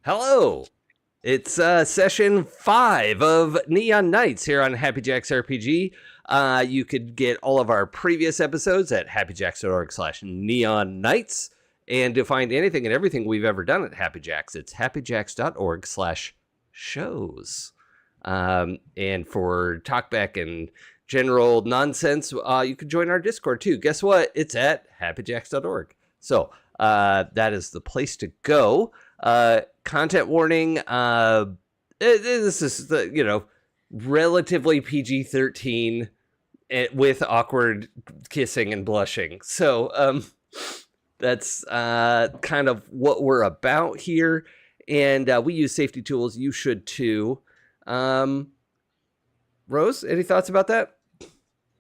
Hello. It's session 5 of Neon Nights here on happyjacksrpg. You could get all of our previous episodes at happyjacks.org/neon nights. And to find anything and everything we've ever done at happyjacks, it's happyjacks.org/shows. And for talkback and general nonsense, you can join our Discord too. Guess what? It's at happyjacks.org. So that is the place to go. Content warning. This is the relatively PG-13 with awkward kissing and blushing. So that's kind of what we're about here, and we use safety tools. You should too. Rose, any thoughts about that?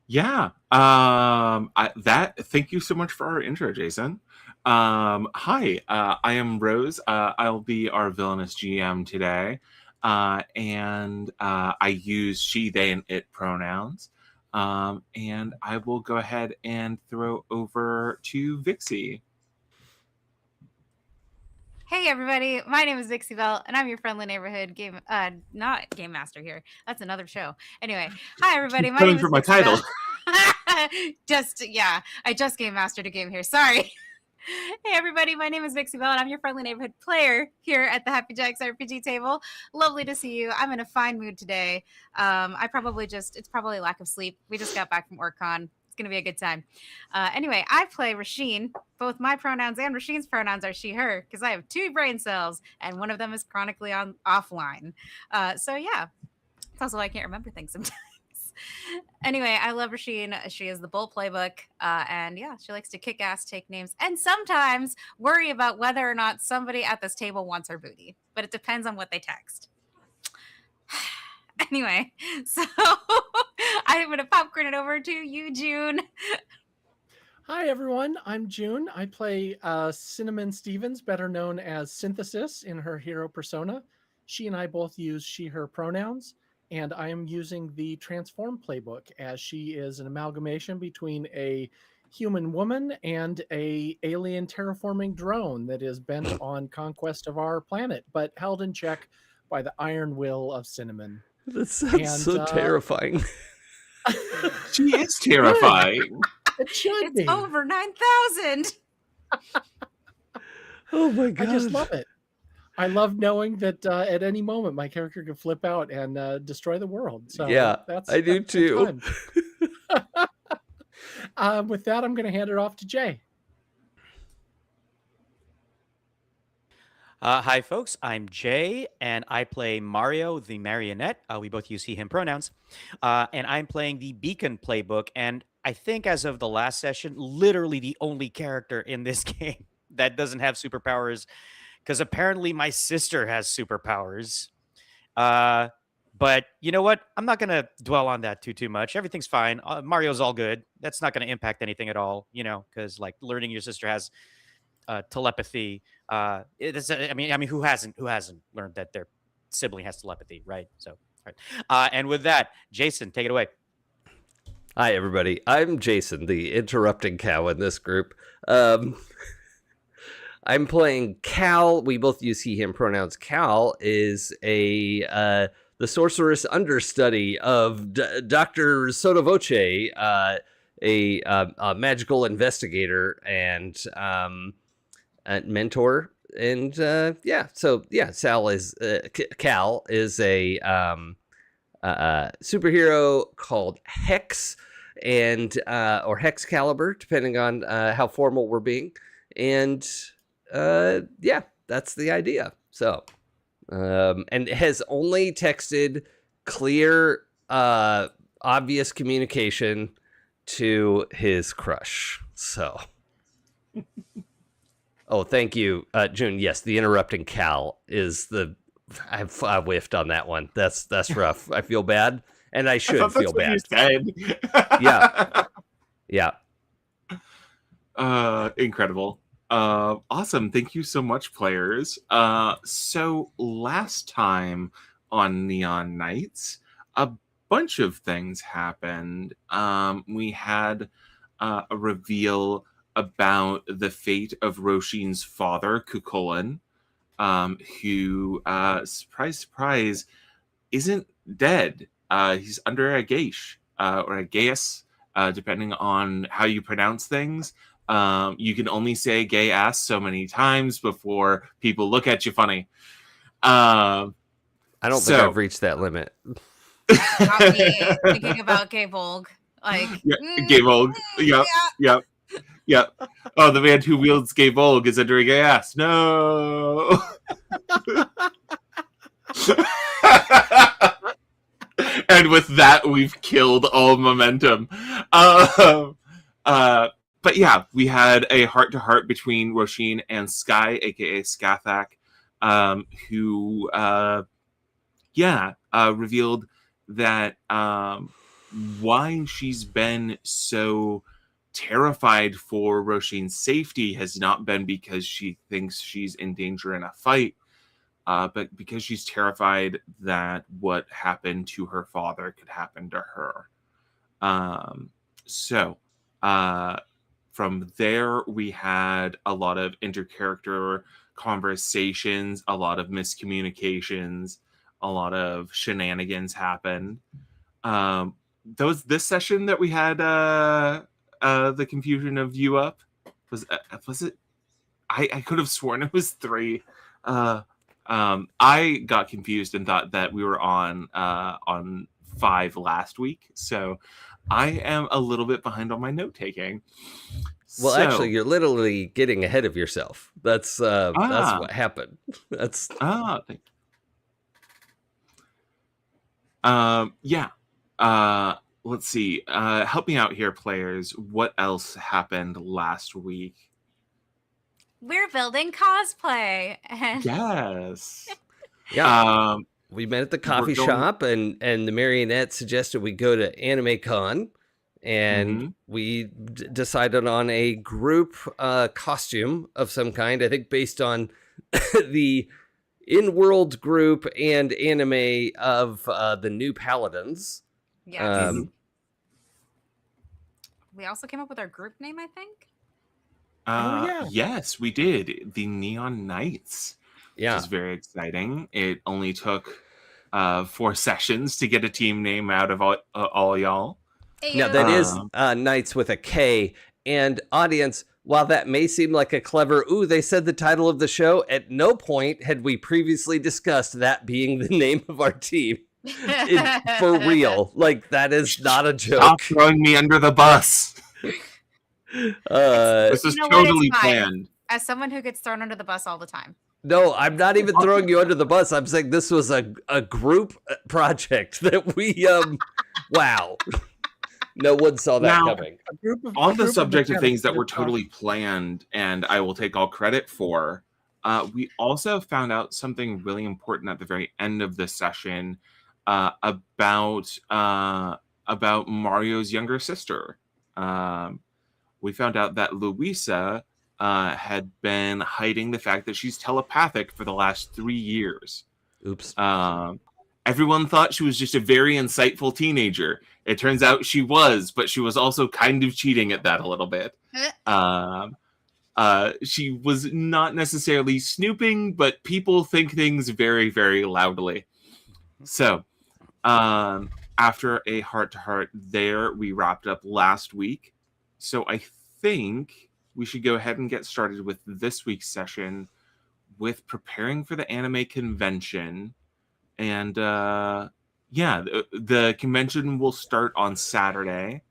Yeah. Thank you so much for our intro, Jason. Hi, I am Rose. I'll be our villainous GM today. And I use she, they, and it pronouns. And I will go ahead and throw over to Vixie. Hey everybody, my name is Vixie Bell, and I'm your friendly neighborhood not game master here. That's another show. Anyway, hi everybody, my name is my title. I just game mastered a game here. Sorry. Hey everybody, my name is Vixie Bell, and I'm your friendly neighborhood player here at the Happy Jacks RPG table. Lovely to see you. I'm in a fine mood today. It's probably lack of sleep. We just got back from OrcCon. It's going to be a good time. Anyway, I play Ro-sheen. Both my pronouns and Ro-sheen's pronouns are she, her, because I have 2 brain cells, and one of them is chronically offline. So yeah, it's also why I can't remember things sometimes. Anyway, I love Ro-sheen. She is the Bull Playbook, and yeah, she likes to kick ass, take names, and sometimes worry about whether or not somebody at this table wants her booty. But it depends on what they text. Anyway, so I'm going to popcorn it over to you, June. Hi, everyone. I'm June. I play Cinnamon Stevens, better known as Synthesis in her hero persona. She and I both use she, her pronouns, and I am using the Transform playbook as she is an amalgamation between a human woman and a alien terraforming drone that is bent on conquest of our planet, but held in check by the iron will of Cinnamon. That sounds so terrifying. She is terrifying. It's over 9,000. Oh my god! I just love it. I love knowing that at any moment my character could flip out and destroy the world. So yeah, I do too. With that, I'm going to hand it off to Jay. Hi, folks. I'm Jay, and I play Mario, the Marionette. We both use he, him pronouns. And I'm playing the Beacon playbook. And I think as of the last session, literally the only character in this game that doesn't have superpowers, because apparently my sister has superpowers. But you know what? I'm not going to dwell on that too much. Everything's fine. Mario's all good. That's not going to impact anything at all, because like learning your sister has telepathy. I mean, who hasn't learned that their sibling has telepathy, right? So, right. And with that, Jason, take it away. Hi, everybody. I'm Jason, the interrupting cow in this group. I'm playing Cal. We both use he, him pronouns. Cal is the sorceress understudy of Dr. Sotovoce, a magical investigator and mentor. And Cal is a superhero called Hex and or Hex Caliber, depending on how formal we're being. And that's the idea. So and has only texted clear obvious communication to his crush. So oh, thank you, June. Yes, the interrupting Cal is the I whiffed on that one. That's rough. I feel bad, and I should feel bad. Yeah. Incredible. Awesome. Thank you so much, players. So last time on Neon Nights, a bunch of things happened. We had a reveal about the fate of Ro-sheen's father, Cuchulainn. who, surprise, surprise, isn't dead. He's under a geish or a geas, depending on how you pronounce things. You can only say gay ass so many times before people look at you funny. I don't think so- I've reached that limit. Got me thinking about Gay Volg. Like, Yeah, Gay Volg. Yep. Yep. Yep. Oh, the man who wields Gay Volg is under a gay ass. No. And with that, we've killed all momentum. But yeah, we had a heart-to-heart between Ro-sheen and Sky, a.k.a. Skathak, who, revealed that why she's been so terrified for Ro-sheen's safety has not been because she thinks she's in danger in a fight, but because she's terrified that what happened to her father could happen to her. From there, we had a lot of intercharacter conversations, a lot of miscommunications, a lot of shenanigans happened. This session that we had the confusion of you up was it? I could have sworn it was 3. I got confused and thought that we were on 5 last week, so I am a little bit behind on my note taking. Well, actually, you're literally getting ahead of yourself. That's what happened. That's let's see. Help me out here, players. What else happened last week? we're building cosplay. And Yes. yeah. We met at the coffee shop, and the Marionette suggested we go to Anime Con, and we decided on a group costume of some kind. I think based on the in-world group and anime of the new Paladins. yes. We also came up with our group name, I think. Yes, we did. The Neon Knights. Yeah. Which is very exciting. It only took 4 sessions to get a team name out of all y'all. Now, that is Knights with a K. And audience, while that may seem like a clever, they said the title of the show, at no point had we previously discussed that being the name of our team. For real. Like, that is not a joke. Stop throwing me under the bus. This is totally planned. As someone who gets thrown under the bus all the time. No, I'm not even throwing you under the bus. I'm saying this was a group project that we, wow. No one saw that coming. On the subject of things that were totally planned, and I will take all credit for, we also found out something really important at the very end of the session about Mario's younger sister. We found out that Louisa had been hiding the fact that she's telepathic for the last 3 years. Oops. Everyone thought she was just a very insightful teenager. It turns out she was, but she was also kind of cheating at that a little bit. She was not necessarily snooping, but people think things very, very loudly. So, after a heart-to-heart there, we wrapped up last week. So I think we should go ahead and get started with this week's session with preparing for the anime convention. And the convention will start on Saturday.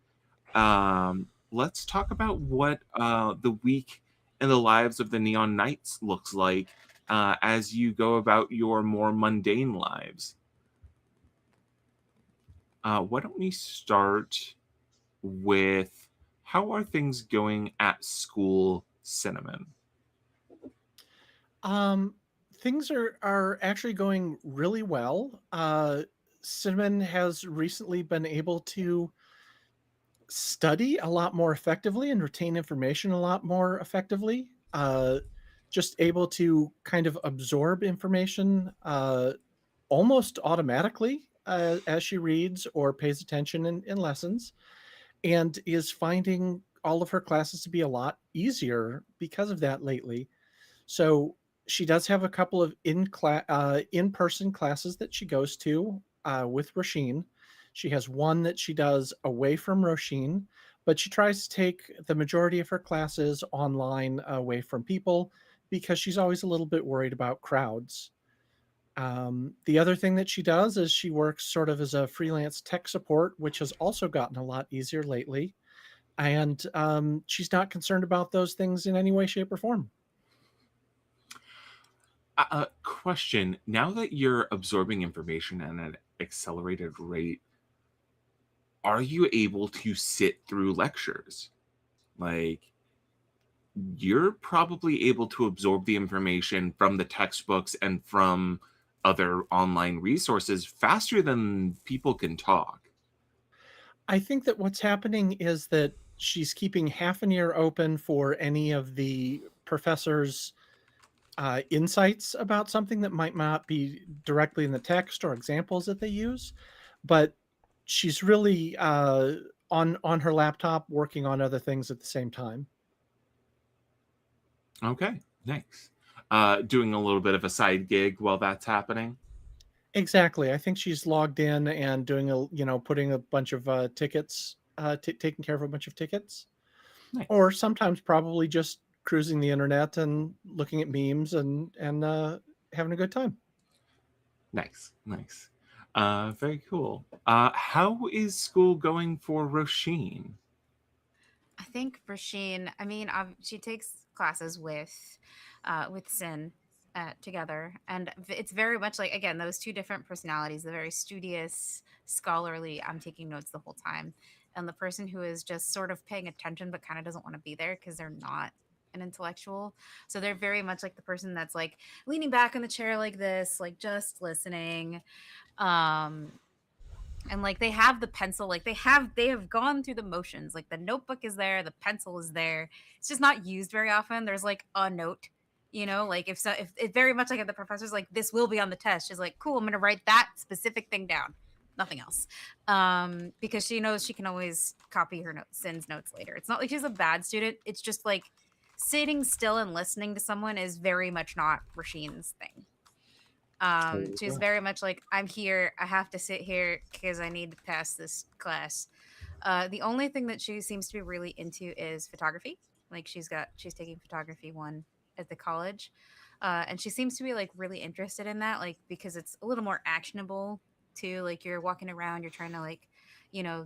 Let's talk about what the week in the lives of the Neon Knights looks like as you go about your more mundane lives. Why don't we start with how are things going at school, Cinnamon? Things are actually going really well. Cinnamon has recently been able to study a lot more effectively and retain information a lot more effectively. Just able to kind of absorb information almost automatically as she reads or pays attention in lessons, and is finding all of her classes to be a lot easier because of that lately. So she does have a couple of in-person classes that she goes to with Ro-sheen. She has one that she does away from Ro-sheen, but she tries to take the majority of her classes online away from people because she's always a little bit worried about crowds. The other thing that she does is she works sort of as a freelance tech support, which has also gotten a lot easier lately. And she's not concerned about those things in any way, shape, or form. Question. Now that you're absorbing information at an accelerated rate, are you able to sit through lectures? Like, you're probably able to absorb the information from the textbooks and from other online resources faster than people can talk. I think that what's happening is that she's keeping half an ear open for any of the professors' insights about something that might not be directly in the text or examples that they use, but she's really on her laptop working on other things at the same time. Okay, thanks. Doing a little bit of a side gig while that's happening. Exactly. I think she's logged in and doing putting a bunch of tickets, taking care of a bunch of tickets, Nice. or sometimes probably just cruising the internet and looking at memes and having a good time. Nice. Very cool. How is school going for Ro-sheen? I think Róisín, I mean, she takes classes with Cynn together, and it's very much like, again, those two different personalities, the very studious, scholarly, I'm taking notes the whole time, and the person who is just sort of paying attention but kind of doesn't want to be there because they're not an intellectual. So they're very much like the person that's like leaning back in the chair like this, like just listening. Um, and like they have the pencil, like they have gone through the motions, like the notebook is there, the pencil is there, it's just not used very often. There's like a note, like if it very much like if the professor's like, this will be on the test, she's like, cool, I'm gonna write that specific thing down, nothing else. Because she knows she can always copy her notes, Cynn's notes later. It's not like she's a bad student, it's just like sitting still and listening to someone is very much not Ro-sheen's thing. She's very much like, I'm here, I have to sit here because I need to pass this class. The only thing that she seems to be really into is photography. Like she's taking photography one at the college. And she seems to be like really interested in that, like because it's a little more actionable too. Like you're walking around, you're trying to like,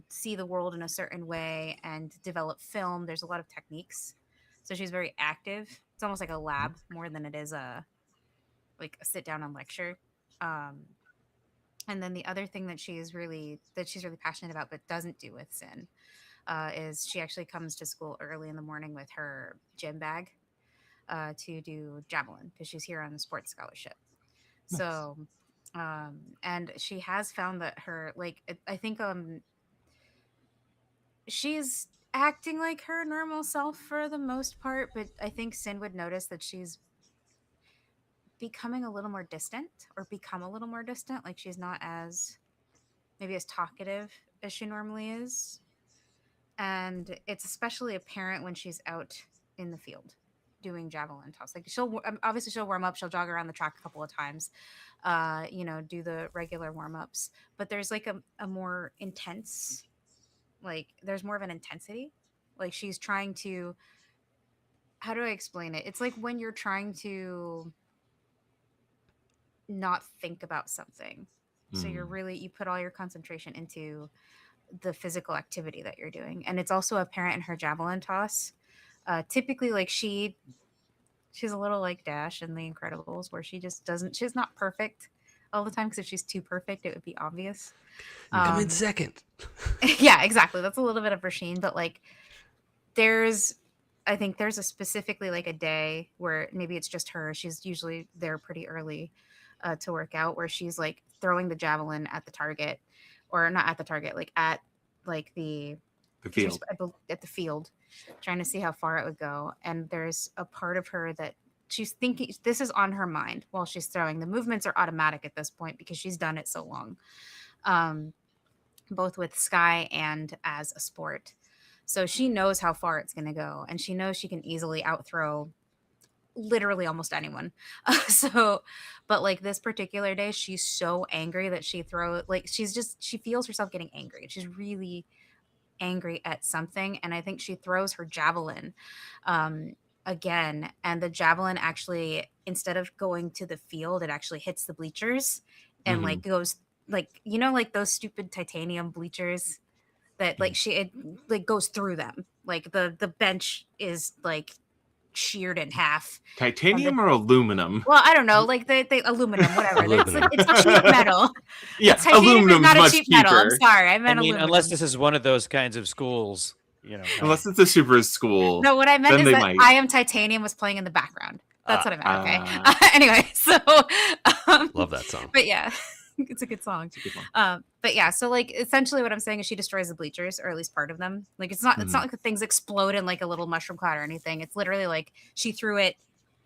see the world in a certain way and develop film. There's a lot of techniques. So she's very active. It's almost like a lab more than it is a sit down and lecture. And then the other thing that she's really passionate about but doesn't do with Cynn is she actually comes to school early in the morning with her gym bag to do javelin because she's here on a sports scholarship. Nice. So and she has found that I think she's acting like her normal self for the most part, but I think Cynn would notice that she's become a little more distant. Like she's not as talkative as she normally is. And it's especially apparent when she's out in the field doing javelin toss. Like she'll warm up, she'll jog around the track a couple of times, do the regular warm-ups. But there's like a more intense, like there's more of an intensity. Like she's trying to, how do I explain it? It's like when you're trying to not think about something. So you put all your concentration into the physical activity that you're doing. And it's also apparent in her javelin toss. Typically, like she's a little like Dash in The Incredibles, where she's not perfect all the time, because if she's too perfect, it would be obvious. Come in second. Yeah, exactly. That's a little bit of Ro-sheen, but like I think there's a specifically like a day where maybe it's just her. She's usually there pretty early to work out, where she's like throwing the javelin at the target, or not at the target, like at like the field. At the field, trying to see how far it would go. And there's a part of her that she's thinking this is on her mind while she's throwing. The movements are automatic at this point because she's done it so long, both with Sky and as a sport. So she knows how far it's going to go, and she knows she can easily outthrow literally almost anyone. But like this particular day, she's so angry that she feels herself getting angry. She's really angry at something, and I think she throws her javelin again, and the javelin actually, instead of going to the field, it actually hits the bleachers and like goes like, you know, like those stupid titanium bleachers that like it like goes through them. Like the bench is like sheared in half. Titanium or aluminum? Well, I don't know, like the aluminum, whatever. Aluminum. It's a cheap metal. Yeah, Titanium is aluminum's not a much cheap metal. I'm cheaper. sorry, I meant I mean, aluminum. unless this is one of those kinds of schools, you know. Unless it's a super school. No, what I meant then is they that might. I Am Titanium was playing in the background. That's what I meant. Okay. Anyway, so Love that song. but yeah, it's a good song. It's a good one. But yeah, so like essentially what I'm saying is she destroys the bleachers, or at least part of them. Like it's not like the things explode in like a little mushroom cloud or anything. It's literally like she threw it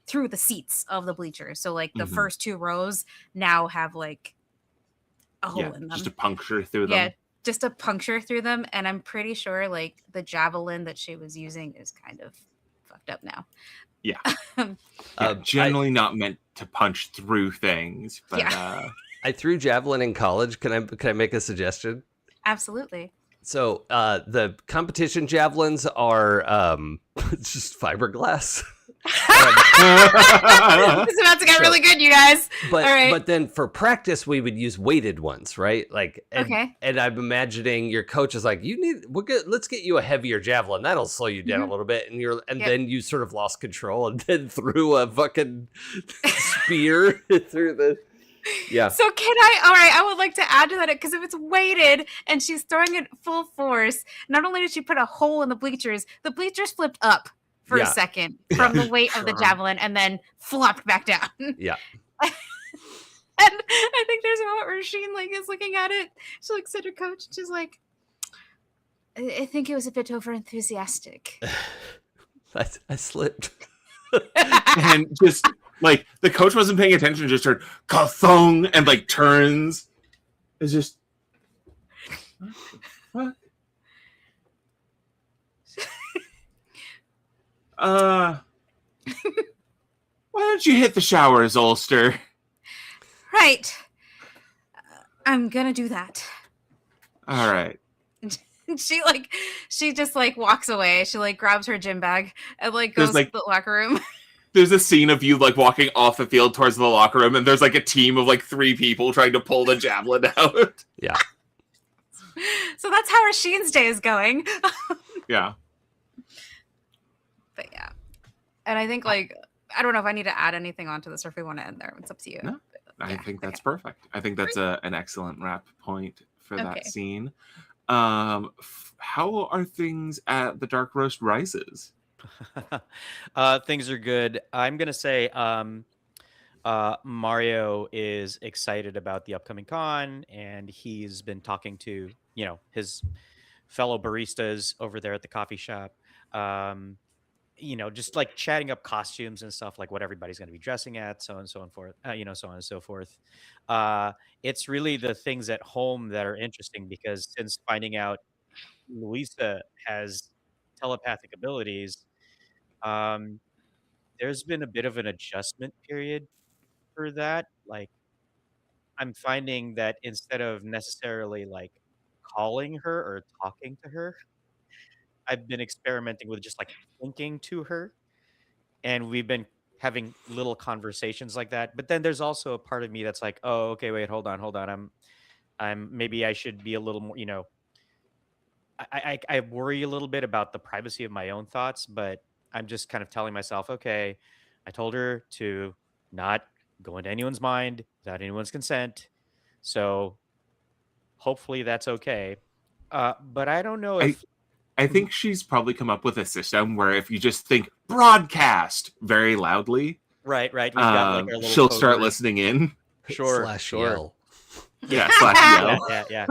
through the seats of the bleachers. So like the first 2 rows now have like a hole in them. Just a puncture through them. Yeah, just a puncture through them. And I'm pretty sure like the javelin that she was using is kind of fucked up now. Yeah. Generally not meant to punch through things, but I threw javelin in college. Can I make a suggestion? Absolutely. So the competition javelins are it's just fiberglass. It's about to get really good, you guys. But All right. but then for practice we would use weighted ones, right? Like Okay. And I'm imagining your coach is like, let's get you a heavier javelin. That'll slow you down a little bit. And then you sort of lost control and then threw a fucking spear through the So all right, I would like to add to that, because if it's weighted and she's throwing it full force, not only did she put a hole in the bleachers flipped up for a second from the weight of the javelin and then flopped back down. Yeah. And I think there's a moment where Roisín like is looking at it. She looks at her coach and she's like, I think it was a bit over enthusiastic. I slipped. and just like the coach wasn't paying attention, just heard ka-thong and like turns. It's just what? Why don't you hit the showers, Ulster? Right. I'm gonna do that. All right. She just like walks away. She like grabs her gym bag and like goes There's, to the locker room. There's a scene of you like walking off the field towards the locker room, and there's like a team of like 3 people trying to pull the javelin out. Yeah. So that's how Roisín's day is going. Yeah. But yeah. And I think like, I don't know if I need to add anything onto this or if we want to end there. It's up to you. No, I think that's perfect. I think that's an excellent wrap point for that scene. How are things at the Dark Roast Rises? Things are good. I'm gonna say Mario is excited about the upcoming con, and he's been talking to his fellow baristas over there at the coffee shop. Just like chatting up costumes and stuff, like what everybody's going to be dressing at, so on and so forth. So on and so forth. It's really the things at home that are interesting, because since finding out Louisa has telepathic abilities, there's been a bit of an adjustment period for that. Like, I'm finding that instead of necessarily like calling her or talking to her, I've been experimenting with just like thinking to her, and we've been having little conversations like that. But then there's also a part of me that's like, oh, okay, wait, hold on. I'm maybe I should be a little more, I worry a little bit about the privacy of my own thoughts, but I'm just kind of telling myself, okay, I told her to not go into anyone's mind without anyone's consent. So hopefully that's okay. But I don't know if I think she's probably come up with a system where if you just think broadcast very loudly, right. We've got like our little she'll start code. listening in. Sure. Yell. Yeah, /yell. Yeah.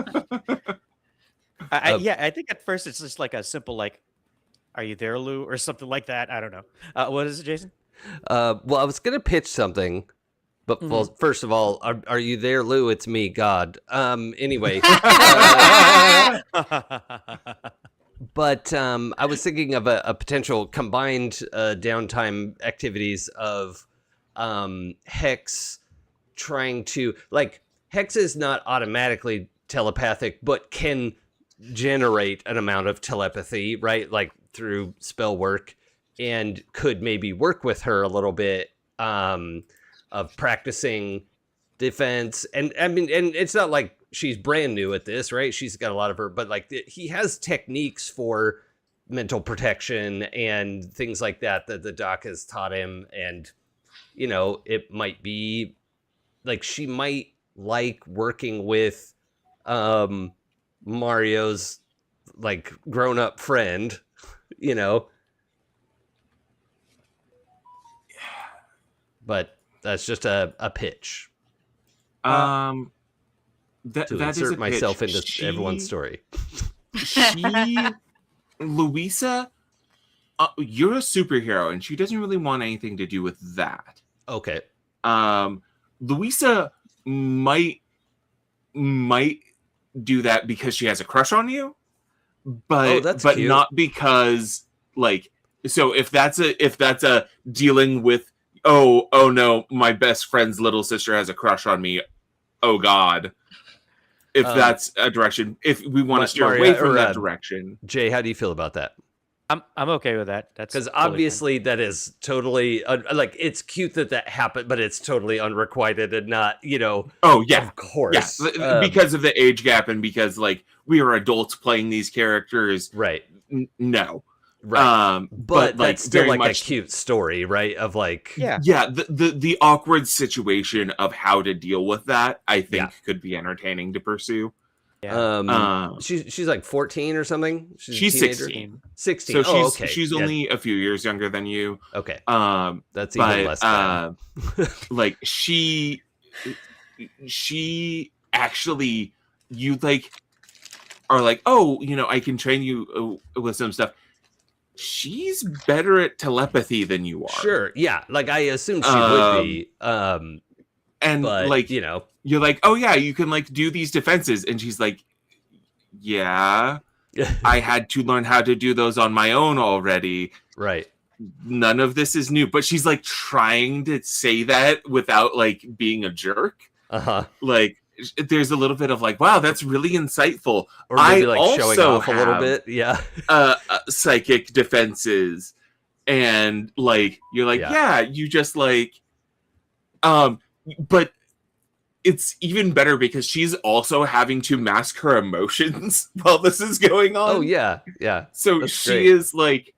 I think at first it's just like a simple like, "Are you there, Lou?" or something like that. I don't know. What is it, Jason? Well, I was gonna pitch something, but well, first of all, are you there, Lou? It's me, God. Anyway, But I was thinking of a potential combined downtime activities of Hex trying to, like, Hex is not automatically telepathic, but can generate an amount of telepathy, right? Like through spell work, and could maybe work with her a little bit of practicing defense. And I mean, and it's not like she's brand new at this, right? She's got a lot of her, but like he has techniques for mental protection and things like that that the doc has taught him. And you know, it might be like she might like working with Mario's like grown-up friend, you know. But that's just a pitch That to that is insert a myself pitch. into everyone's story. Louisa, you're a superhero, and she doesn't really want anything to do with that. Okay. Louisa might do that because she has a crush on you, but cute. not because, like, so if that's a dealing with, oh no, my best friend's little sister has a crush on me, oh god. If that's a direction, if we want to steer away from that direction. Jay, how do you feel about that? I'm okay with that. That's because totally obviously that is totally like, it's cute that happened, but it's totally unrequited and not, you know. Oh yeah, of course, because of the age gap and because like we are adults playing these characters. Right. No. Right. But like, that's still very like much a cute story, right? Of like, the awkward situation of how to deal with that, I think could be entertaining to pursue. Yeah. She's like 14 or something. She's 16. 16. So okay. She's only a few years younger than you. Okay. That's but, even less bad. Like she actually, you like are like, oh, you know, I can train you with some stuff. She's better at telepathy than you are. Sure. Yeah. Like I assume she would be. And but, like, you know, you're like, oh yeah, you can like do these defenses, and she's like, yeah, I had to learn how to do those on my own already. Right. None of this is new. But she's like trying to say that without like being a jerk. Like there's a little bit of like, wow, that's really insightful. Or maybe I like also showing off a little have, bit. Yeah. Psychic defenses, and like you're like, yeah, you just like, but it's even better because she's also having to mask her emotions while this is going on. Oh yeah, yeah. So That's she great. is like,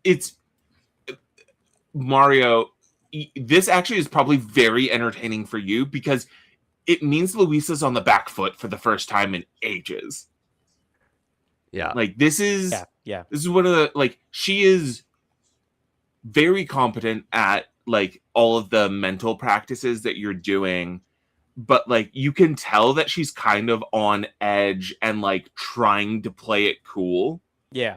it's Mario. This actually is probably very entertaining for you because it means Louisa's on the back foot for the first time in ages. Yeah. Like this is this is one of the, like, she is very competent at like all of the mental practices that you're doing, but like you can tell that she's kind of on edge and like trying to play it cool. Yeah.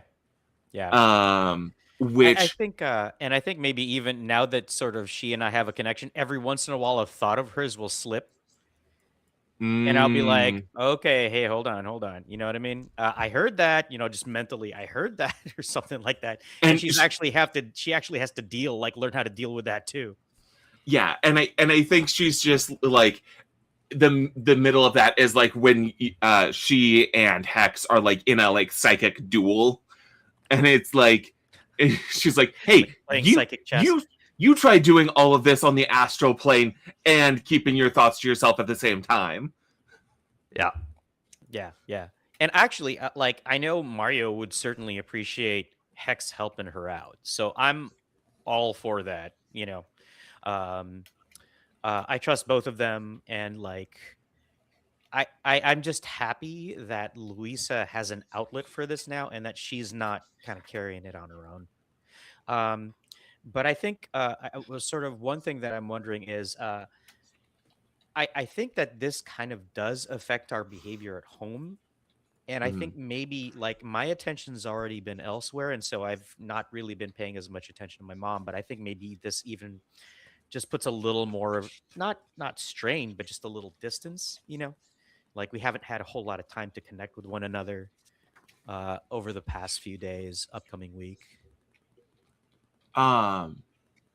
Which I think and I think maybe even now that sort of she and I have a connection, every once in a while a thought of hers will slip. And I'll be like, okay, hey, hold on. You know what I mean? I heard that, you know, just mentally, I heard that or something like that. And she actually has to learn how to deal with that too. Yeah. And I think she's just like the middle of that is like when she and Hex are like in a like psychic duel. And it's like, she's like, hey, psychic chess. You try doing all of this on the astral plane and keeping your thoughts to yourself at the same time. Yeah. And actually, like, I know Mario would certainly appreciate Hex helping her out. So I'm all for that, you know. I trust both of them. And, like, I'm just happy that Louisa has an outlet for this now and that she's not kind of carrying it on her own. But I think was sort of one thing that I'm wondering is I think that this kind of does affect our behavior at home. And I think maybe like my attention's already been elsewhere. And so I've not really been paying as much attention to my mom. But I think maybe this even just puts a little more of not strain, but just a little distance, you know, like we haven't had a whole lot of time to connect with one another. over the past few days, upcoming week? Um,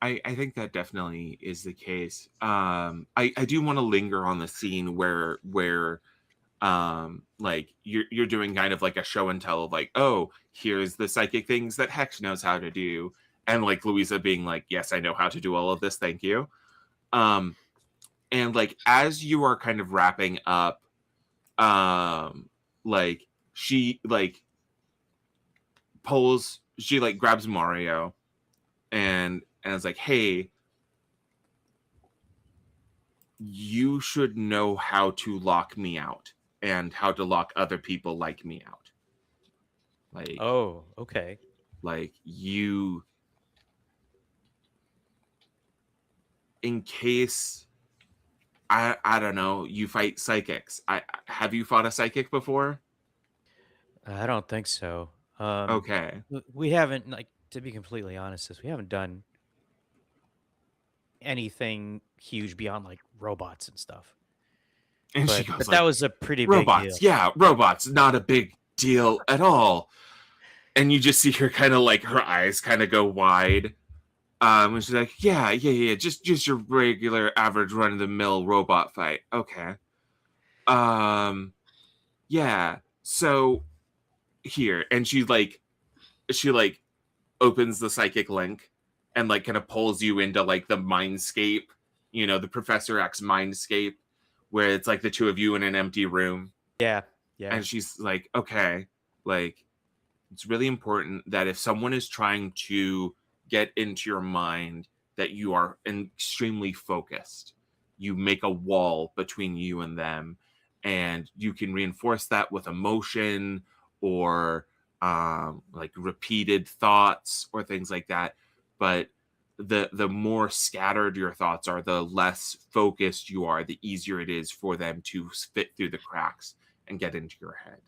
I think that definitely is the case. I do want to linger on the scene where like you're doing kind of like a show and tell of like, oh, here's the psychic things that Hex knows how to do, and like Louisa being like, yes, I know how to do all of this, thank you. And like as you are kind of wrapping up, like she like she like grabs Mario and it's like, hey, you should know how to lock me out and how to lock other people like me out. Like, Oh, okay. like you, in case I don't know, you fight psychics. Have you fought a psychic before? I don't think so. Okay. We haven't, like, to be completely honest, we haven't done anything huge beyond like robots and stuff. And she But goes but like, that was a pretty big robots, deal. yeah, robots, not a big deal at all. And you just see her kind of like her eyes kind of go wide. And she's like, yeah, just your regular average run of the mill robot fight. Okay. Yeah. So here, and she like opens the psychic link and like kind of pulls you into like the mindscape, the Professor X mindscape, where it's like the two of you in an empty room. Yeah. And she's like, okay, like it's really important that if someone is trying to get into your mind, that you are extremely focused. You make a wall between you and them, and you can reinforce that with emotion or like repeated thoughts or things like that. But the more scattered your thoughts are, the less focused you are, the easier it is for them to fit through the cracks and get into your head.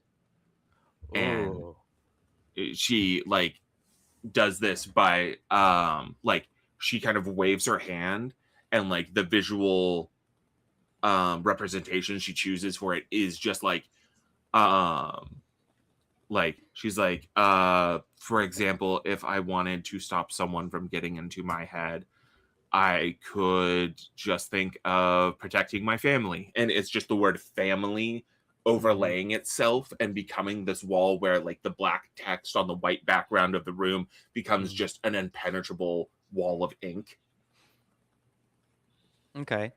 And Oh. she like does this by like she kind of waves her hand, and like the visual representation she chooses for it is just like she's like, for example, if I wanted to stop someone from getting into my head, I could just think of protecting my family. And it's just the word family overlaying itself and becoming this wall where like the black text on the white background of the room becomes just an impenetrable wall of ink. Okay.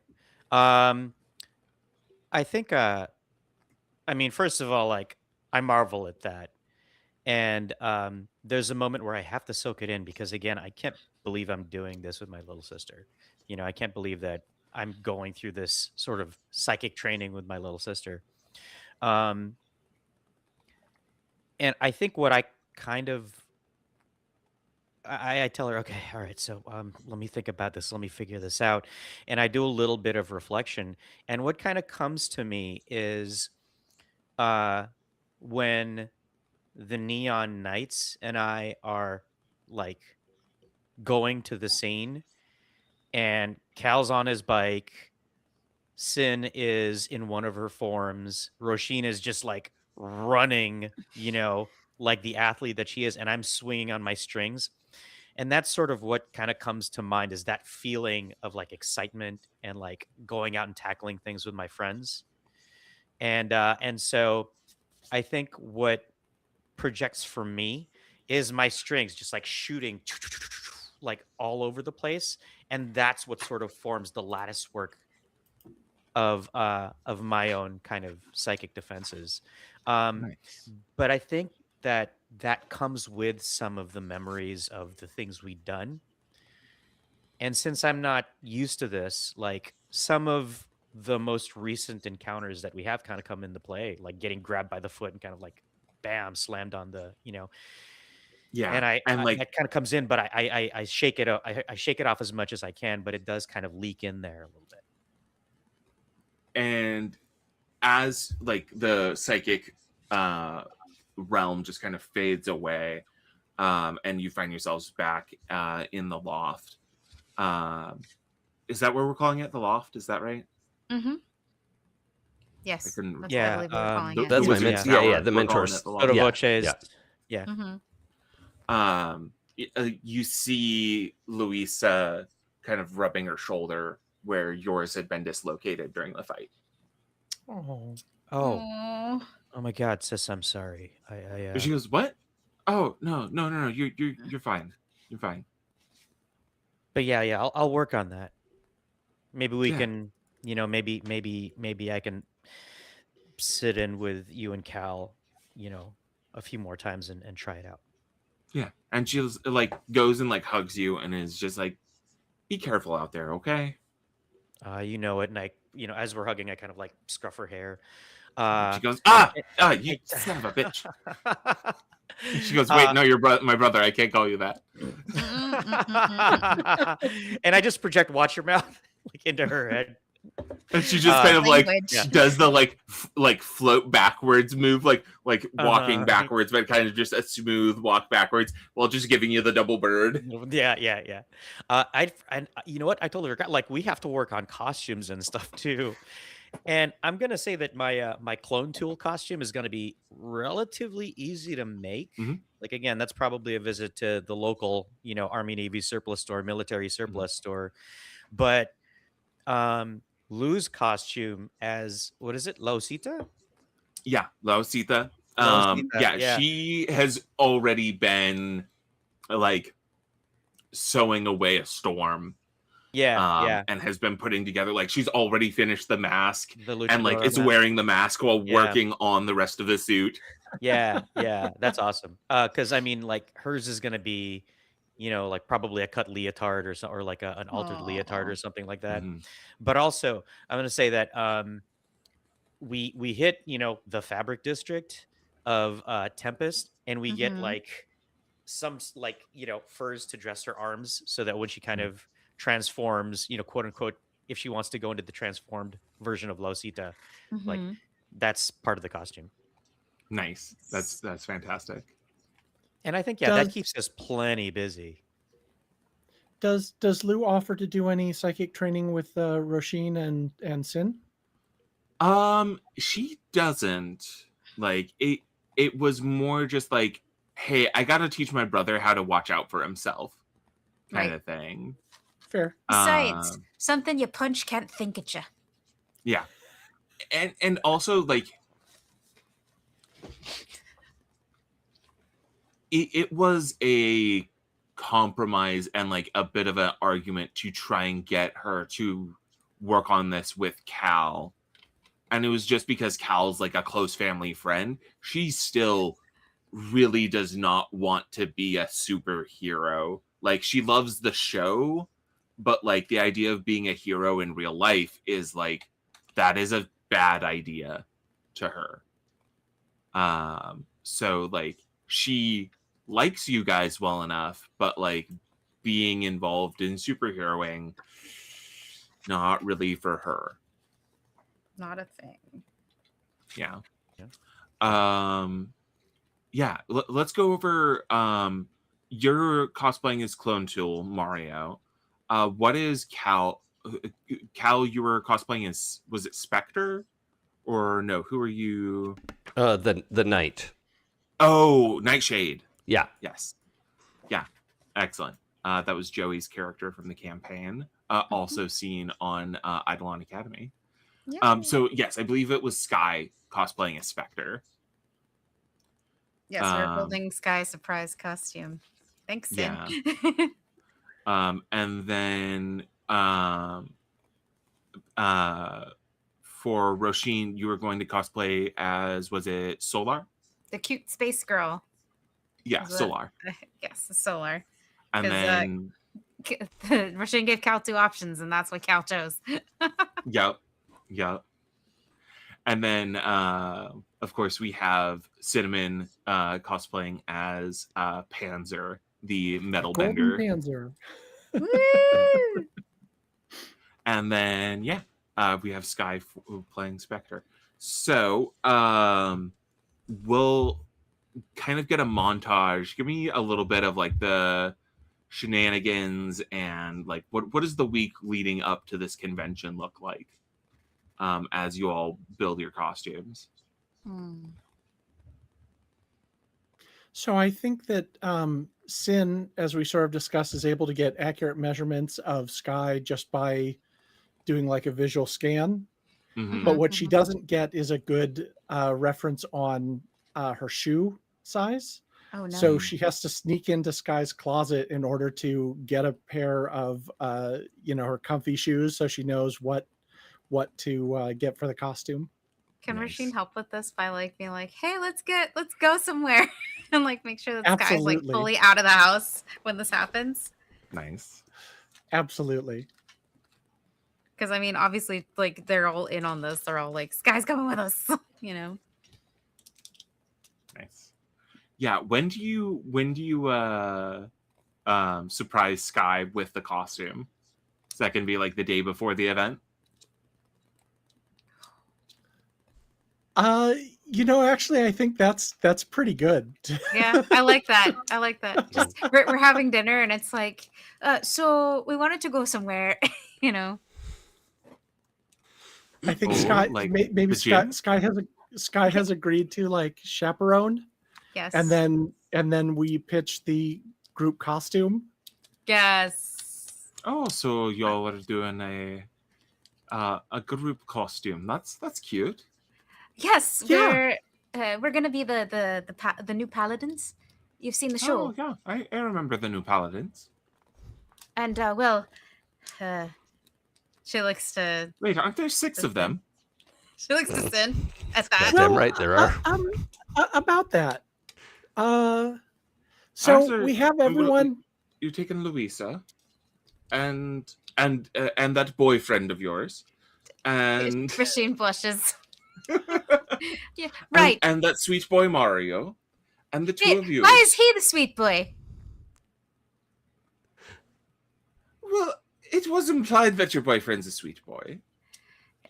I think I mean, first of all, like, I marvel at that. And there's a moment where I have to soak it in because again, I can't believe I'm doing this with my little sister. I can't believe that I'm going through this sort of psychic training with my little sister. Um and I think what I kind of I tell her, okay, all right, so let me think about this, let me figure this out. And I do a little bit of reflection. And what kind of comes to me is uh when the Neon Knights and I are like going to the scene, and Cal's on his bike, Cynn is in one of her forms, Ro-sheen is just like running, like the athlete that she is, and I'm swinging on my strings. And that's sort of what kind of comes to mind, is that feeling of like excitement and like going out and tackling things with my friends. And so I think what projects for me is my strings just like shooting like all over the place, and that's what sort of forms the lattice work of my own kind of psychic defenses. Nice. But I think that that comes with some of the memories of the things we've done. And since I'm not used to this, like some of the most recent encounters that we have kind of come into play, like getting grabbed by the foot and kind of like bam, slammed on the, Yeah. and And like, that kind of comes in, but I shake it I shake it off as much as I can, but it does kind of leak in there a little bit. and as like the psychic realm just kind of fades away, and you find yourselves back in the loft. Is that where we're calling it, the loft? Is that right? Mm-hmm. Yes, couldn't- that's Yeah, I believe we're calling The- it. That's the my Wizard's mentor. Yeah, Tower, the we're calling mentors. it the law. Sotto Yeah, voces. yeah. Yeah. You see Louisa kind of rubbing her shoulder where yours had been dislocated during the fight. Oh, Oh, Aw. oh my God, sis, I'm sorry. And she goes, "What? Oh, no. You're fine. You're fine." But yeah, I'll work on that. Maybe we Yeah. can, maybe I can sit in with you and Cal, a few more times and try it out. Yeah. And she was, like, goes and like hugs you and is just like, "Be careful out there, okay?" You know it, and as we're hugging, I kind of like scruff her hair. She goes, you son of a bitch." She goes, "Wait, no, you're my brother. I can't call you that." And I just project watch your mouth like into her head. And she just kind of like Language. does the like float backwards move, like walking backwards, but kind of just a smooth walk backwards while just giving you the double bird. Yeah. You know what? I totally forgot. Like, we have to work on costumes and stuff too. And I'm gonna say that my clone tool costume is gonna be relatively easy to make. Mhm. Like, again, that's probably a visit to the local, Army Navy surplus store, military surplus store. But Lou's costume as, what is it, Lausita? Yeah, Lausita. Lausita, yeah. She has already been like sewing away a storm. Yeah. And has been putting together, like, she's already finished the mask The and like luchador is mask. wearing the mask while Yeah. working on the rest of the suit. Yeah, that's awesome. Because I mean, like, hers is gonna be, like probably a cut leotard or like an altered leotard Aw. or something like that. Mhm. But also, I'm gonna say that we hit the fabric district of Tempest, and we get Mhm. like some furs to dress her arms, so that when she kind Mhm. of transforms, quote unquote, if she wants to go into the transformed version of Lausita, like Mhm. that's part of the costume. Nice. That's fantastic. And I think that Does- keeps us plenty busy. does Lou offer to do any psychic training with Ro-sheen and Cynn? She doesn't. Like, it was more just like, "Hey, I gotta teach my brother how to watch out for himself," kind Right. of thing. Fair. Besides, something you punch can't think at you. Yeah. And also, like, it was a compromise and like a bit of an argument to try and get her to work on this with Cal. And it was just because Cal's like a close family friend. She still really does not want to be a superhero. Like, she loves the show, but like the idea of being a hero in real life is like, that is a bad idea to her. So like, she likes you guys well enough, but like being involved in superheroing, not really for her. Not a thing. Yeah. Yeah. Let's go over your cosplaying as Clone Tool, Mario. What is Cal? Cal, you were cosplaying as, was it Spectre? Or no, who are you? The knight. Oh, Nightshade. Yeah. Yes. Yeah. Excellent. That was Joey's character from the campaign. Also seen on Eidolon Academy. Yeah. So yes, I believe it was Sky cosplaying as Spectre. Yes, we're building Sky surprise costume. Thanks, Cynn. Yeah. And then for Ro-sheen, you were going to cosplay as, was it Solar? The cute space girl. Yeah, Was it? Solar. Yes, Solar. And 'Cause, then Ro-sheen gave Cal 2 options, and that's what Cal chose. Yep. And then of course we have Cinnamon cosplaying as Panzer, the metal Golden bender. Panzer. Woo! And then we have Sky playing Spectre. So we'll kind of get a montage. Give me a little bit of like the shenanigans and like what does the week leading up to this convention look like? as you all build your costumes. So I think that Cynn, as we sort of discussed, is able to get accurate measurements of Sky just by doing like a visual scan. Mhm. But what she doesn't get is a good reference on her shoe size. Oh no. So she has to sneak into Sky's closet in order to get a pair of, her comfy shoes, so she knows what to get for the costume. Can Nice. Ro-sheen help with this by like being like, hey, let's go somewhere and like make sure that Sky's like Absolutely. fully out of the house when this happens? Nice. Absolutely. Because I mean, obviously, like they're all in on this. They're all like, Sky's coming with us, you know. Nice. Yeah. When do you surprise Sky with the costume? So that can be like the day before the event. Actually, I think that's pretty good. Yeah, I like that. I like that. Just we're having dinner and it's like, so we wanted to go somewhere, you know. I think Oh, Sky like maybe the Sky, gym? Sky has agreed to like chaperone, Yes. and then we pitch the group costume. yes. Oh, so y'all are doing a group costume. That's cute. Yes, Yeah. we're gonna be the new paladins. You've seen the show, Oh yeah, I remember the new paladins. and she likes to Wait, aren't there 6 of them? Cynn at that. Damn right there are. About that. So After- we have everyone. You've taken Louisa, and that boyfriend of yours, and Ro-sheen blushes. Yeah, right. and that sweet boy Mario, and the two Hey, of you. why is he the sweet boy? Well, it was implied that your boyfriend's a sweet boy.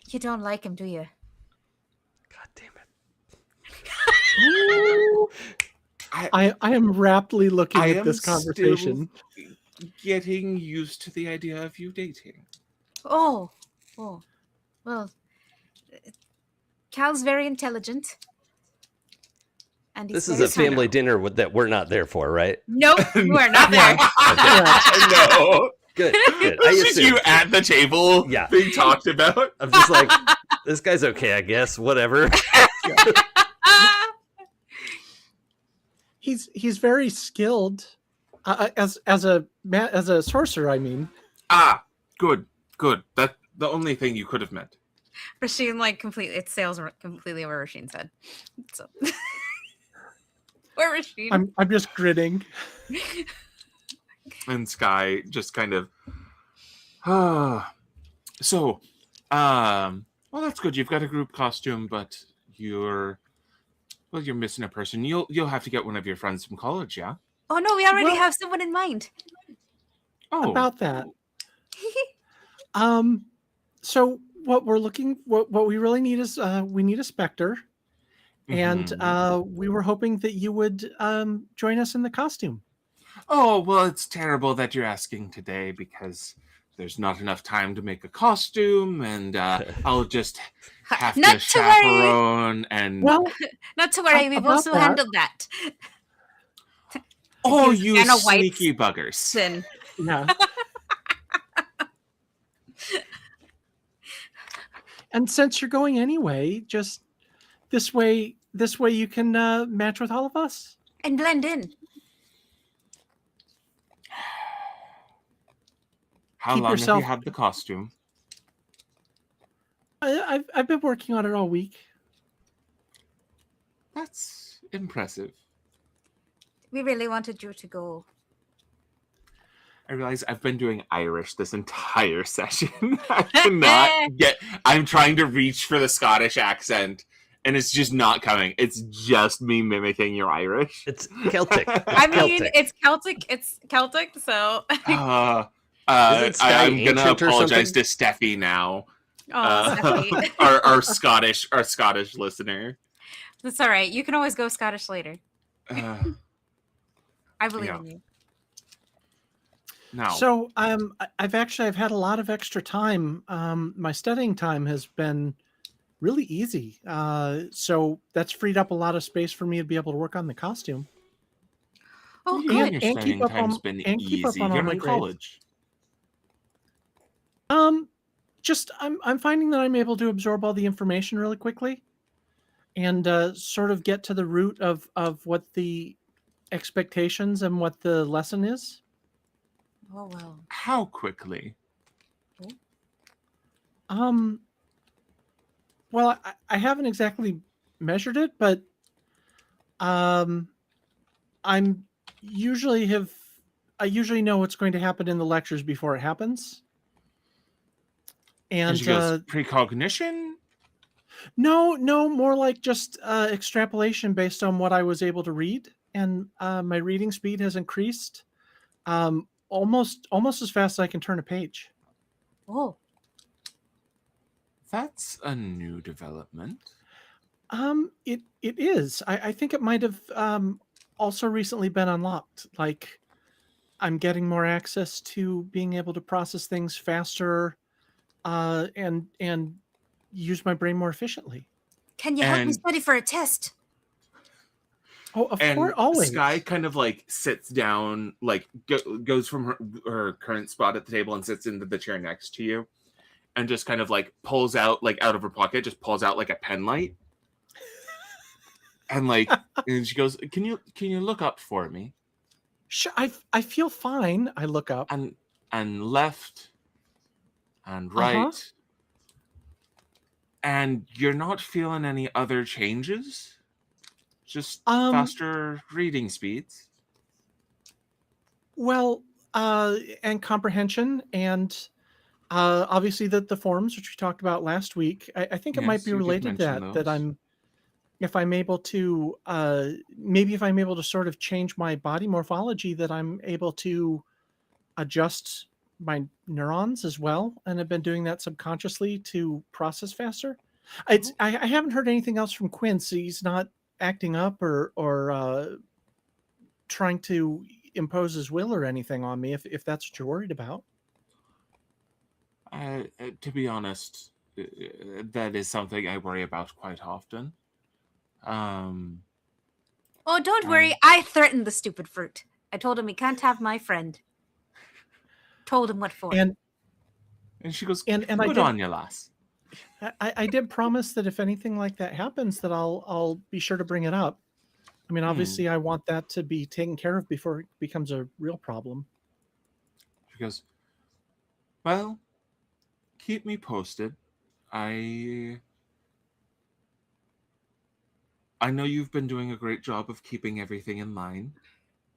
You don't like him, do you? God damn it. I am raptly looking I at am this conversation. still getting used to the idea of you dating. Oh, well, Cal's very intelligent. And he's This is very a family kind. dinner that we're not there for, right? Nope, you are not there. No. Good. Good. I I just you assumed. at the table Yeah. being talked about. I'm just like, this guy's okay, I guess. Whatever. He's very skilled as a sorcerer. I mean, Good. That's the only thing you could have meant. Ro-sheen it sails completely over Ro-sheen's head. So or Ro-sheen. I'm just grinning. And Sky just kind of so well, that's good. You've got a group costume, but you're missing a person. You'll have to get one of your friends from college, yeah? Oh no, we already Well- have someone in mind. Oh, About that. So what we really need is we need a specter, and mhm. we were hoping that you would join us in the costume. Oh, well, it's terrible that you're asking today because there's not enough time to make a costume, and I'll just have Not to to worry. chaperone and. Well, Not to worry, we've About also that- handled that. Oh, use you Anna White's sneaky buggers! Cynn. yeah. And since you're going anyway, just this way you can match with all of us. And blend in. How Keep long yourself- have you had the costume? I've been working on it all week. That's impressive. We really wanted you to go. I realize I've been doing Irish this entire session. I cannot I'm trying to reach for the Scottish accent, and it's just not coming. It's just me mimicking your Irish. It's Celtic. I mean, Celtic. it's Celtic. It's Celtic, so. Sky Sky I'm gonna ancient or apologize something? to Steffi now. Oh, Stephanie. our Scottish listener. That's all right. You can always go Scottish later. Uh, I believe Yeah. in you. now? So I've had a lot of extra time. My studying time has been really easy. So that's freed up a lot of space for me to be able to work on the costume. Oh, What do you mean good. your and keep studying up time's on been and keep up easy? on all You're my in grades. college. Just I'm finding that I'm able to absorb all the information really quickly, and sort of get to the root of what the expectations and what the lesson is. Oh well. How quickly? Well, I haven't exactly measured it, but I'm usually I usually know what's going to happen in the lectures before it happens. And And she goes, precognition? no, more like just extrapolation based on what I was able to read, and my reading speed has increased almost as fast as I can turn a page. Oh. That's a new development. It is. I think it might have also recently been unlocked. Like, I'm getting more access to being able to process things faster, and use my brain more efficiently. Can you help me And- study for a test? Oh, of And course, always. Sky kind of like sits down, like goes from her current spot at the table and sits into the chair next to you, and just kind of like pulls out, like out of her pocket, just pulls out like a pen light, and like, and she goes, "Can you look up for me?" Sure, I feel fine. I look up. And left, and right, and you're not feeling any other changes. Just faster reading speeds. Well, and comprehension, and obviously the forms, which we talked about last week. I think it might Yes, be you did related to mention that those. if I'm able to maybe if I'm able to sort of change my body morphology, that I'm able to adjust my neurons as well, and I've been doing that subconsciously to process faster. I haven't heard anything else from Quinn, so he's not acting up or trying to impose his will or anything on me, if that's what you're worried about. To be honest, that is something I worry about quite often. Oh, don't worry. I threatened the stupid fruit. I told him he can't have my friend. Told him what for. And she goes, and I "Good did, on you, lass." I did promise that if anything like that happens, that I'll be sure to bring it up. I mean, obviously, I want that to be taken care of before it becomes a real problem. She goes, "Well, keep me posted. I know you've been doing a great job of keeping everything in line,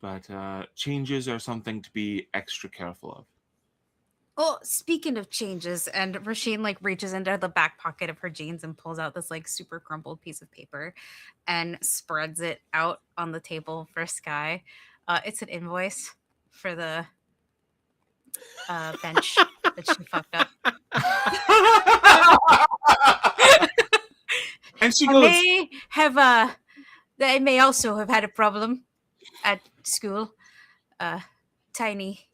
but changes are something to be extra careful of." Oh, speaking of changes, and Ro-sheen like reaches into the back pocket of her jeans and pulls out this like super crumpled piece of paper and spreads it out on the table for Sky. It's an invoice for the bench that she fucked up. And she goes, They may also have had a problem at school. Tiny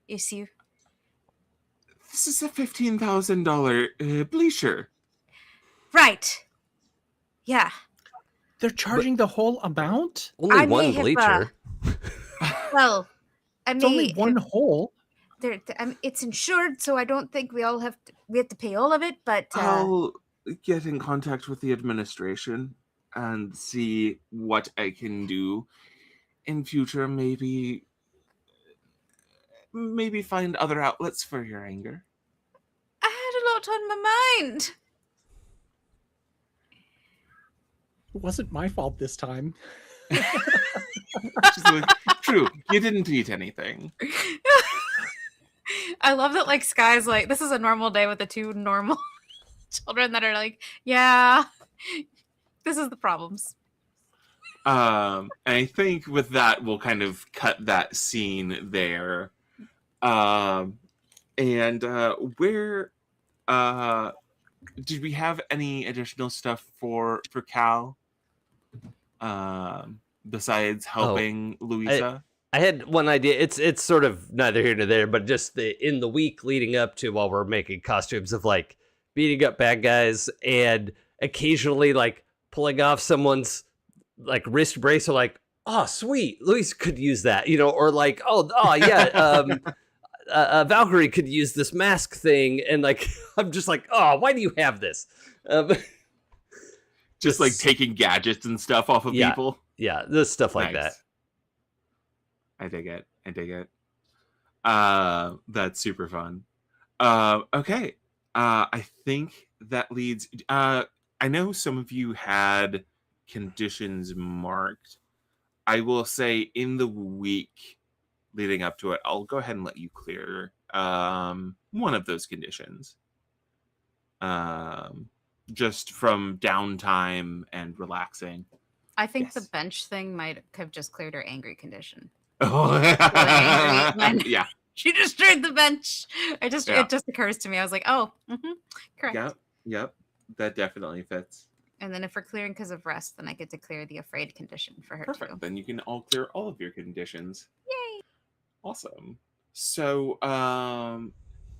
issue. "This is a $15,000 bleacher." Right. Yeah. They're charging the whole amount? Only I one may have, bleacher. Well, I It's only may one hole. it's insured, so I don't think we have to pay all of it. But I'll get in contact with the administration and see what I can do in future. Maybe find other outlets for your anger. I had a lot on my mind. It wasn't my fault this time. She's like, "True, you didn't eat anything." I love that. Like Sky's like, this is a normal day with the two normal children that are like, yeah, this is the problems. And I think with that, we'll kind of cut that scene there. And where did we have any additional stuff for Cal? Besides helping Louisa? I had one idea. It's sort of neither here nor there, but just in the week leading up to while we're making costumes of like beating up bad guys and occasionally like pulling off someone's like wrist brace, or like, oh sweet, Luis could use that, or like, oh yeah, Valkyrie could use this mask thing, and like I'm just like, oh, why do you have this? Just like taking gadgets and stuff off of people. Yeah, this stuff like that. I dig it. That's super fun. Okay. I think that leads. I know some of you had conditions marked. I will say in the week leading up to it, I'll go ahead and let you clear one of those conditions. Just from downtime and relaxing. I think Yes. the bench thing might have just cleared her angry condition. Oh, yeah. She destroyed the bench. It just occurs to me. I was like, oh, correct. Yep. That definitely fits. And then if we're clearing because of rest, then I get to clear the afraid condition for her Perfect. too. Then you can all clear all of your conditions. Yay! Awesome. So,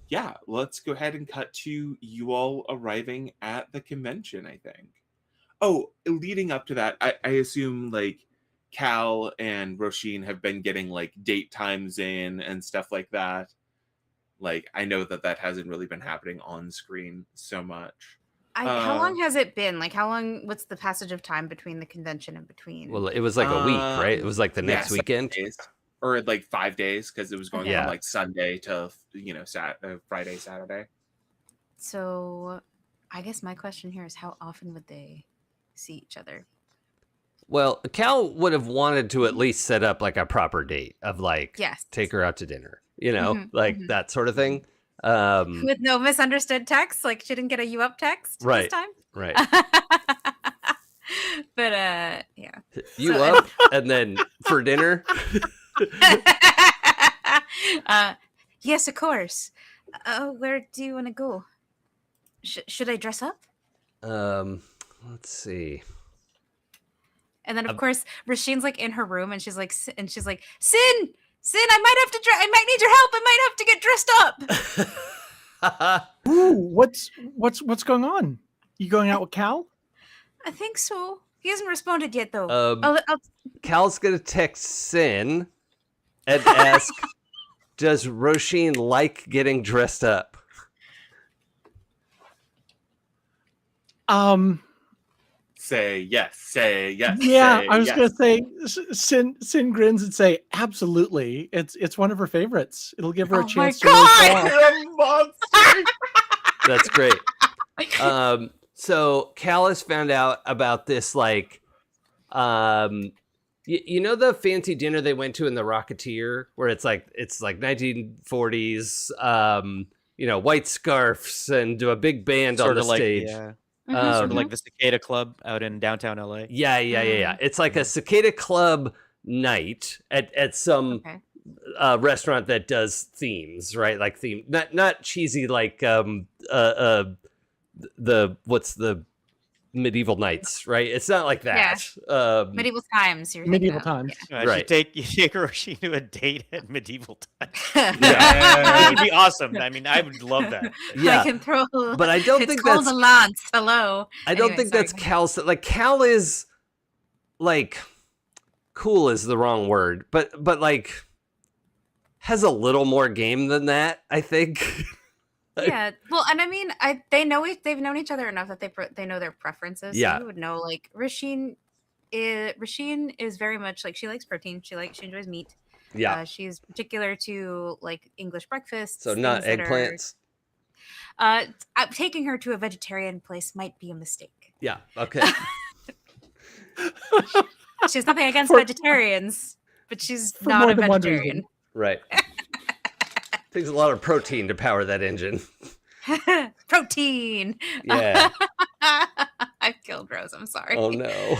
yeah, let's go ahead and cut to you all arriving at the convention, I think. Oh, leading up to that, I assume like Cal and Ro-sheen have been getting like date times in and stuff like that. Like, I know that hasn't really been happening on screen so much. How long has it been? Like, what's the passage of time between the convention and between? Well, it was like a week, right? It was like the next weekend. 7 days, or like 5 days, because it was going Yeah. from like Sunday to, Friday, Saturday. So I guess my question here is, how often would they see each other? Well, Cal would have wanted to at least set up like a proper date of like, Yes. take her out to dinner, Mhm, that sort of thing. With no misunderstood text, like she didn't get a "you up" text Right. this time. Right. But yeah. You So- up and then for dinner. Yes, of course. Where do you want to go? Should I dress up? Let's see. And then of course Roisin's like in her room, and she's like, Cynn, I might have to I might need your help. I might have to get dressed up. Ooh, what's going on? You going out with Cal? I think so. He hasn't responded yet, though. Um, Cal's gonna text Cynn and ask, "Does Ro-sheen like getting dressed up?" Say yes. Say yes. Yeah, say I was yes. gonna say, Cynn grins and say, absolutely. It's one of her favorites. It'll give her Oh a my chance to God! really You're a monster. That's great. So Cal has found out about this, like, you know the fancy dinner they went to in the Rocketeer, where it's like 1940s, white scarves and a big band on the stage. Yeah. Mhm. Sort of like the Cicada Club out in downtown LA. Yeah. It's like a Cicada Club night at some Okay. restaurant that does themes, right? Like theme, not cheesy like what's the medieval nights, right? It's not like that. Medieval times. You're medieval thinking of. times. Right. You take Roisin to a date at medieval times. Yeah. That would be awesome. I mean, I would love that. Yeah. I can throw. But I don't it's think called that's a lance. Hello. I don't Anyway, think sorry, that's go ahead. Cal's. Like Cal is like cool is the wrong word, but like has a little more game than that, I think. Yeah. Well, and I mean, they've known each other enough that they know their preferences. Yeah. So you would know, like Roisin is very much like, she likes protein. She enjoys meat. Yeah. She's particular to like English breakfasts. So not things that eggplants. Taking her to a vegetarian place might be a mistake. Yeah. Okay. She has nothing against For- vegetarians, but she's for not more a than one vegetarian. reason. Right. Takes a lot of protein to power that engine. Protein. Yeah. I've killed Rose. I'm sorry. Oh no.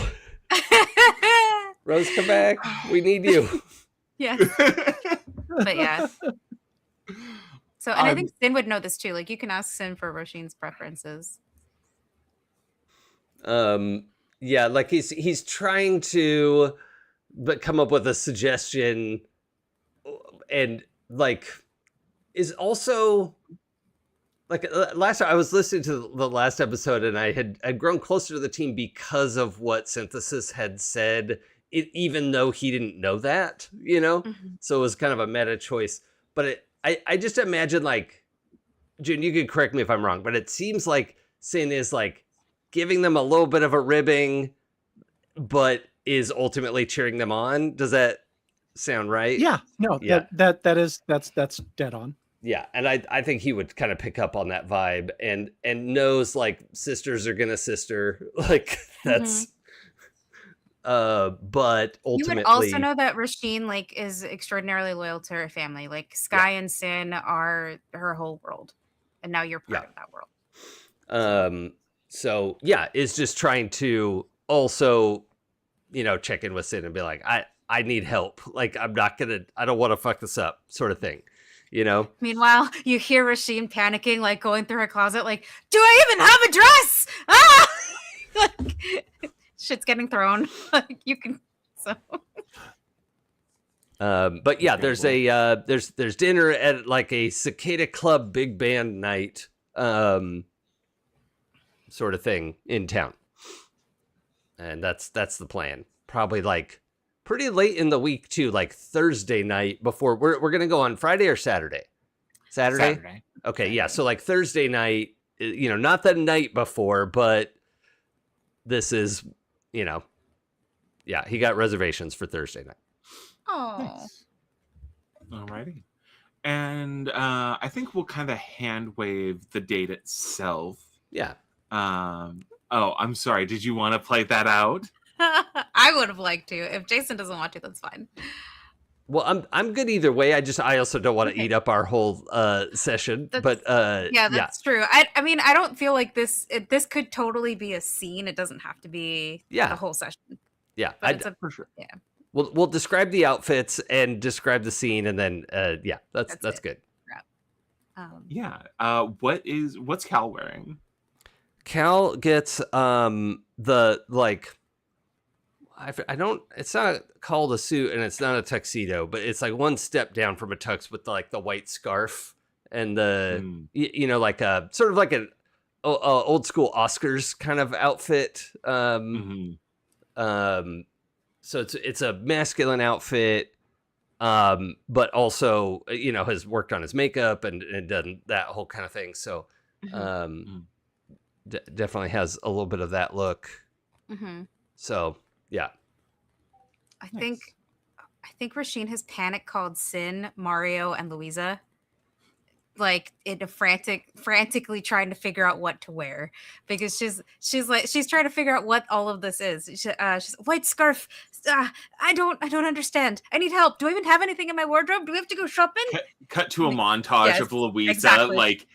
Rose, come back. We need you. Yeah. But yeah. So, and I think Cynn would know this too. Like, you can ask Cynn for Roisin's preferences. Yeah, like he's trying to come up with a suggestion and like is also like last time I was listening to the last episode, and I'd grown closer to the team because of what Synthesis had said, even though he didn't know that, so it was kind of a meta choice. But I just imagine, like, June, you could correct me if I'm wrong, but it seems like Cynn is like giving them a little bit of a ribbing, but is ultimately cheering them on. Does that sound right? Yeah, no, Yeah. that's dead on. Yeah, and I think he would kind of pick up on that vibe and knows like sisters are gonna sister, like that's but ultimately You would also know that Ro-sheen like is extraordinarily loyal to her family. Like Sky and Cynn are her whole world, and now you're part of that world. So yeah, is just trying to also, check in with Cynn and be like, I need help. Like I don't want to fuck this up, sort of thing. Meanwhile, you hear Ro-sheen panicking, like going through her closet, like, do I even have a dress? Ah! Like, shit's getting thrown. Like you can. So. But yeah, there's there's dinner at like a Cicada Club big band night, sort of thing in town, and that's the plan. Probably like pretty late in the week too, like Thursday night before we're gonna go on Friday or Saturday. Saturday. Okay, yeah. So like Thursday night, not the night before, but this is, yeah, he got reservations for Thursday night. Oh. Nice. Alrighty. And I think we'll kind of hand wave the date itself. Yeah. Oh, I'm sorry. Did you want to play that out? I would have liked to. If Jason doesn't want to, that's fine. Well, I'm good either way. I also don't want to eat up our whole session. But that's true. I mean, I don't feel like this could totally be a scene. It doesn't have to be the whole session. Yeah, for sure. Yeah. We'll describe the outfits and describe the scene, and then that's good. What's Cal wearing? Cal gets the like. It's not called a suit and it's not a tuxedo, but it's like one step down from a tux with like the white scarf and the, like a sort of like an old school Oscars kind of outfit. So it's a masculine outfit, but also, has worked on his makeup and done that whole kind of thing. So, definitely has a little bit of that look. So, yeah. I think Ro-sheen has panic called Cynn, Mario, and Louisa, like in a frantically trying to figure out what to wear, because she's trying to figure out what all of this is. She's white scarf. I don't understand. I need help. Do I even have anything in my wardrobe? Do we have to go shopping? Cut to a montage of Louisa like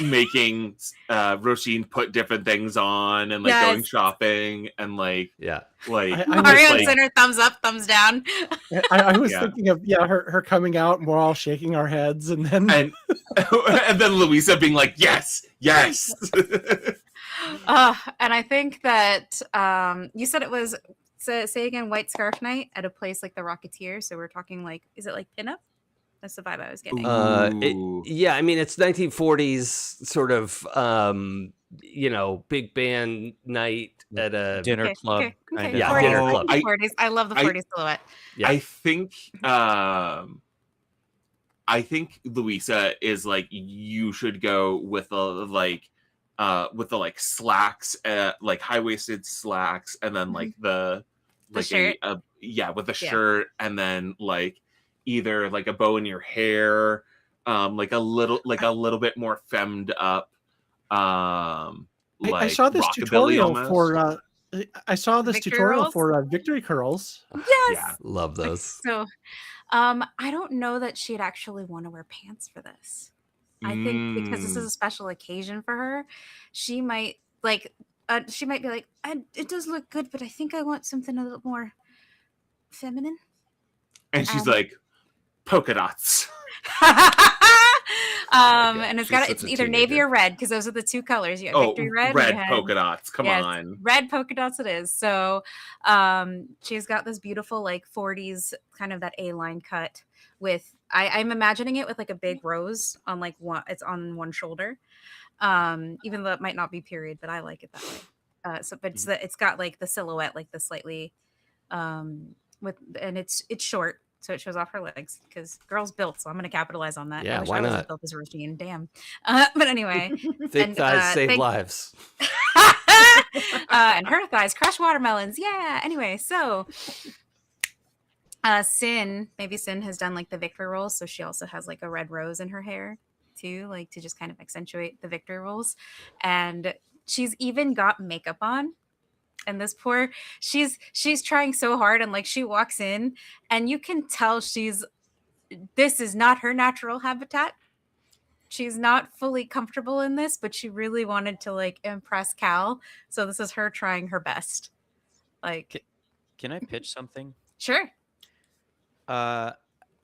making Ro-sheen put different things on and like going shopping and like Mario and Cynn are thumbs up, thumbs down. I was thinking of her coming out and we're all shaking our heads and then and then Louisa being like yes. And I think that you said it was say again white scarf night at a place like the Rocketeer, so we're talking like, is it like pinup? That's the vibe I was getting. I mean, it's 1940s sort of, big band night at a dinner club. Okay. Yeah, dinner club. 40s. I love the 40s silhouette. Yeah. I think Louisa is like, you should go with the slacks, like high-waisted slacks, and then like the shirt. With the shirt, and then like either like a bow in your hair, like a little bit more femmed up. I saw this tutorial for Victory Curls. Yes, Yeah, love those. So, I don't know that she'd actually want to wear pants for this. I think because this is a special occasion for her, she might be like, it does look good, but I think I want something a little more feminine. And she's like, polka dots. And it's She's got such it's a either navy teenager. or red because those are the two colors. You have Oh, victory red. and you red had- polka dots. Come yes, on. red polka dots it is. So she's got this beautiful like 40s kind of that A-line cut with I'm imagining it with like a big rose on like one, it's on one shoulder. Even though it might not be period, but I like it that way. But it's got like the silhouette, like the slightly with, and it's short, so it shows off her legs because girl's built. So I'm gonna capitalize on that. Yeah, I wish why I was as not? built as Ro-sheen. Damn. But anyway, Thick thighs save lives. and her thighs crush watermelons. Yeah. Anyway, so Cynn has done like the victory rolls, so she also has like a red rose in her hair too, like to just kind of accentuate the victory rolls. And she's even got makeup on. And this poor, she's trying so hard, and like she walks in, and you can tell this is not her natural habitat. She's not fully comfortable in this, but she really wanted to like impress Cal. So this is her trying her best. Like, Can I pitch something? sure.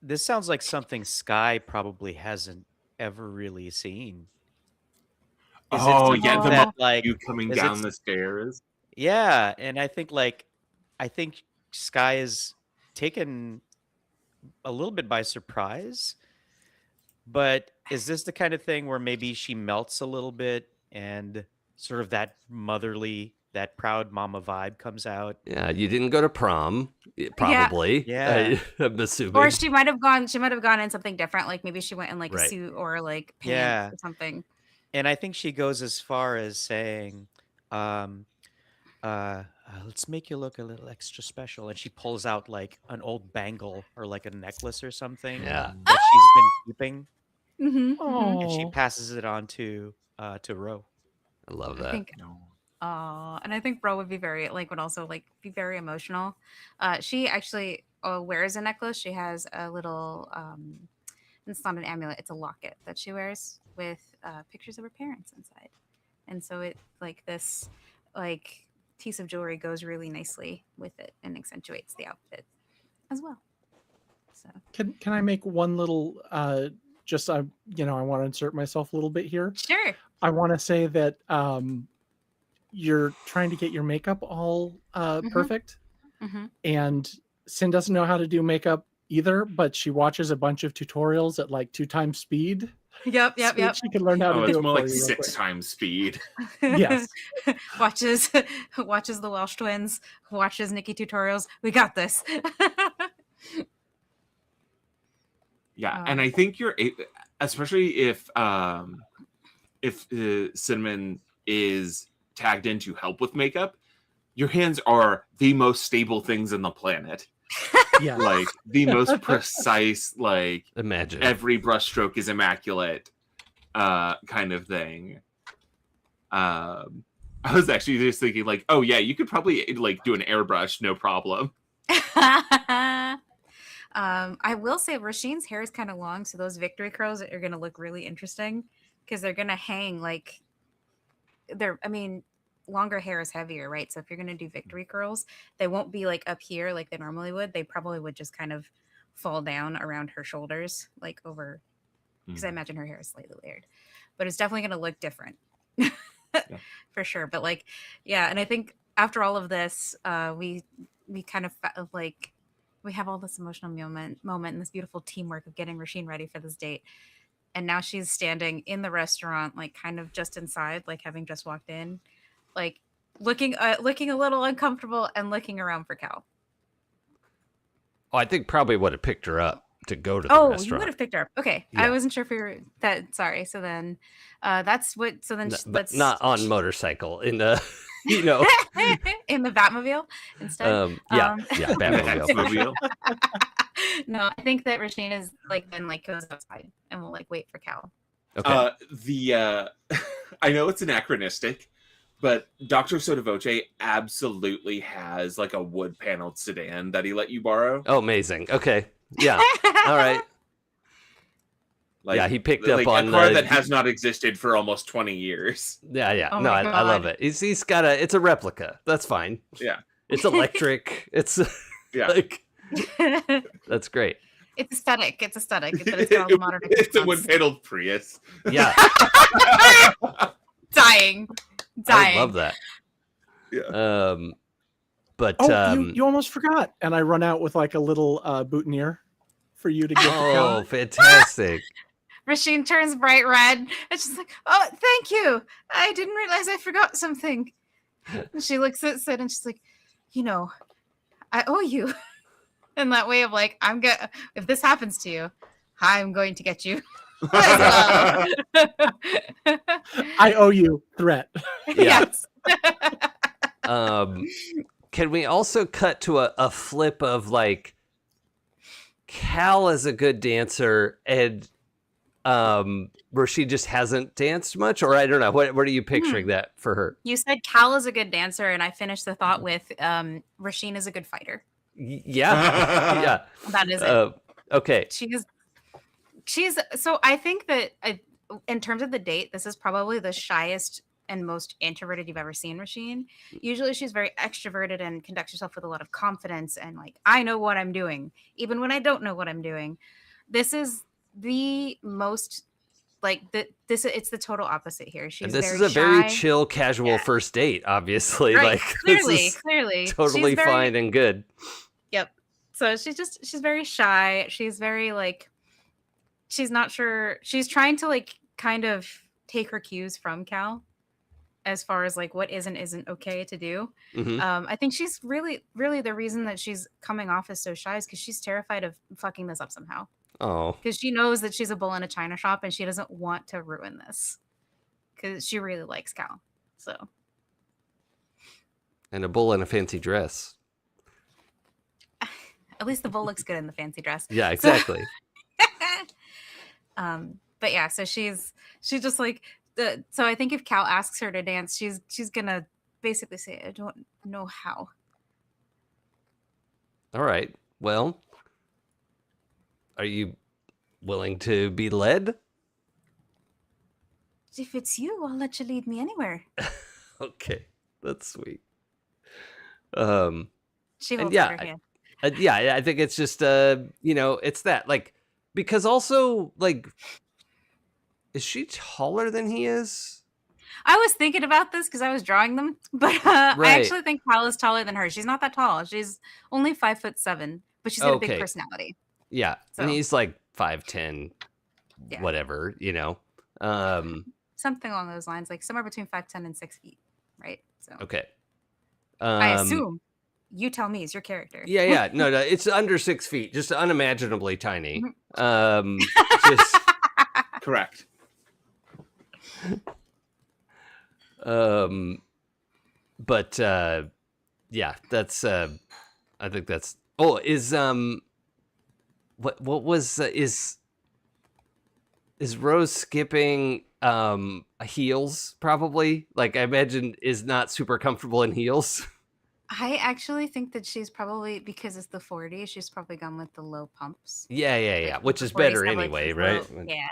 This sounds like something Sky probably hasn't ever really seen. Is it Oh, something yeah, the that, moment like, you coming is it down the stairs. yeah, and I think Sky is taken a little bit by surprise. But is this the kind of thing where maybe she melts a little bit and sort of that motherly, that proud mama vibe comes out? Yeah, you didn't go to prom, probably. Yeah. I'm assuming. Or she might have gone in something different. Like maybe she went in like a Right. suit or like pants Yeah. or something. And I think she goes as far as saying, let's make you look a little extra special. And she pulls out like an old bangle or like a necklace or something Yeah. that she's been keeping, Mm-hmm. and she Oh, passes it on to Ro. I love I that. think No. and I think Bro would be would also like be very emotional. She actually wears a necklace. She has a little it's not an amulet, it's a locket that she wears with pictures of her parents inside. And so it like this like piece of jewelry goes really nicely with it and accentuates the outfit as well. So can I make one little I want to insert myself a little bit here. sure. I want to say that you're trying to get your makeup all perfect, Mm-hmm. and Cynn doesn't know how to do makeup either, but she watches a bunch of tutorials at like 2 times speed. Yep. So that she can learn how to Oh, do it's it more for like you real 6 quick. times speed. Yes. watches the Welsh twins, watches Nikki tutorials. We got this. Yeah, and I think especially if Cinnamon is tagged in to help with makeup, your hands are the most stable things in the planet. Yeah. Like the most precise, like Imagine. every brushstroke is immaculate, kind of thing. I was actually just thinking, like, oh yeah, you could probably like do an airbrush, no problem. I will say Roisin's hair is kind of long, so those victory curls are going to look really interesting because they're going to hang like longer hair is heavier, right? So if you're going to do victory curls, they won't be like up here like they normally would. They probably would just kind of fall down around her shoulders, like over, because I imagine her hair is slightly layered, but it's definitely going to look different. For sure. But like, yeah. And I think after all of this, we kind of like, we have all this emotional moment and this beautiful teamwork of getting Ro-sheen ready for this date. And now she's standing in the restaurant, like kind of just inside, like having just walked in, like looking a little uncomfortable and looking around for Cal. Oh, I think probably would have picked her up to go to the Oh, restaurant. you would have picked her up. Okay. Yeah. I wasn't sure if we were that. Sorry. So then that's what, so then But let's not on motorcycle in the, you know. in the Batmobile instead. Batmobile. Batmobile. No, I think that Ro-sheen is like then like goes outside and will like wait for Cal. Okay. I know it's anachronistic, but Dr. Sotovoce absolutely has like a wood paneled sedan that he let you borrow. Oh, amazing. Okay. Yeah. All right. Like, Yeah, he picked like up on a car the- that has not existed for almost 20 years. Yeah. Oh No, my I love God. it. He's got it's a replica. That's fine. Yeah. It's electric. It's Yeah. like, that's great. It's aesthetic. It's aesthetic. But it's got all the modern It's a accents. wood-paneled Prius. Yeah, Dying. I love that. Yeah. But Oh, you almost forgot. And I run out with like a little boutonniere for you to give to oh, Cal. fantastic. Róisín turns bright red. And she's like, oh, thank you. I didn't realize I forgot something. And she looks at Cynn and she's like, you know, I owe you. In that way of like, if this happens to you, I'm going to get you. I owe you threat. Yes. Can we also cut to a flip of like Cal is a good dancer and Róisín just hasn't danced much, or I don't know. What are you picturing that for her? You said Cal is a good dancer, and I finished the thought with Róisín is a good fighter. Yeah, yeah. That is it. Okay. She's so I think that in terms of the date, this is probably the shyest and most introverted you've ever seen Róisín. Usually she's very extroverted and conducts herself with a lot of confidence and like, I know what I'm doing, even when I don't know what I'm doing. This is the most like it's the total opposite here. She's And this very is a shy. very chill, casual first date, obviously. Right. Like Clearly. totally She's very- fine and good. Yep. So she's very shy. She's very like, she's not sure. She's trying to like kind of take her cues from Cal as far as like what is and isn't okay to do. Mhm. I think she's really the reason that she's coming off as so shy is because she's terrified of fucking this up somehow. Oh, Because she knows that she's a bull in a china shop and she doesn't want to ruin this. Because she really likes Cal. So and a bull in a fancy dress. at least the bull looks good in the fancy dress. Yeah, exactly. But yeah, so she's just like so I think if Cal asks her to dance, she's gonna basically say, I don't know how. All right. Well, are you willing to be led? If it's you, I'll let you lead me anywhere. Okay, that's sweet. She And holds yeah, out her hand. Yeah, I think it's just it's that like because also like is she taller than he is? I was thinking about this because I was drawing them, but I Right. actually think Cal is taller than her. She's not that tall. She's only 5'7", but she's got a Okay. big personality. Yeah, and So- he's like 5'10", Yeah. whatever, Something along those lines, like somewhere between 5'10" and 6 feet, right? So Okay. I assume you tell me is your character. Yeah, no, it's under 6 feet, just unimaginably tiny. Mm-hmm. Just Correct. but yeah, that's I think that's is what was is Rose skipping heels probably? Like I imagine is not super comfortable in heels. I actually think that she's probably, because it's the 40s, she's probably gone with the low pumps. Yeah, Like, which the is 40s better have, like, anyway, these right? low- yeah.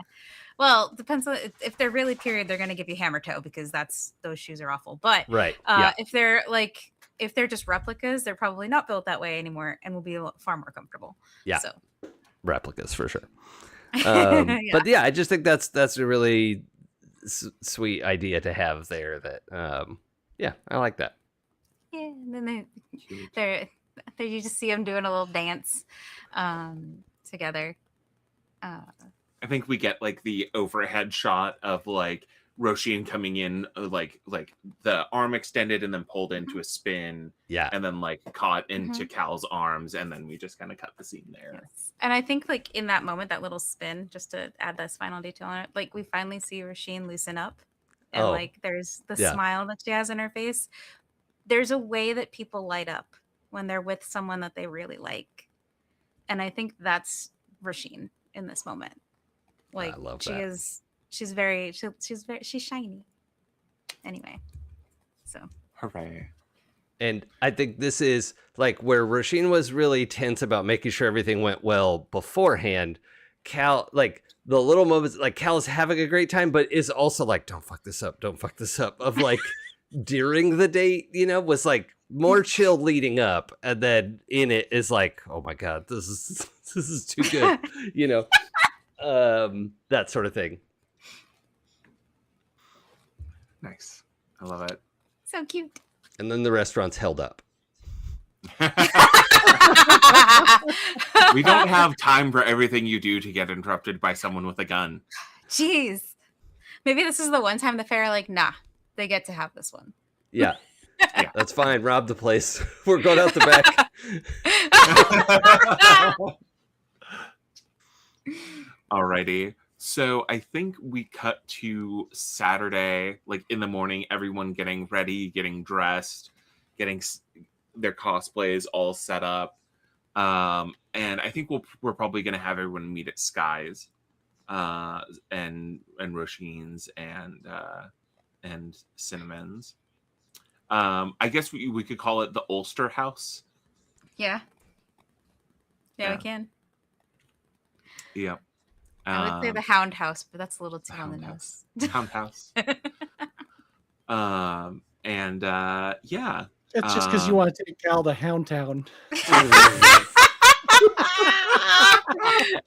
Well, depends on if they're really period, they're going to give you hammer toe because those shoes are awful. But Right. Yeah. if they're just replicas, they're probably not built that way anymore and will be far more comfortable. Yeah. So Replicas for sure. Yeah. But yeah, I just think that's a really sweet idea to have there. That yeah, I like that. Yeah, and then you just see them doing a little dance together. I think we get like the overhead shot of like Ro-sheen coming in, like the arm extended and then pulled into a spin, Yeah. and then like caught into Cal's arms, and then we just kind of cut the scene there. Yes. And I think like in that moment, that little spin, just to add this final detail on it, like we finally see Róisín loosen up, and Oh. like there's the Yeah. smile that she has in her face. There's a way that people light up when they're with someone that they really like, and I think that's Róisín in this moment. Like love she that. is, she's shiny. Anyway, so Hooray! And I think this is like where Róisín was really tense about making sure everything went well beforehand. Cal, like the little moments, like Cal's having a great time, but is also like, don't fuck this up. Of like during the date, was like more chill leading up, and then in it is like, oh my god, this is too good, that sort of thing. Nice. I love it. So cute. And then the restaurant's held up. We don't have time for everything you do to get interrupted by someone with a gun. Jeez. Maybe this is the one time the fair are like, nah, they get to have this one. Yeah. That's fine. Rob the place. We're going out the back. Alrighty. So I think we cut to Saturday, like in the morning, everyone getting ready, getting dressed, getting their cosplays all set up. And I think we're probably going to have everyone meet at Sky's and Ro-sheen's and Cinnamon's. I guess we could call it the Ulster House. Yeah, we can. Yeah. I would say the Hound House, but that's a little too on the Hound nose. Hound House. Yeah. It's just because you want to take Cal to Hound Town.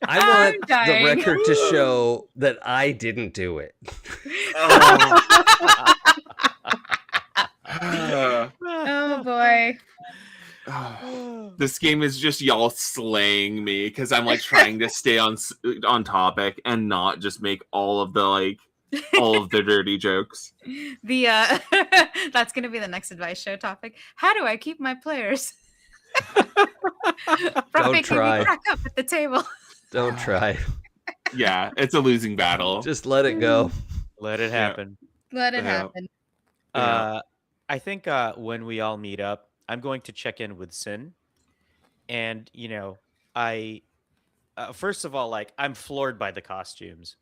I want the record to show that I didn't do it. Oh boy. This game is just y'all slaying me because I'm like trying to stay on topic and not just make all of the dirty jokes. That's gonna be the next advice show topic. How do I keep my players from making me crack up at the table? Don't try. Yeah, it's a losing battle. Just let it go. Let it happen. Let it happen. I think when we all meet up, I'm going to check in with Cynn. And, I first of all, like, I'm floored by the costumes,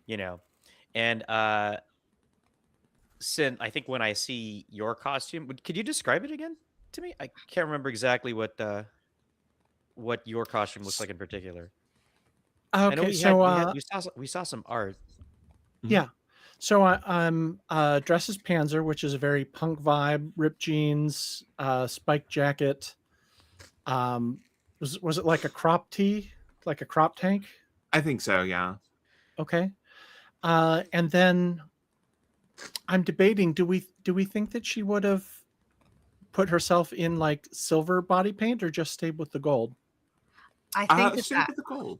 and Cynn, I think when I see your costume, could you describe it again to me? I can't remember exactly what your costume looks like in particular. Okay, we saw some art. Yeah. So I'm dressed as Panzer, which is a very punk vibe, ripped jeans, spiked jacket. Was it like a crop tee, like a crop tank? I think so, yeah. Okay. And then I'm debating, do we think that she would have put herself in like silver body paint or just stayed with the gold? I think stayed with the gold.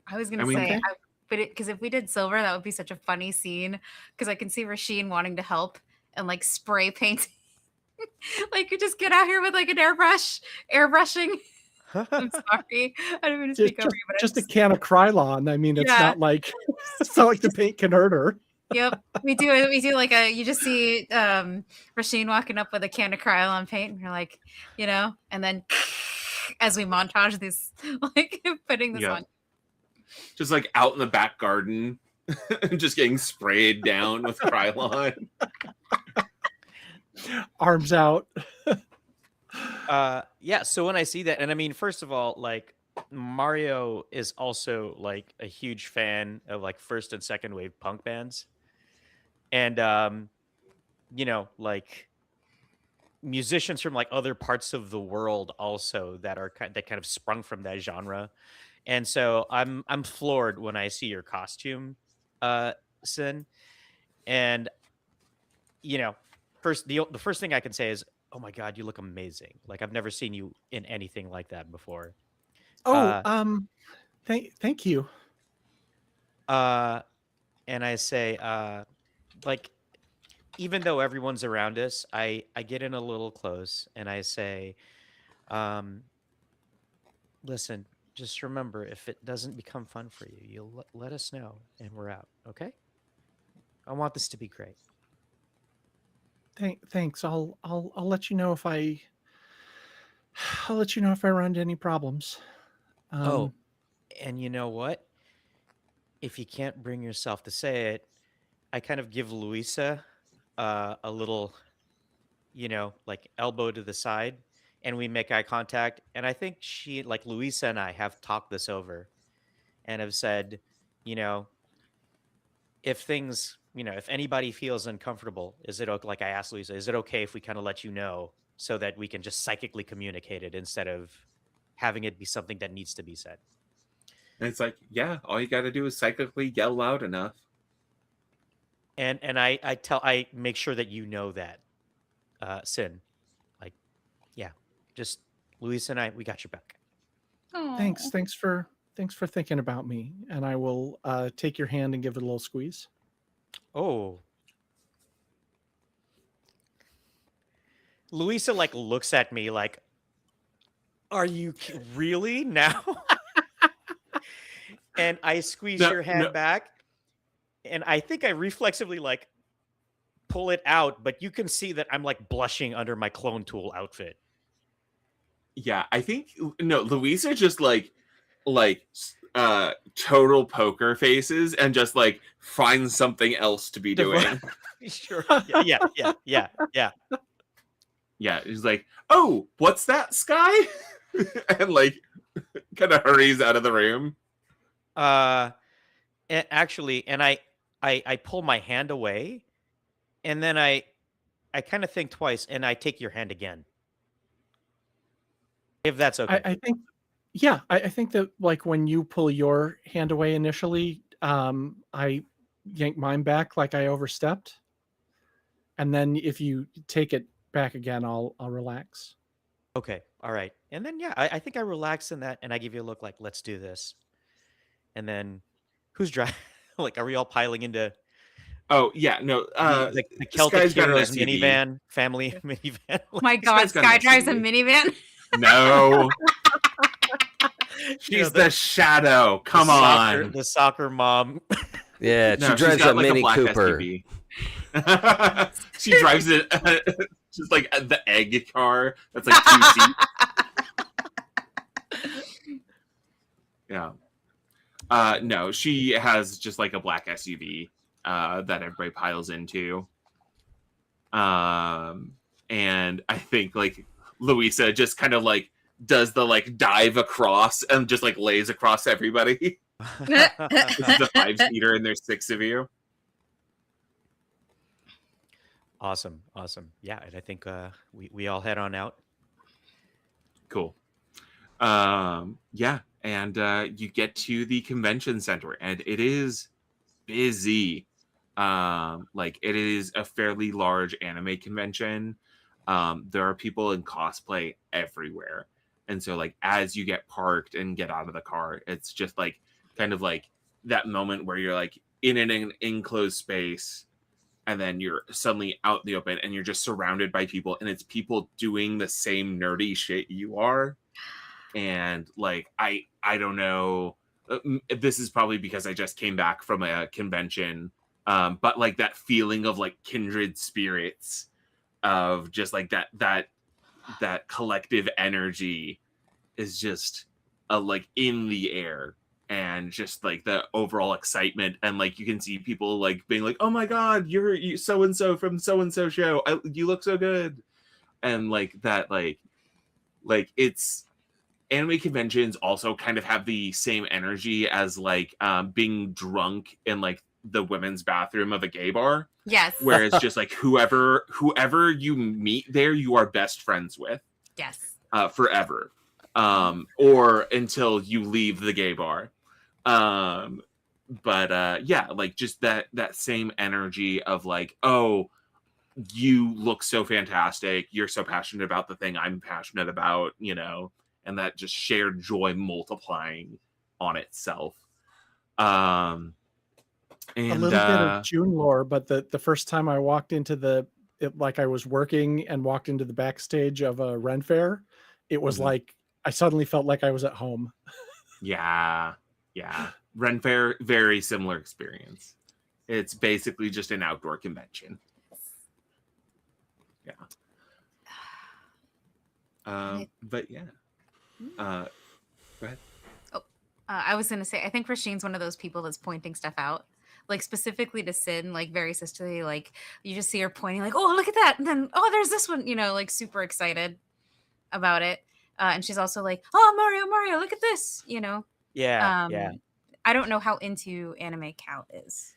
I was gonna say, but because if we did silver, that would be such a funny scene. Because I can see Róisín wanting to help and like spray paint, like you just get out here with like an airbrushing. I'm sorry, I didn't mean to speak over you, but just a can of Krylon. I mean, it's not like the paint can hurt her. Yep, we do like you just see Róisín walking up with a can of Krylon paint, and you're like, and then as we montage this, like putting this on. Just like out in the back garden, just getting sprayed down with Krylon. Arms out. Yeah, so when I see that, and I mean, first of all, like Mario is also like a huge fan of like first and second wave punk bands. And like musicians from like other parts of the world also that kind of sprung from that genre. And so I'm floored when I see your costume, Cynn. And the first thing I can say is, oh my God, you look amazing. Like I've never seen you in anything like that before. Thank you. And I say, like, even though everyone's around us, I get in a little close and I say, listen, just remember, if it doesn't become fun for you, you'll let us know and we're out. Okay? I want this to be great. Thanks. I'll let you know if I run into any problems. And you know what? If you can't bring yourself to say it, I kind of give Louisa a little, like elbow to the side, and we make eye contact. And I think she, like Louisa and I, have talked this over and have said, if things, if anybody feels uncomfortable, is it okay? Like I asked Louisa, is it okay if we kind of let you know so that we can just psychically communicate it instead of having it be something that needs to be said. And it's like, yeah, all you got to do is psychically yell loud enough. And I make sure that you know that, Cynn, like, yeah, just Luis and I, we got your back. Thanks for thinking about me, and I will take your hand and give it a little squeeze. Oh. Luisa like looks at me like, are you really now? And I squeeze your hand back, and I think I reflexively like pull it out, but you can see that I'm like blushing under my clone tool outfit. Yeah, I think Louisa just like total poker faces and just like finds something else to be doing. Sure. Yeah. Yeah, he's like, oh, what's that, Sky? And like kind of hurries out of the room. Actually, and I pull my hand away, and then I kind of think twice, and I take your hand again. If that's okay. I think, yeah, I think that like when you pull your hand away initially, I yank mine back like I overstepped, and then if you take it back again, I'll relax. Okay, all right, and then yeah, I think I relax in that, and I give you a look like, let's do this, and then who's driving? Like, are we all piling into? Oh yeah, no. The Celtic Sky's got an Heroes SUV. minivan, family minivan. Oh my God, Sky's got Sky an drives a SUV. minivan. No. She's the shadow. Come on. The soccer mom. Yeah, No, she drives got a Mini black Cooper. SUV. She drives it just like the egg car. That's like 2 seats. Yeah. No, she has just like a black SUV that everybody piles into. And I think like Louisa just kind of like does the like dive across and just like lays across everybody. This is a 5-seater and there's 6 of you. Awesome. Yeah, and I think we all head on out. Cool. Yeah, and you get to the convention center, and it is busy. Like it is a fairly large anime convention. There are people in cosplay everywhere, and so like as you get parked and get out of the car, it's just like kind of like that moment where you're like in an enclosed space, and then you're suddenly out in the open, and you're just surrounded by people, and it's people doing the same nerdy shit you are. And like I don't know, this is probably because I just came back from a convention, but like that feeling of like kindred spirits, of just like that collective energy is just like in the air, and just like the overall excitement, and like you can see people like being like, oh my god, you're so and so from so and so show, you look so good, and like that like it's anime conventions also kind of have the same energy as like being drunk in like the women's bathroom of a gay bar. Yes. Where it's just like whoever you meet there, you are best friends with. Yes. Forever. Or until you leave the gay bar. But yeah, like just that same energy of like, oh, you look so fantastic. You're so passionate about the thing I'm passionate about, you know, and that just shared joy multiplying on itself. And a little bit of June lore, but the first time I walked into like I was working and walked into the backstage of a Ren Fair, it was like I suddenly felt like I was at home. Yeah. Ren Fair, very similar experience. It's basically just an outdoor convention. Yeah. But yeah. Go ahead. I was gonna say, I think Róisín's one of those people that's pointing stuff out, like specifically to Cynn, like very sisterly. Like you just see her pointing, like, "Oh, look at that!" And then, "Oh, there's this one," you know, like super excited about it. And she's also like, "Oh, Mario, look at this," you know. Yeah. I don't know how into anime Cal is,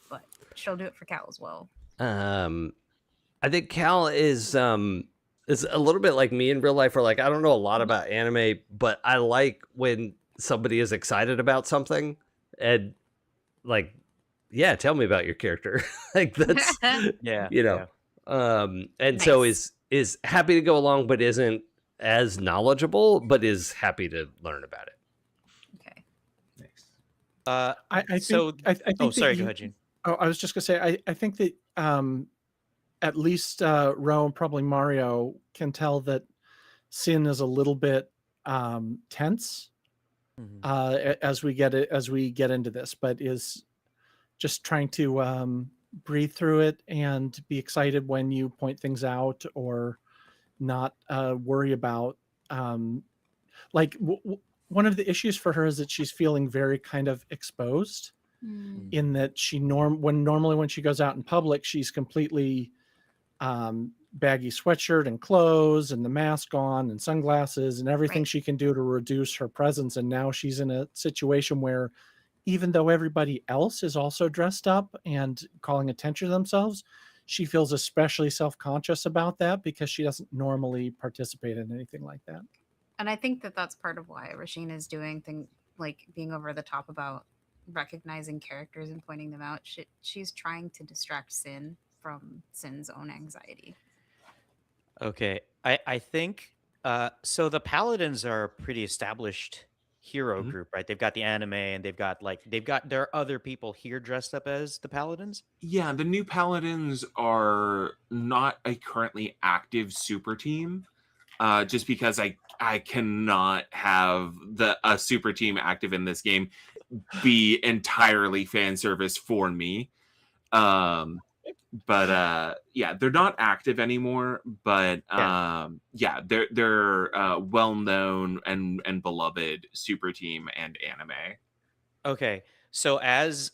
but she'll do it for Cal as well. I think Cal is It's a little bit like me in real life, where like I don't know a lot about anime, but I like when somebody is excited about something and like, yeah, tell me about your character. Like that's Yeah, you know. yeah. And so Nice. is happy to go along, but isn't as knowledgeable, but is happy to learn about it. Okay. Nice. I think So, I think oh, that sorry, go you. ahead, Gene. Oh, I was just gonna say I think that at least Ro and probably Mario can tell that Cynn is a little bit tense Mhm. as we get into this, but is just trying to breathe through it and be excited when you point things out, or not worry about like one of the issues for her is that she's feeling very kind of exposed, Mm, in that normally when she goes out in public, she's completely baggy sweatshirt and clothes and the mask on and sunglasses and everything right. she can do to reduce her presence. And now she's in a situation where, even though everybody else is also dressed up and calling attention to themselves, she feels especially self-conscious about that because she doesn't normally participate in anything like that. And I think that that's part of why Ro-sheen is doing things like being over the top about recognizing characters and pointing them out. She's trying to distract Cynn from Cynn's own anxiety. Okay, I think so. The Paladins are a pretty established hero Mhm. group, right? They've got the anime, and there are other people here dressed up as the Paladins. Yeah, the new Paladins are not a currently active super team. Just because I cannot have a super team active in this game be entirely fan service for me. But yeah, they're not active anymore, but Yeah. yeah, they're well known and beloved super team and anime. Okay, so as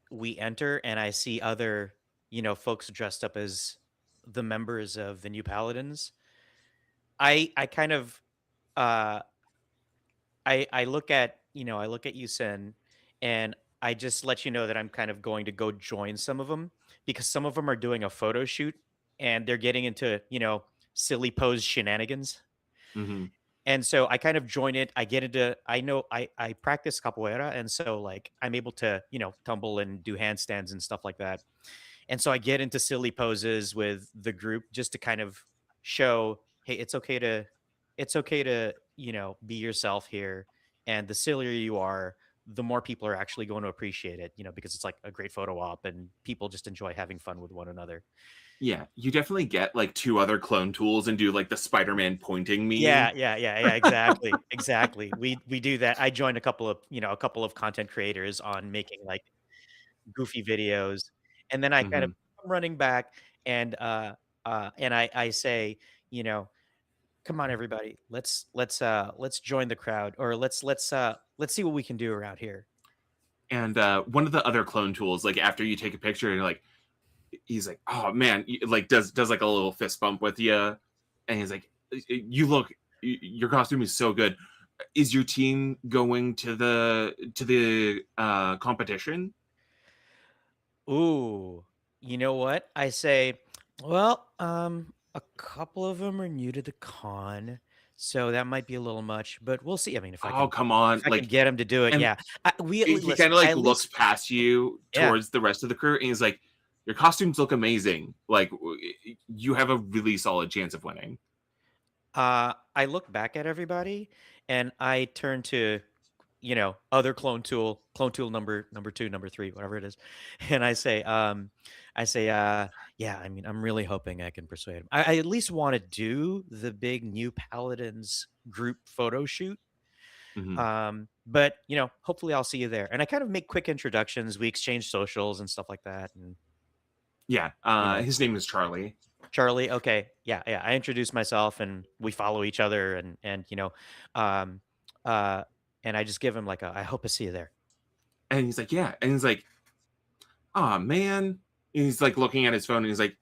we enter, and I see other folks dressed up as the members of the new Paladins, I kind of uh I look at I look at you, Sen, and I just let you know that I'm kind of going to go join some of them, because some of them are doing a photo shoot, and they're getting into silly pose shenanigans. Hmm. And so I kind of join it. I get into I know I practice capoeira, and so like I'm able to tumble and do handstands and stuff like that. And so I get into silly poses with the group, just to kind of show, hey, it's okay to be yourself here. And the sillier you are, the more people are actually going to appreciate it, because it's like a great photo op, and people just enjoy having fun with one another. Yeah, you definitely get like two other clone tools and do like the Spider-Man pointing Yeah, meme. yeah, yeah, yeah, exactly. Exactly. We do that. I joined a couple of content creators on making like goofy videos. And then I kind of Hmm. come running back, and I say, you know, come on everybody. Let's join the crowd, or let's see what we can do around here. And one of the other clone tools, like after you take a picture, you're like, he's like, oh man, like does like a little fist bump with you, and he's like, you look, your costume is so good. Is your team going to the competition? Ooh, you know what? I say, well, a couple of them are new to the con, so that might be a little much, but we'll see. I mean, Oh, come on, if I can like, get him to do it, and yeah. We at least he listen. kind of I like at looks least, past you yeah. towards the rest of the crew, and he's like, your costumes look amazing. Like, you have a really solid chance of winning. I look back at everybody, and I turn to other clone tool number two, number three, whatever it is, and I say, yeah. I mean, I'm really hoping I can persuade him. I at least want to do the big new Paladins group photo shoot. Hmm. But hopefully I'll see you there. And I kind of make quick introductions. We exchange socials and stuff like that. And Yeah, you know, his name is Charlie. Charlie, okay, yeah, yeah. I introduce myself, and we follow each other, and um, uh, and I just give him like I hope I see you there. And he's like, yeah. And he's like, oh man. And he's like looking at his phone and he's like,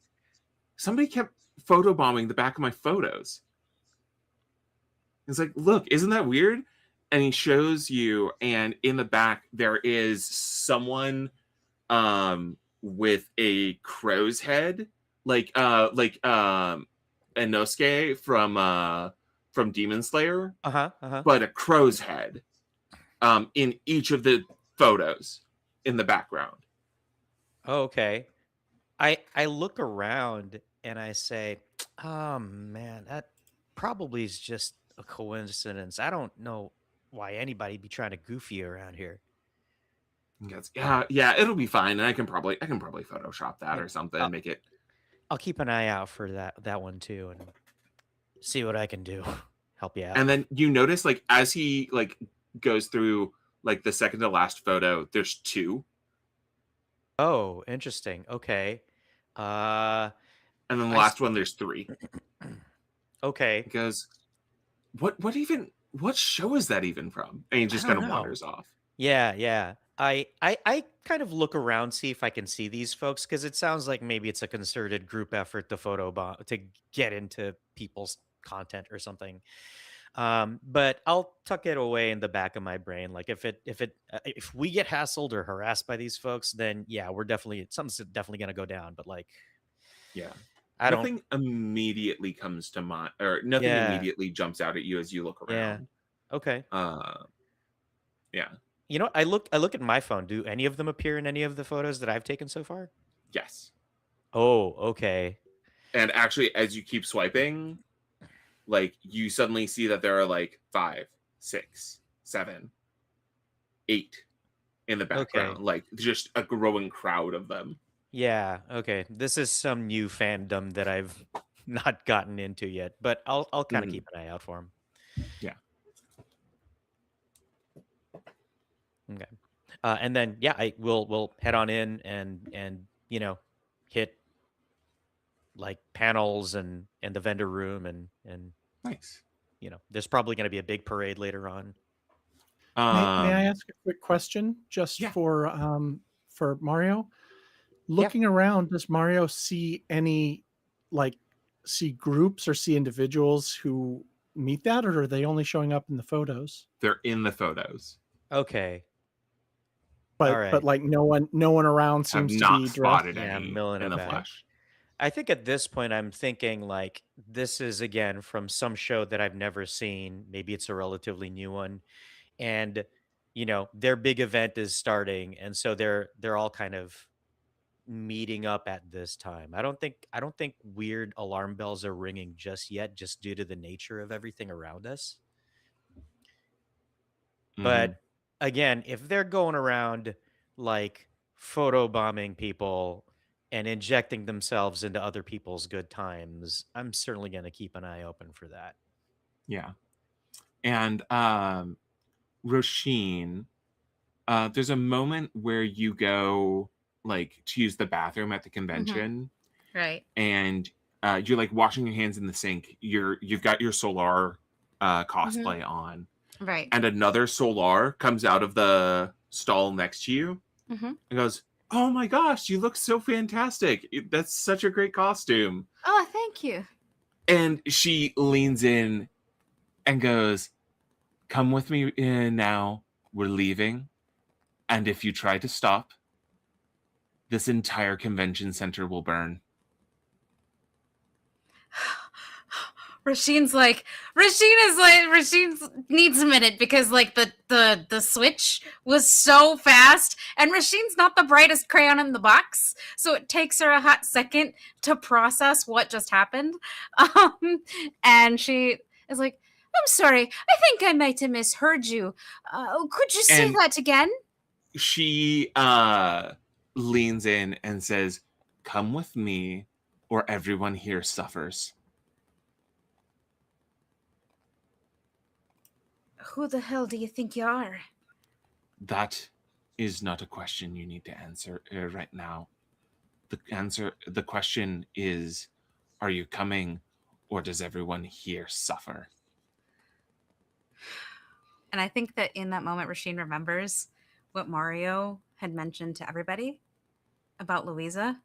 somebody kept photobombing the back of my photos. He's like, look, isn't that weird? And he shows you, and in the back there is someone with a crow's head, like Inosuke from Demon Slayer, but a crow's head in each of the photos in the background. Oh, okay. I look around and I say, oh man, that probably is just a coincidence. I don't know why anybody be trying to goofy around here. He goes, yeah, it'll be fine. And I can probably Photoshop that Yeah. or something, make it. I'll keep an eye out for that one too and see what I can do. Help you out. And then you notice, like, as he like goes through like the second to last photo, there's two. Oh, interesting. Okay. And then the I last one, there's three. Okay. He goes, what show is that even from? And he just don't kind of know. wanders off. Yeah. I kind of look around, see if I can see these folks, because it sounds like maybe it's a concerted group effort to to get into people's content or something. But I'll tuck it away in the back of my brain. Like if we get hassled or harassed by these folks, then yeah, something's definitely gonna go down. But like, Yeah. I don't. Nothing immediately comes to mind, or nothing Yeah. immediately jumps out at you as you look Yeah. around. Okay. Yeah. You know, I look at my phone. Do any of them appear in any of the photos that I've taken so far? Yes. Oh, okay. And actually, as you keep swiping, like, you suddenly see that there are like 5, 6, 7, 8 in the background. Okay. Like, just a growing crowd of them. Yeah, okay. This is some new fandom that I've not gotten into yet, but I'll kind of Mhm. keep an eye out for them. Yeah. Okay. And then yeah, we'll head on in and you know, hit like panels and the vendor room and Nice. you know, there's probably going to be a big parade later on. May I ask a quick question just Yeah. for Mario? Looking around, does Mario see any see groups or see individuals who meet that, or are they only showing up in the photos? They're in the photos. Okay. But All right. but like no one around Have seems to not be dressed. spotted Yeah, any milling in the about. flesh. I think at this point I'm thinking like this is again from some show that I've never seen. Maybe it's a relatively new one. And you know, their big event is starting and so they're all kind of meeting up at this time. I don't think weird alarm bells are ringing just yet just due to the nature of everything around us. But again, if they're going around like photobombing people and injecting themselves into other people's good times, I'm certainly going to keep an eye open for that. Yeah. And Ro-sheen, there's a moment where you go like to use the bathroom at the convention, Right. and you're like washing your hands in the sink. You've got your Solar cosplay on, Right. and another Solar comes out of the stall next to you and goes, "Oh my gosh, you look so fantastic! That's such a great costume." Oh, thank you. And she leans in and goes, "Come with me now. We're leaving. And if you try to stop, this entire convention center will burn." Rasheen needs a minute because like the switch was so fast and Rasheen's not the brightest crayon in the box, so it takes her a hot second to process what just happened. And she is like, "I'm sorry, I think I might have misheard you. Could you say And- that again?" She leans in and says, "Come with me or everyone here suffers." Who the hell do you think you are? That is not a question you need to answer right now. The question is, are you coming or does everyone here suffer? And I think that in that moment, Rasheen remembers what Mario had mentioned to everybody about Louisa.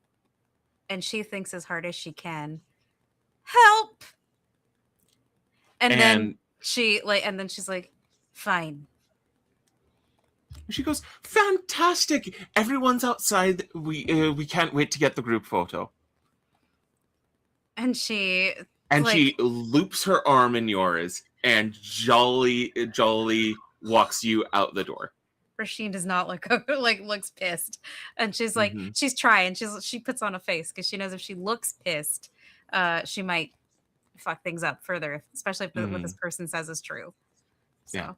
And she thinks as hard as she can, "Help!" And then she's like, "Fine." She goes, "Fantastic! Everyone's outside. We can't wait to get the group photo." And she And like, she loops her arm in yours and jolly walks you out the door. Roisin does not look looks pissed, and she's like, Mhm. she's trying. She puts on a face because she knows if she looks pissed, she might fuck things up further, especially if what this person says is true. So Yeah.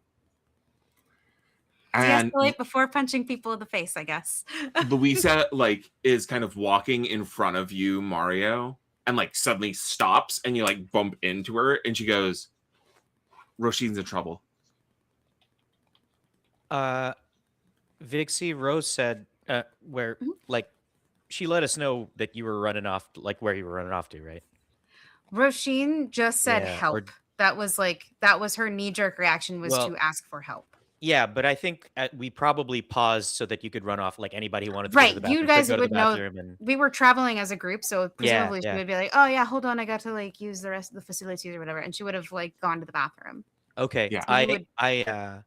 And de-escalate before punching people in the face, I guess. Louisa like is kind of walking in front of you, Mario, and like suddenly stops and you like bump into her and she goes, Roisin's in trouble. Vixie Rose said where like she let us know that you were running off, like where you were running off to, right? Roisin just said Yeah, help. or- That was her knee-jerk reaction was Well, to ask for help. Yeah, but I think we probably paused so that you could run off. Like anybody who wanted to Right, go to the bathroom, you guys could go to would the know. bathroom and We were traveling as a group, so presumably she yeah. would be like, "Oh yeah, hold on, I got to like use the rest of the facilities or whatever," and she would have like gone to the bathroom. Okay. Yeah. So you would-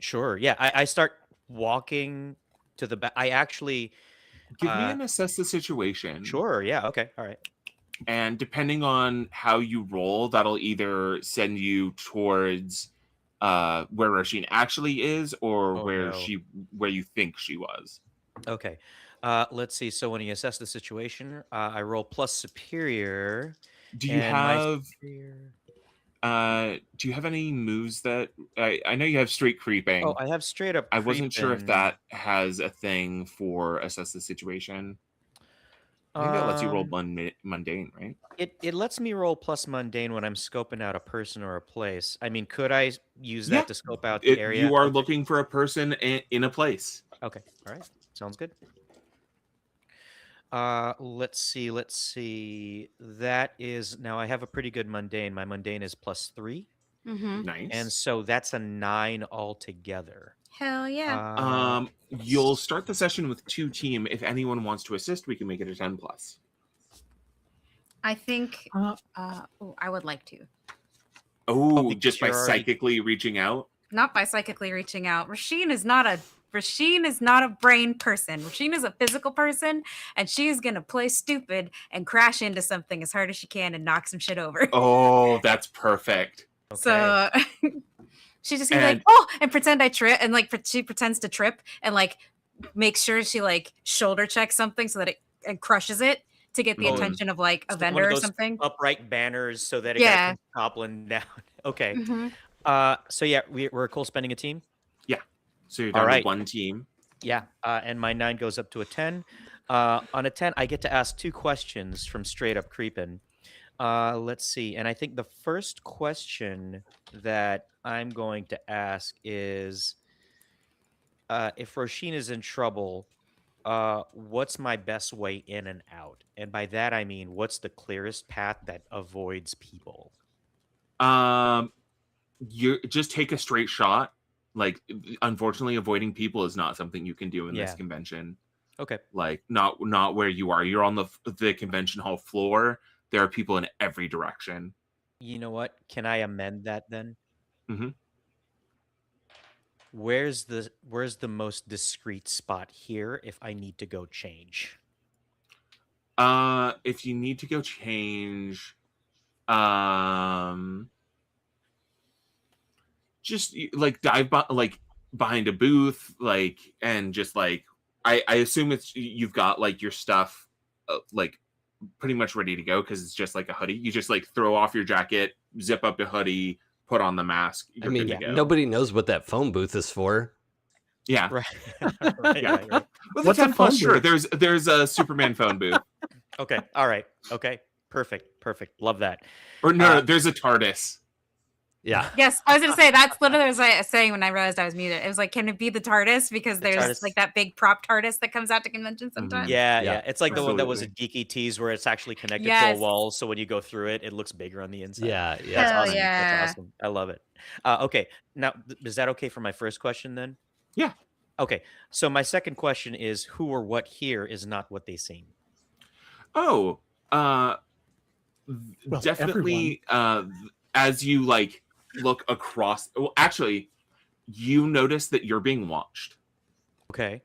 Sure. Yeah. I start walking to the back. I actually Give me an assess the situation. Sure. Yeah. Okay. All right. And depending on how you roll, that'll either send you towards where Roisin actually is or where you think she was. Okay. Let's see. So when you assess the situation, I roll plus superior. Do you have any moves that I know you have straight creeping? Oh, I have straight up I wasn't sure if creeping. that has a thing for assess the situation. I think that lets you roll mundane, right? It lets me roll plus mundane when I'm scoping out a person or a place. I mean, could I use that to scope out the area? You are looking for a person in a place. Okay. All right. Sounds good. Let's see. That is now I have a pretty good mundane. My mundane is +3. Nice. And so that's a 9 altogether. Hell yeah. You'll start the session with 2 team. If anyone wants to assist, we can make it a 10+. I think I would like to. Oh, just by psychically reaching out? Not by psychically reaching out. Roisin is not a brain person. Roisin is a physical person, and she's gonna play stupid and crash into something as hard as she can and knock some shit over. Oh, that's perfect. Okay. So she's just gonna be like, and pretend I trip, and like she pretends to trip and like make sure she like shoulder checks something so that it crushes it to get the attention of like a vendor or something. Upright banners so that it comes toppling down. Okay. So yeah, we're cool spending a team. Yeah. So you're down to 1 team. Yeah. And my 9 goes up to a 10. On a 10, I get to ask 2 questions from straight up creeping. Let's see. And I think the first question that I'm going to ask is if Roisin is in trouble, what's my best way in and out? And by that, I mean, what's the clearest path that avoids people? You just take a straight shot. Like, unfortunately, avoiding people is not something you can do in this convention. Okay. Like, not where you are. You're on the convention hall floor. There are people in every direction. You know what? Can I amend that then? Mm-hmm. Where's the most discreet spot here if I need to go change? If you need to go change, just like dive behind a booth, like, and just like I assume you've got like your stuff like pretty much ready to go because it's just like a hoodie. You just like throw off your jacket, zip up the hoodie, put on the mask. You're good to go. Nobody knows what that phone booth is for. Yeah. Right. Right. What's a 10+? Sure. There's a Superman phone booth. Okay. All right. Okay. Perfect. Love that. Or no, there's a TARDIS. Yeah. Yes, I was gonna say that's literally what I was saying when I realized I was muted. It was like, can it be the TARDIS? Because there's TARDIS. like that big prop TARDIS that comes out to conventions sometimes. Yeah. It's like the one that was a geeky tease where it's actually connected to a wall, so when you go through it, it looks bigger on the inside. Yeah. That's awesome. Yeah. That's awesome. I love it. Okay. Now, is that okay for my first question then? Yeah. Okay. So my second question is, who or what here is not what they seem? Oh, definitely. As you like look across, well, actually, you notice that you're being watched. Okay.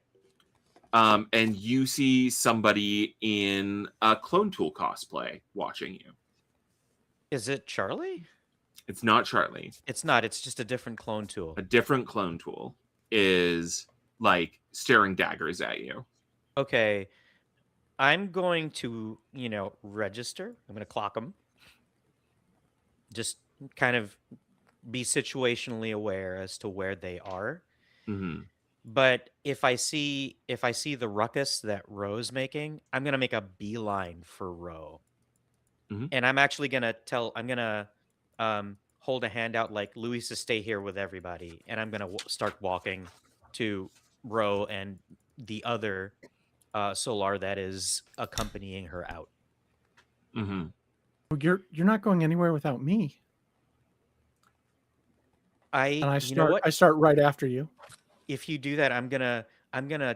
and you see somebody in a Clone Tool cosplay watching you. Is it Charlie? It's not Charlie. It's not. It's just a different clone tool. A different Clone Tool is like staring daggers at you. Okay. I'm going to, register. I'm going to clock them. Just kind of be situationally aware as to where they are. Mm-hmm. But if I see the ruckus that Ro's making, I'm gonna make a beeline for Ro, Mhm. and I'm actually gonna hold a hand out like Louisa, stay here with everybody, and I'm gonna start walking to Ro and the other Solar that is accompanying her out. Mm-hmm. You're not going anywhere without me. And I You know what? start right after you. If you do that, I'm gonna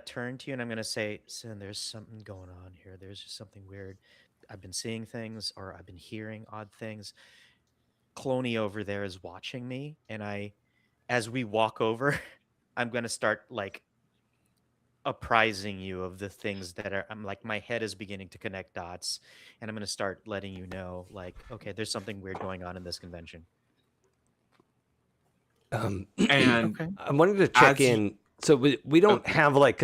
turn to you and I'm gonna say, Cynn, there's something going on here. There's just something weird. I've been seeing things, or I've been hearing odd things. Cloney over there is watching me, and as we walk over, I'm gonna start like apprising you of the things that are. I'm like, my head is beginning to connect dots, and I'm gonna start letting you know, like, okay, there's something weird going on in this convention. And Okay. I wanted to check As you- in. So we don't Okay. have like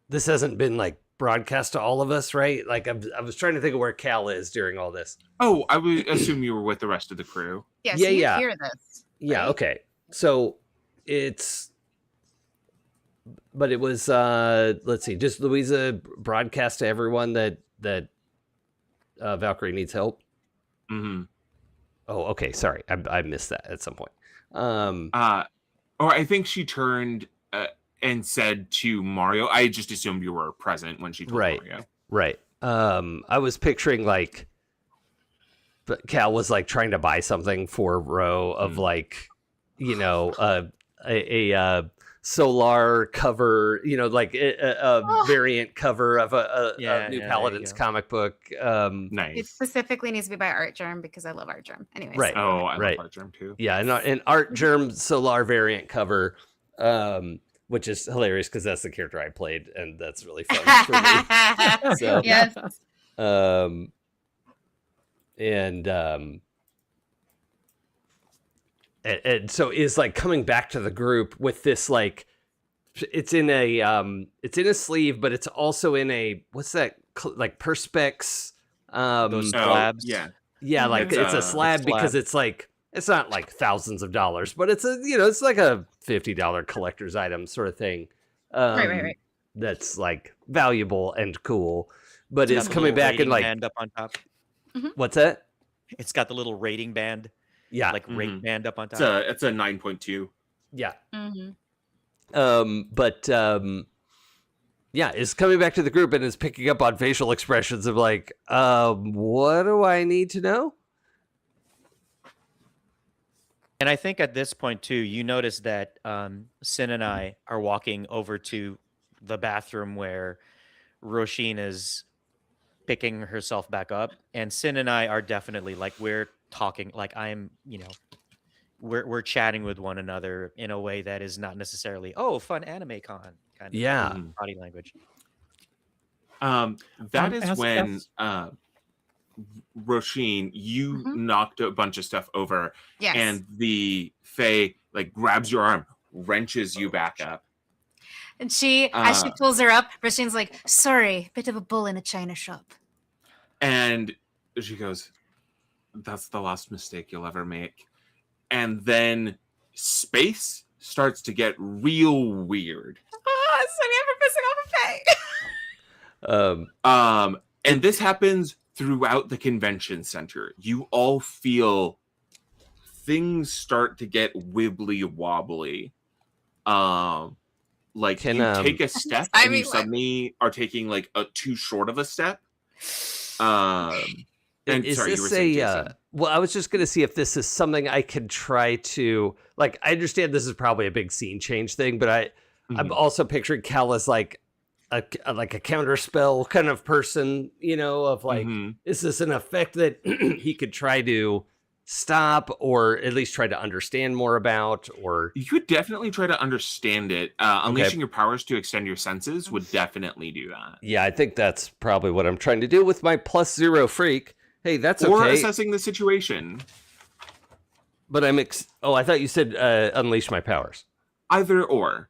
this hasn't been like broadcast to all of us, right? Like I was trying to think of where Cal is during all this. oh, I would assume you were with the rest of the crew. Yeah, Yeah, so you yeah. hear this. Yeah. right? Okay. So but it was, let's see, just Louisa broadcast to everyone that Valkyrie needs help. Mm-hmm. Oh, okay. Sorry. I missed that at some point. Or I think she turned and said to Mario. I just assumed you were present when she told Right. Mario. Right. I was picturing like, but Cal was like trying to buy something for Ro of like, a Solar cover, like a variant cover of a New there you Paladins go. comic book. It Nice. specifically needs to be by Art Germ because I love Art Germ. Anyways. Right. Oh, I Right. love Art Germ too. Yeah, an Art Germ Solar variant cover, which is hilarious because that's the character I played, and that's really fun for me. So, Yes. And so is like coming back to the group with this like it's in a sleeve, but it's also in a what's that like perspex Those Oh, slabs. yeah. like It's it's a a slab because slab. it's like it's not like thousands of dollars, but it's it's like a $50 collector's item sort of thing. Right. That's like valuable and cool, but It's it's got the coming little back and rating like band up on top. what's that? It's got the little rating band, Yeah, like rate Mhm. band up on top. It's a 9.2. yeah. Mm-hmm. Yeah, is coming back to the group and is picking up on facial expressions of like, what do I need to know? And I think at this point too, you notice that Cynn and I are walking over to the bathroom where Ro-sheen is picking herself back up, and Cynn and I are definitely like we're talking, like we're chatting with one another in a way that is not necessarily fun anime con kind of Yeah. Mhm. body language. That is as- when as- Ro-sheen, you Mhm. knocked a bunch of stuff over, Yes. and the Fae like grabs your arm, wrenches you back up. And as she pulls her up, Ro-sheen's like, sorry, bit of a bull in a china shop. And she goes, that's the last mistake you'll ever make. And then space starts to get real weird. Oh, Sonny ever pissing off a pig. And this happens throughout the convention center. You all feel things start to get wibbly wobbly. Like Can, you take a step I and you mean, like- suddenly are taking like a too short of a step. And Is sorry, you were this saying, a Jason. well, I was just gonna see if this is something I could try to like. I understand this is probably a big scene change thing, but I'm Mhm. also picturing Cal as like a counter spell kind of person, of like, Mhm. is this an effect that he could try to stop, or at least try to understand more about? Or You could definitely try to understand it. Unleashing your powers to extend your senses would definitely do that. yeah, I think that's probably what I'm trying to do with my +0 freak. Hey, that's Or okay. assessing the situation. But I thought you said unleash my powers. Either or.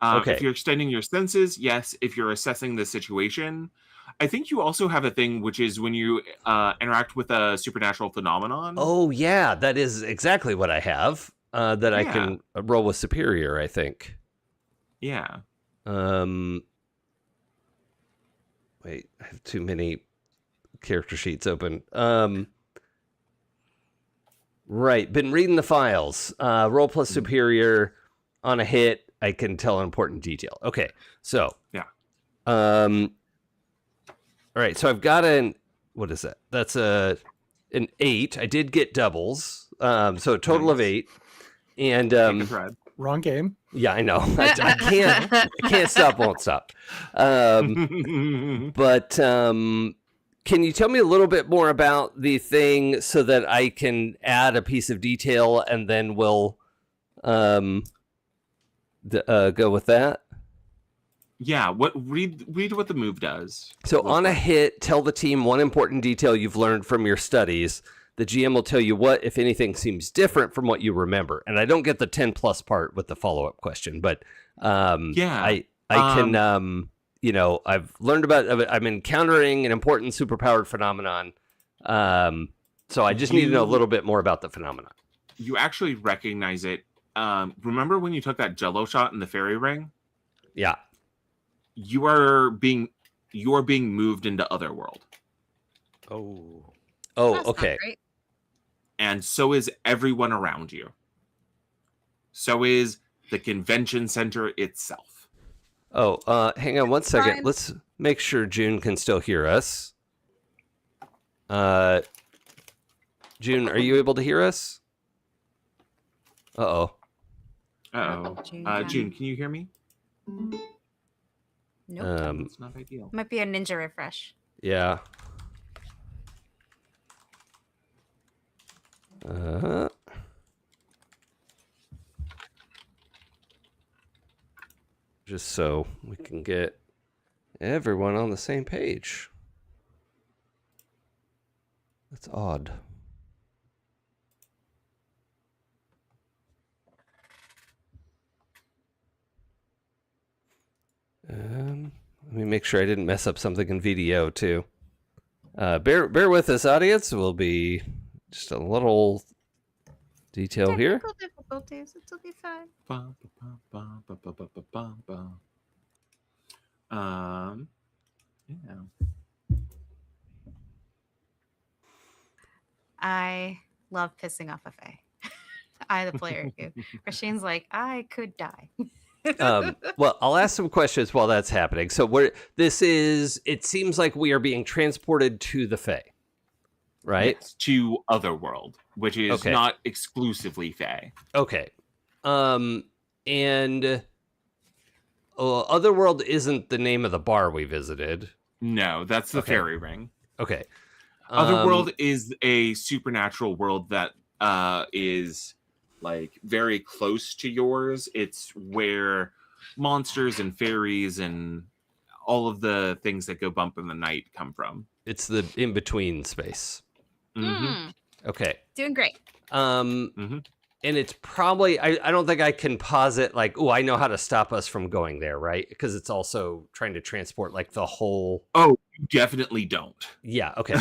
Okay. If you're extending your senses, yes. If you're assessing the situation, I think you also have a thing, which is when you interact with a supernatural phenomenon. Oh, yeah, that is exactly what I have. That I can roll with superior, I think. Yeah. Wait, I have too many character sheets open. Right, been reading the files. Roll plus superior on a hit. I can tell an important detail. Okay, so Yeah. All right, so I've got what is that? That's an 8. I did get doubles, so a total of 8. And Take a thread. Wrong game. yeah, I know. I can't stop, won't stop. But can you tell me a little bit more about the thing so that I can add a piece of detail and then we'll go with that? Yeah. Read what the move does. So on a hit, tell the team one important detail you've learned from your studies. The GM will tell you what, if anything, seems different from what you remember. And I don't get the 10 plus part with the follow-up question, but I can, I've learned I'm encountering an important superpowered phenomenon. So I just need to know a little bit more about the phenomenon. You actually recognize it. Remember when you took that Jello shot in the fairy ring? Yeah. You are being moved into Otherworld. Oh. Oh, That's not okay. great. And so is everyone around you. So is the convention center itself. Oh, hang on one second. Fine. Let's make sure June can still hear us. June, are you able to hear us? Uh-oh. June, can you hear me? Nope. It's not ideal. Might be a ninja refresh. Yeah. Just so we can get everyone on the same page. That's odd. Let me make sure I didn't mess up something in VDO too. Bear with us, audience. We'll be just a little detail here. Technical difficulties. It'll be fine. Yeah. I love pissing off a fae. I, the player, do. Róisín's like, I could die. Well, I'll ask some questions while that's happening. So it seems like we are being transported to the Fae, right? Yes, to Otherworld, which is not exclusively Fae. Okay. And Otherworld isn't the name of the bar we visited. No, that's the fairy ring. Okay. Otherworld is a supernatural world that is like very close to yours. It's where monsters and fairies and all of the things that go bump in the night come from. It's the in-between space. Mm-hmm. Okay. Doing great. And it's probably, I don't think I can posit like, oh, I know how to stop us from going there, right? Because it's also trying to transport like the whole. Oh, you definitely don't. Yeah. Okay.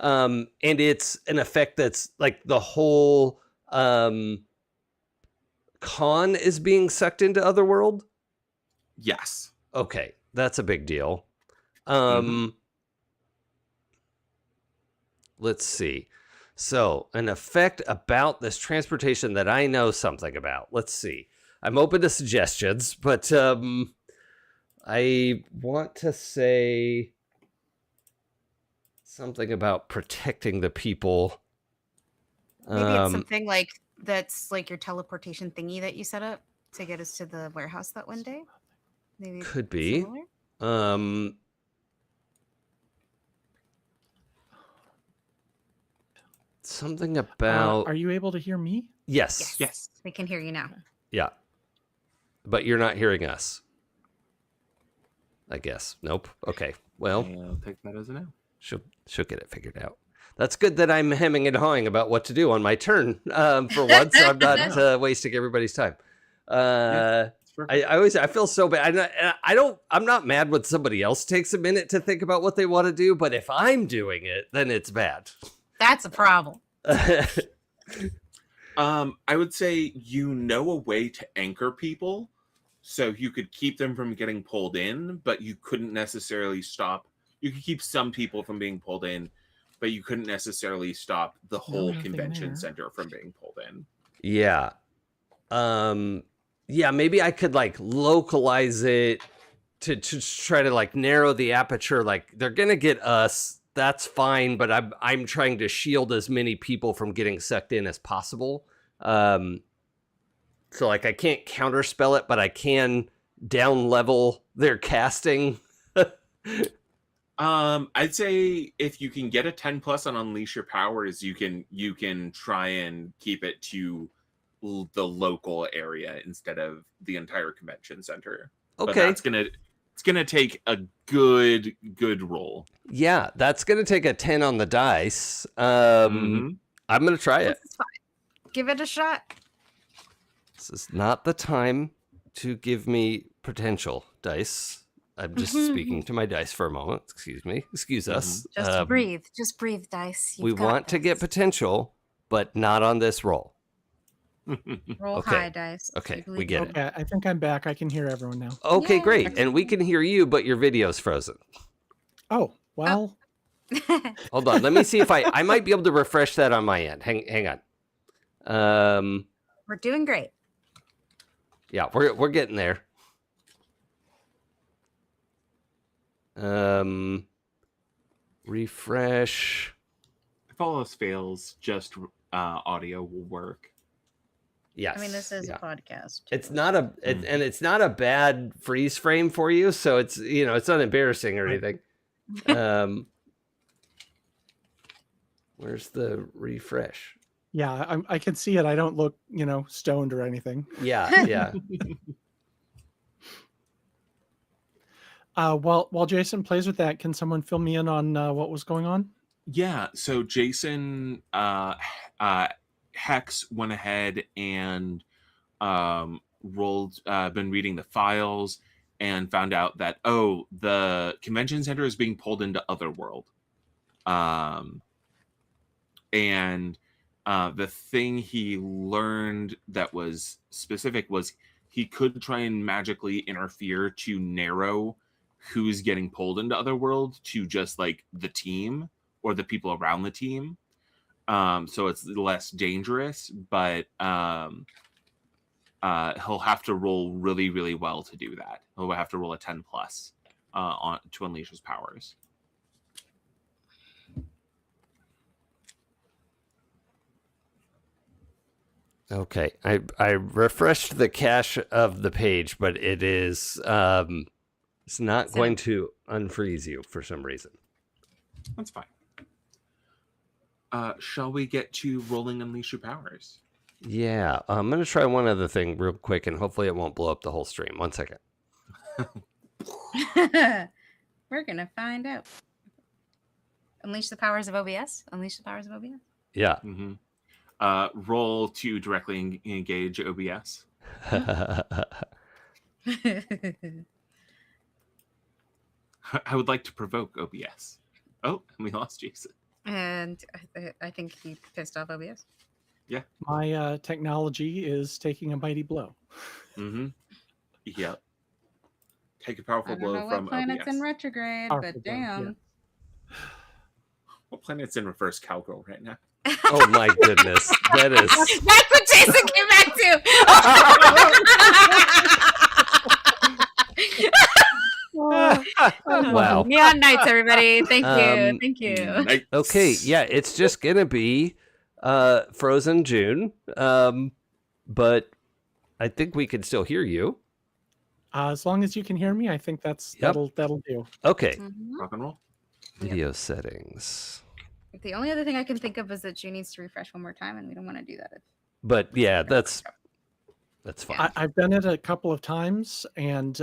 And it's an effect that's like the whole con is being sucked into Otherworld. Yes. Okay. That's a big deal. Let's see. So, an effect about this transportation that I know something about. Let's see. I'm open to suggestions, but I want to say something about protecting the people. Maybe it's something like that's like your teleportation thingy that you set up to get us to the warehouse that one day. Maybe could be. similar? Something about Are you able to hear me? yes. Yes. We can hear you now. Yeah. But you're not hearing us. I guess. Nope. Okay. Well, I'll take that as a no. she'll get it figured out. That's good that I'm hemming and hawing about what to do on my turn for once. So I'm not wasting everybody's time. I feel so bad. I'm not mad when somebody else takes a minute to think about what they want to do, but if I'm doing it, then it's bad. That's a problem. I would say a way to anchor people so you could keep them from getting pulled in, but you couldn't necessarily stop. You could keep some people from being pulled in, but you couldn't necessarily stop the whole convention center from being pulled in. Yeah. Yeah, maybe I could like localize it to try to like narrow the aperture. Like they're gonna get us. That's fine, but I'm trying to shield as many people from getting sucked in as possible. So like I can't counterspell it, but I can down level their casting. I'd say if you can get a 10+ on Unleash Your Powers, you can try and keep it to the local area instead of the entire convention center. Okay, but it's gonna take a good roll. Yeah, that's gonna take a 10 on the dice. I'm gonna try it. This is fine. Give it a shot. This is not the time to give me potential dice. I'm just speaking to my dice for a moment. Excuse us. Just breathe. Just breathe, dice. We want to get potential, but not on this roll. Roll high, dice. Okay, we get it. Okay, I think I'm back. I can hear everyone now. Okay, Yay. great. And we can hear you, but your video's frozen. Oh, well. Hold on. Let me see if I might be able to refresh that on my end. Hang on. We're doing great. Yeah, we're getting there. Refresh. If all else fails, just audio will work. Yes. I mean, this is yeah. a podcast. It's not and it's not a bad freeze frame for you, so it's it's not embarrassing or anything. Where's the refresh? Yeah, I can see it. I don't look, stoned or anything. Yeah. While Jason plays with that, can someone fill me in on what was going on? Yeah, so Jason Hex went ahead and been reading the files and found out that the convention center is being pulled into Otherworld. And the thing he learned that was specific was he could try and magically interfere to narrow who's getting pulled into Otherworld to just like the team or the people around the team. So it's less dangerous, but he'll have to roll really, really well to do that. He'll have to roll a 10+ to unleash his powers. Okay. I refreshed the cache of the page, but it is it's not going to unfreeze you for some reason. That's fine. Shall we get to rolling Unleash Your Powers? Yeah, I'm going to try one other thing real quick, and hopefully it won't blow up the whole stream. 1 second. We're going to find out. Unleash the powers of OBS? Unleash the powers of OBS? Yeah. Roll to directly engage OBS. I would like to provoke OBS. Oh, we lost Jason. And I think he pissed off OBS. Yeah. My technology is taking a mighty blow. Yep. Take a powerful blow from what planet's OBS. in retrograde, Powerful but blow, damn. yeah. What planet's in reverse cowgirl right now? Oh my goodness. That is That's what Jason came back to. wow. Neon Nights, everybody. Thank you. Thank you. Nice. Okay, yeah, it's just going to be Frozen June. But I think we can still hear you. As long as you can hear me, I think that'll do. Okay. Mhm. Rock and roll. Video settings. The only other thing I can think of is that June needs to refresh one more time, and we don't want to do that. But yeah, that's fine. I've done it a couple of times, and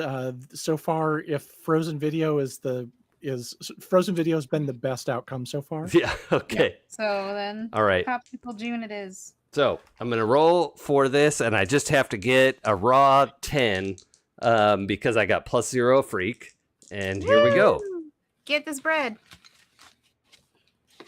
so far, if Frozen Video Frozen Video has been the best outcome so far. Yeah. Okay. So then, All right. Popsicle June it is. So I'm gonna roll for this, and I just have to get a raw 10 because I got +0 freak. And here we go. Woo! Get this bread.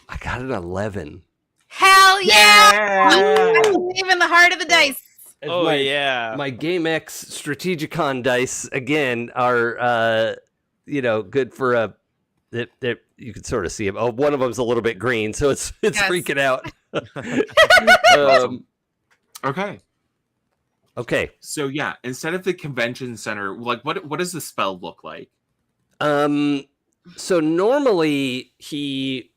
I got an 11. Hell yeah! Yeah! I believe in the heart of the dice. Oh, yeah. My GameX Strategicon dice again are good for a. You can sort of see them. Oh, one of them's a little bit green, so it's Yes. freaking out. Okay. Okay. So yeah, instead of the convention center, like what does the spell look like? So normally he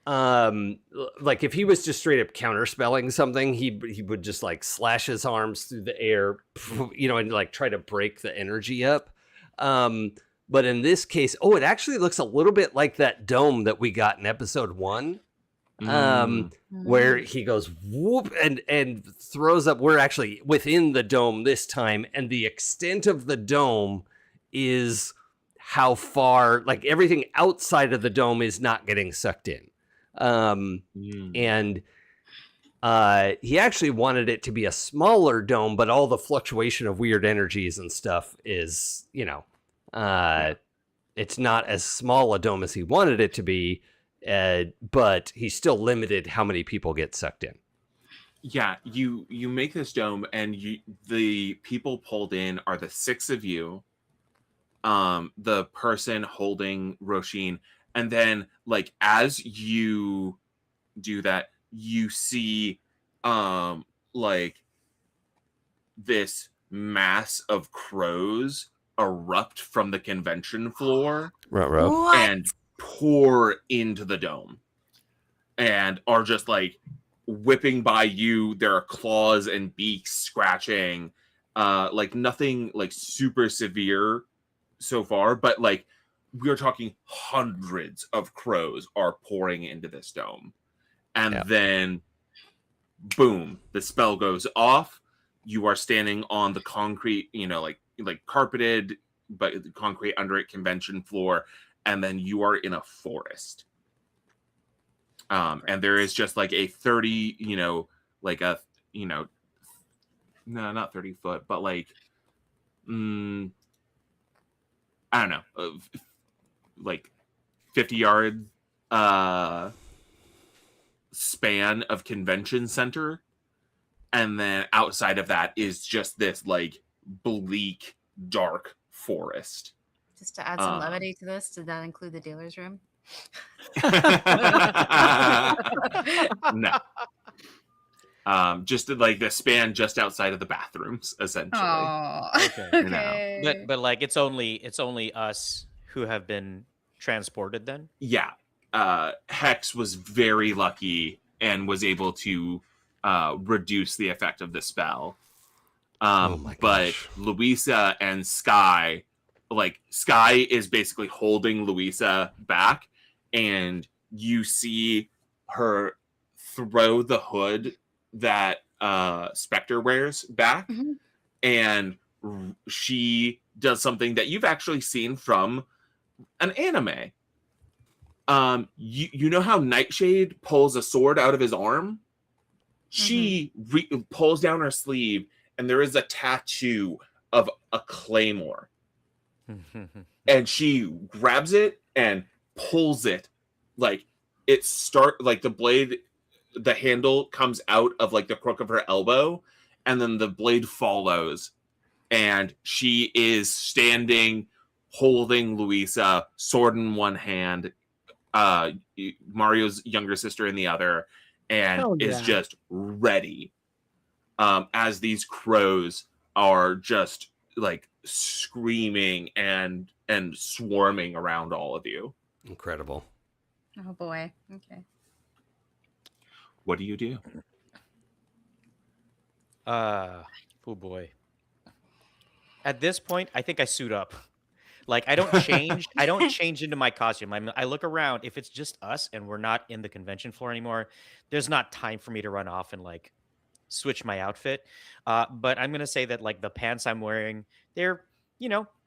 like if he was just straight up counterspelling something, he would just like slash his arms through the air, and like try to break the energy up. But in this case, it actually looks a little bit like that dome that we got in episode 1. Where he goes whoop and throws up. We're actually within the dome this time, and the extent of the dome is how far, like everything outside of the dome is not getting sucked in. And he actually wanted it to be a smaller dome, but all the fluctuation of weird energies and stuff is, it's not as small a dome as he wanted it to be. But he's still limited how many people get sucked in. Yeah, you make this dome, and the people pulled in are the 6 of you, the person holding Ro-sheen, and then like as you do that, you see like this mass of crows erupt from the convention floor. Ruh-roh. And pour into the dome and are just like whipping by you. There are claws and beaks scratching, like nothing like super severe so far, but like we're talking hundreds of crows are pouring into this dome. And then boom, the spell goes off. You are standing on the concrete, like carpeted, but the concrete under it convention floor. And then you are in a forest. And there is just like a 30, no, not 30 foot, but like, I don't know, like 50-yard span of convention center. And then outside of that is just this like bleak, dark forest. Just to add some levity to this, did that include the dealer's room? No. Just like the span just outside of the bathrooms, essentially. Oh, Okay. okay. But like it's only us who have been transported then. Yeah. Hex was very lucky and was able to reduce the effect of the spell. Oh my but gosh. Louisa and Sky, like Sky is basically holding Louisa back, and you see her throw the hood that Spectre wears back, and she does something that you've actually seen from an anime. You know how Nightshade pulls a sword out of his arm? She pulls down her sleeve, and there is a tattoo of a claymore. And she grabs it and pulls it, like the blade, the handle comes out of like the crook of her elbow, and then the blade follows, and she is standing holding Louisa, sword in one hand, Mario's younger sister in the other, and is just ready as these crows are just like screaming and swarming around all of you. Incredible. Oh boy. Okay. What do you do? Oh boy. At this point, I think I suit up. Like I don't change into my costume. I look around. If it's just us and we're not in the convention floor anymore, there's not time for me to run off and like switch my outfit. But I'm gonna say that like the pants I'm wearing, they're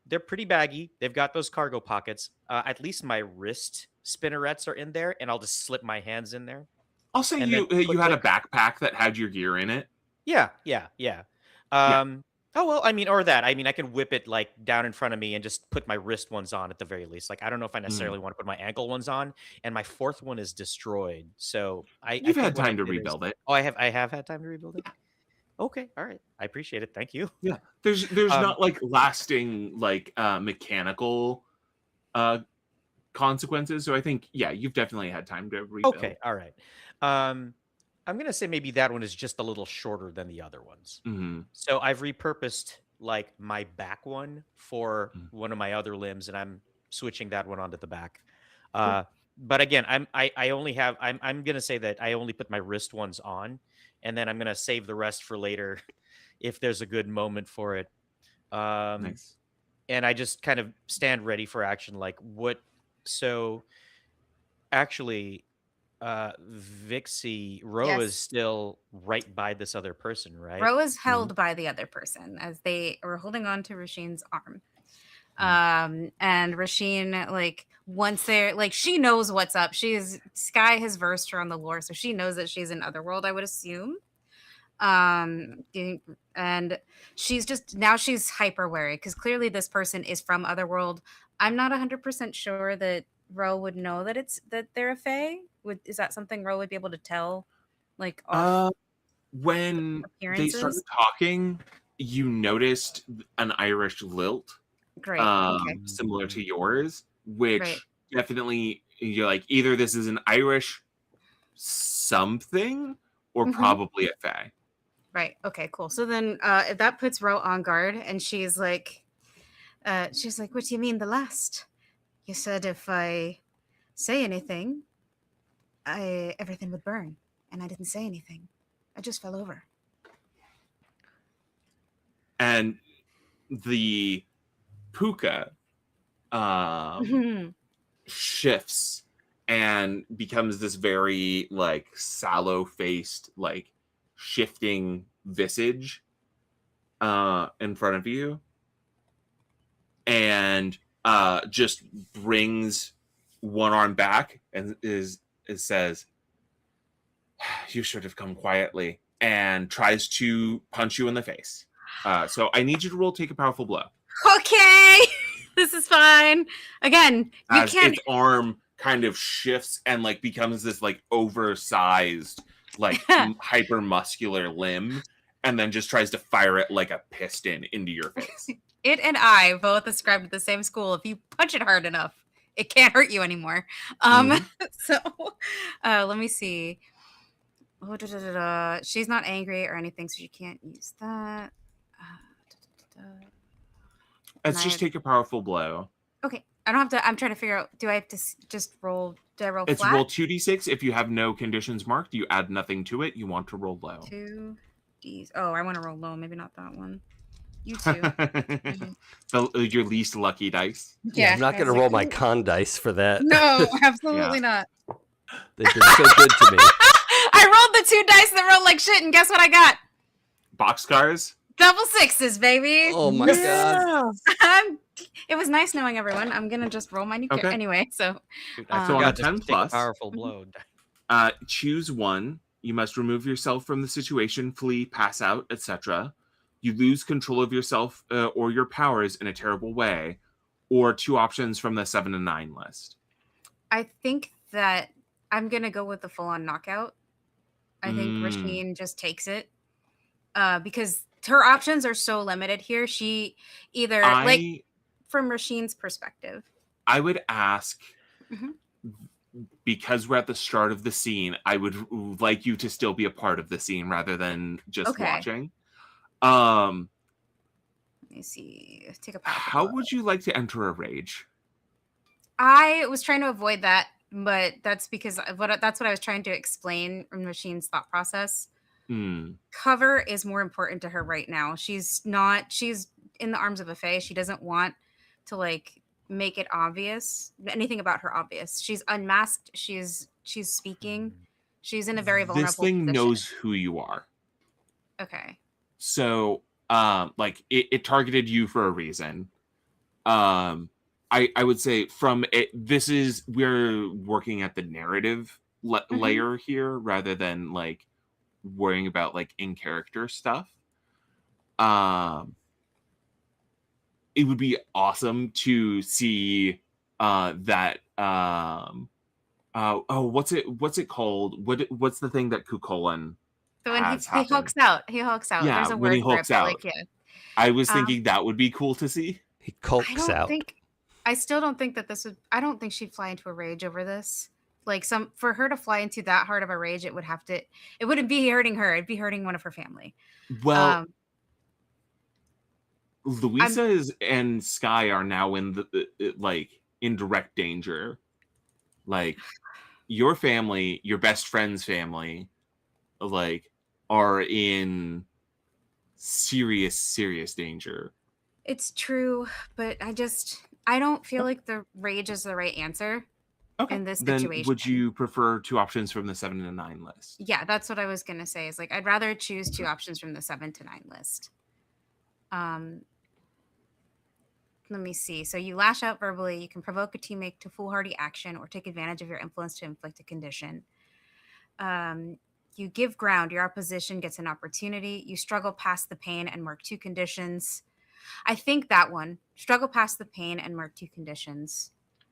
they're pretty baggy. They've got those cargo pockets. At least my wrist spinnerets are in there, and I'll just slip my hands in there. I'll say And then you had a click. backpack that had your gear in it. Yeah. Yeah. Oh well, I mean, or that. I mean, I can whip it like down in front of me and just put my wrist ones on at the very least. Like, I don't know if I necessarily want to put my ankle ones on, and my fourth one is destroyed. So I You've think had what I time to did is, rebuild it. oh, I have had time to rebuild it. Okay, all right, I appreciate it. Thank you. Yeah. There's not like lasting like mechanical consequences. So I think you've definitely had time to rebuild. Okay, all right. I'm gonna say maybe that one is just a little shorter than the other ones. Mm-hmm. So I've repurposed like my back one for Mm. one of my other limbs, and I'm switching that one onto the back. Cool. But again, I only have I'm gonna say that I only put my wrist ones on, and then I'm gonna save the rest for later if there's a good moment for it. Nice. And I just kind of stand ready for action. Like what? So actually, Vixie Ro is Yes. still right by this other person, right? Ro is held by the other person as they were holding on to Ro-sheen's arm. And Ro-sheen, like, once they're like, she knows what's up. Sky has versed her on the lore, so she knows that she's in Otherworld, I would assume. And she's hyper wary because clearly this person is from Otherworld. I'm not 100% sure that Ro would know that they're a fae. Is that something Ro would be able to tell, like, off When they started appearances? talking, you noticed an Irish lilt, Great. Okay. similar to yours, which Right. definitely you're like either this is an Irish something or Mhm. probably a fae. Right. Okay, cool. So then that puts Ro on guard, and she's like, what do you mean the last? You said if I say anything, everything would burn. And I didn't say anything. I just fell over. And the puka shifts and becomes this very like sallow faced, like shifting visage in front of you, and just brings one arm back and it says, "You should have come quietly," and tries to punch you in the face. So I need you to roll take a powerful blow. Okay. This is fine. Again, we As can't. its arm kind of shifts and like becomes this like oversized, like hyper muscular limb, and then just tries to fire it like a piston into your face. It and I both ascribe to the same school. If you punch it hard enough, it can't hurt you anymore. So let me see. She's not angry or anything, so she can't use that. Let's just take a powerful blow. Okay, I don't have to. I'm trying to figure out. Do I have to just roll? Do I roll It's flat? roll 2d6. If you have no conditions marked, you add nothing to it. You want to roll low. 2Ds. Oh, I want to roll low. Maybe not that one. You too. Your least lucky dice. Yeah, I'm not going to roll my con dice for that. No, absolutely not. They've been so good to me. I rolled the 2 dice that rolled like shit, and guess what I got? Boxcars. Double sixes, baby. Oh my god. It was nice knowing everyone. I'm gonna just roll my new character anyway. So I So on forgot a to 10 take plus, powerful blow. choose one. You must remove yourself from the situation, flee, pass out, etc. You lose control of yourself or your powers in a terrible way, or 2 options from the 7 and 9 list. I think that I'm gonna go with the full-on knockout. I think Ro-sheen just takes it because her options are so limited here. She either like from Ro-sheen's perspective. I would ask, because we're at the start of the scene, I would like you to still be a part of the scene rather than just watching. Let me see. Take a powerful How blow. would you like to enter a rage? I was trying to avoid that, but that's because that's what I was trying to explain in Ro-sheen's thought process. Cover is more important to her right now. She's in the arms of a fae. She doesn't want to like make it obvious. Anything about her obvious. She's unmasked. She's speaking. She's in a very vulnerable This thing position. knows who you are. Okay. So, like it targeted you for a reason. I would say from it, we're working at the narrative layer here rather than like worrying about like in character stuff. It would be awesome to see that what's it called? What's the thing that Kukulin So when has he happened? hulks out. He hulks out. Yeah, There's a when word he for it, hulks but out. like, yeah. I was thinking that would be cool to see. He culks out. I still don't think that I don't think she'd fly into a rage over this. Like for her to fly into that hard of a rage, it wouldn't be hurting her. It'd be hurting one of her family. Well, Louisa and Sky are now in in direct danger. Like your family, your best friend's family, like are in serious danger. It's true, but I don't feel like the rage is the right answer in this situation. Then would you prefer 2 options from the 7 to 9 list? Yeah, that's what I was gonna say. Is like I'd rather choose 2 options from the 7 to 9 list. Let me see. So you lash out verbally. You can provoke a teammate to foolhardy action or take advantage of your influence to inflict a condition. You give ground. Your opposition gets an opportunity. You struggle past the pain and mark 2 conditions. I think that one. Struggle past the pain and mark 2 conditions.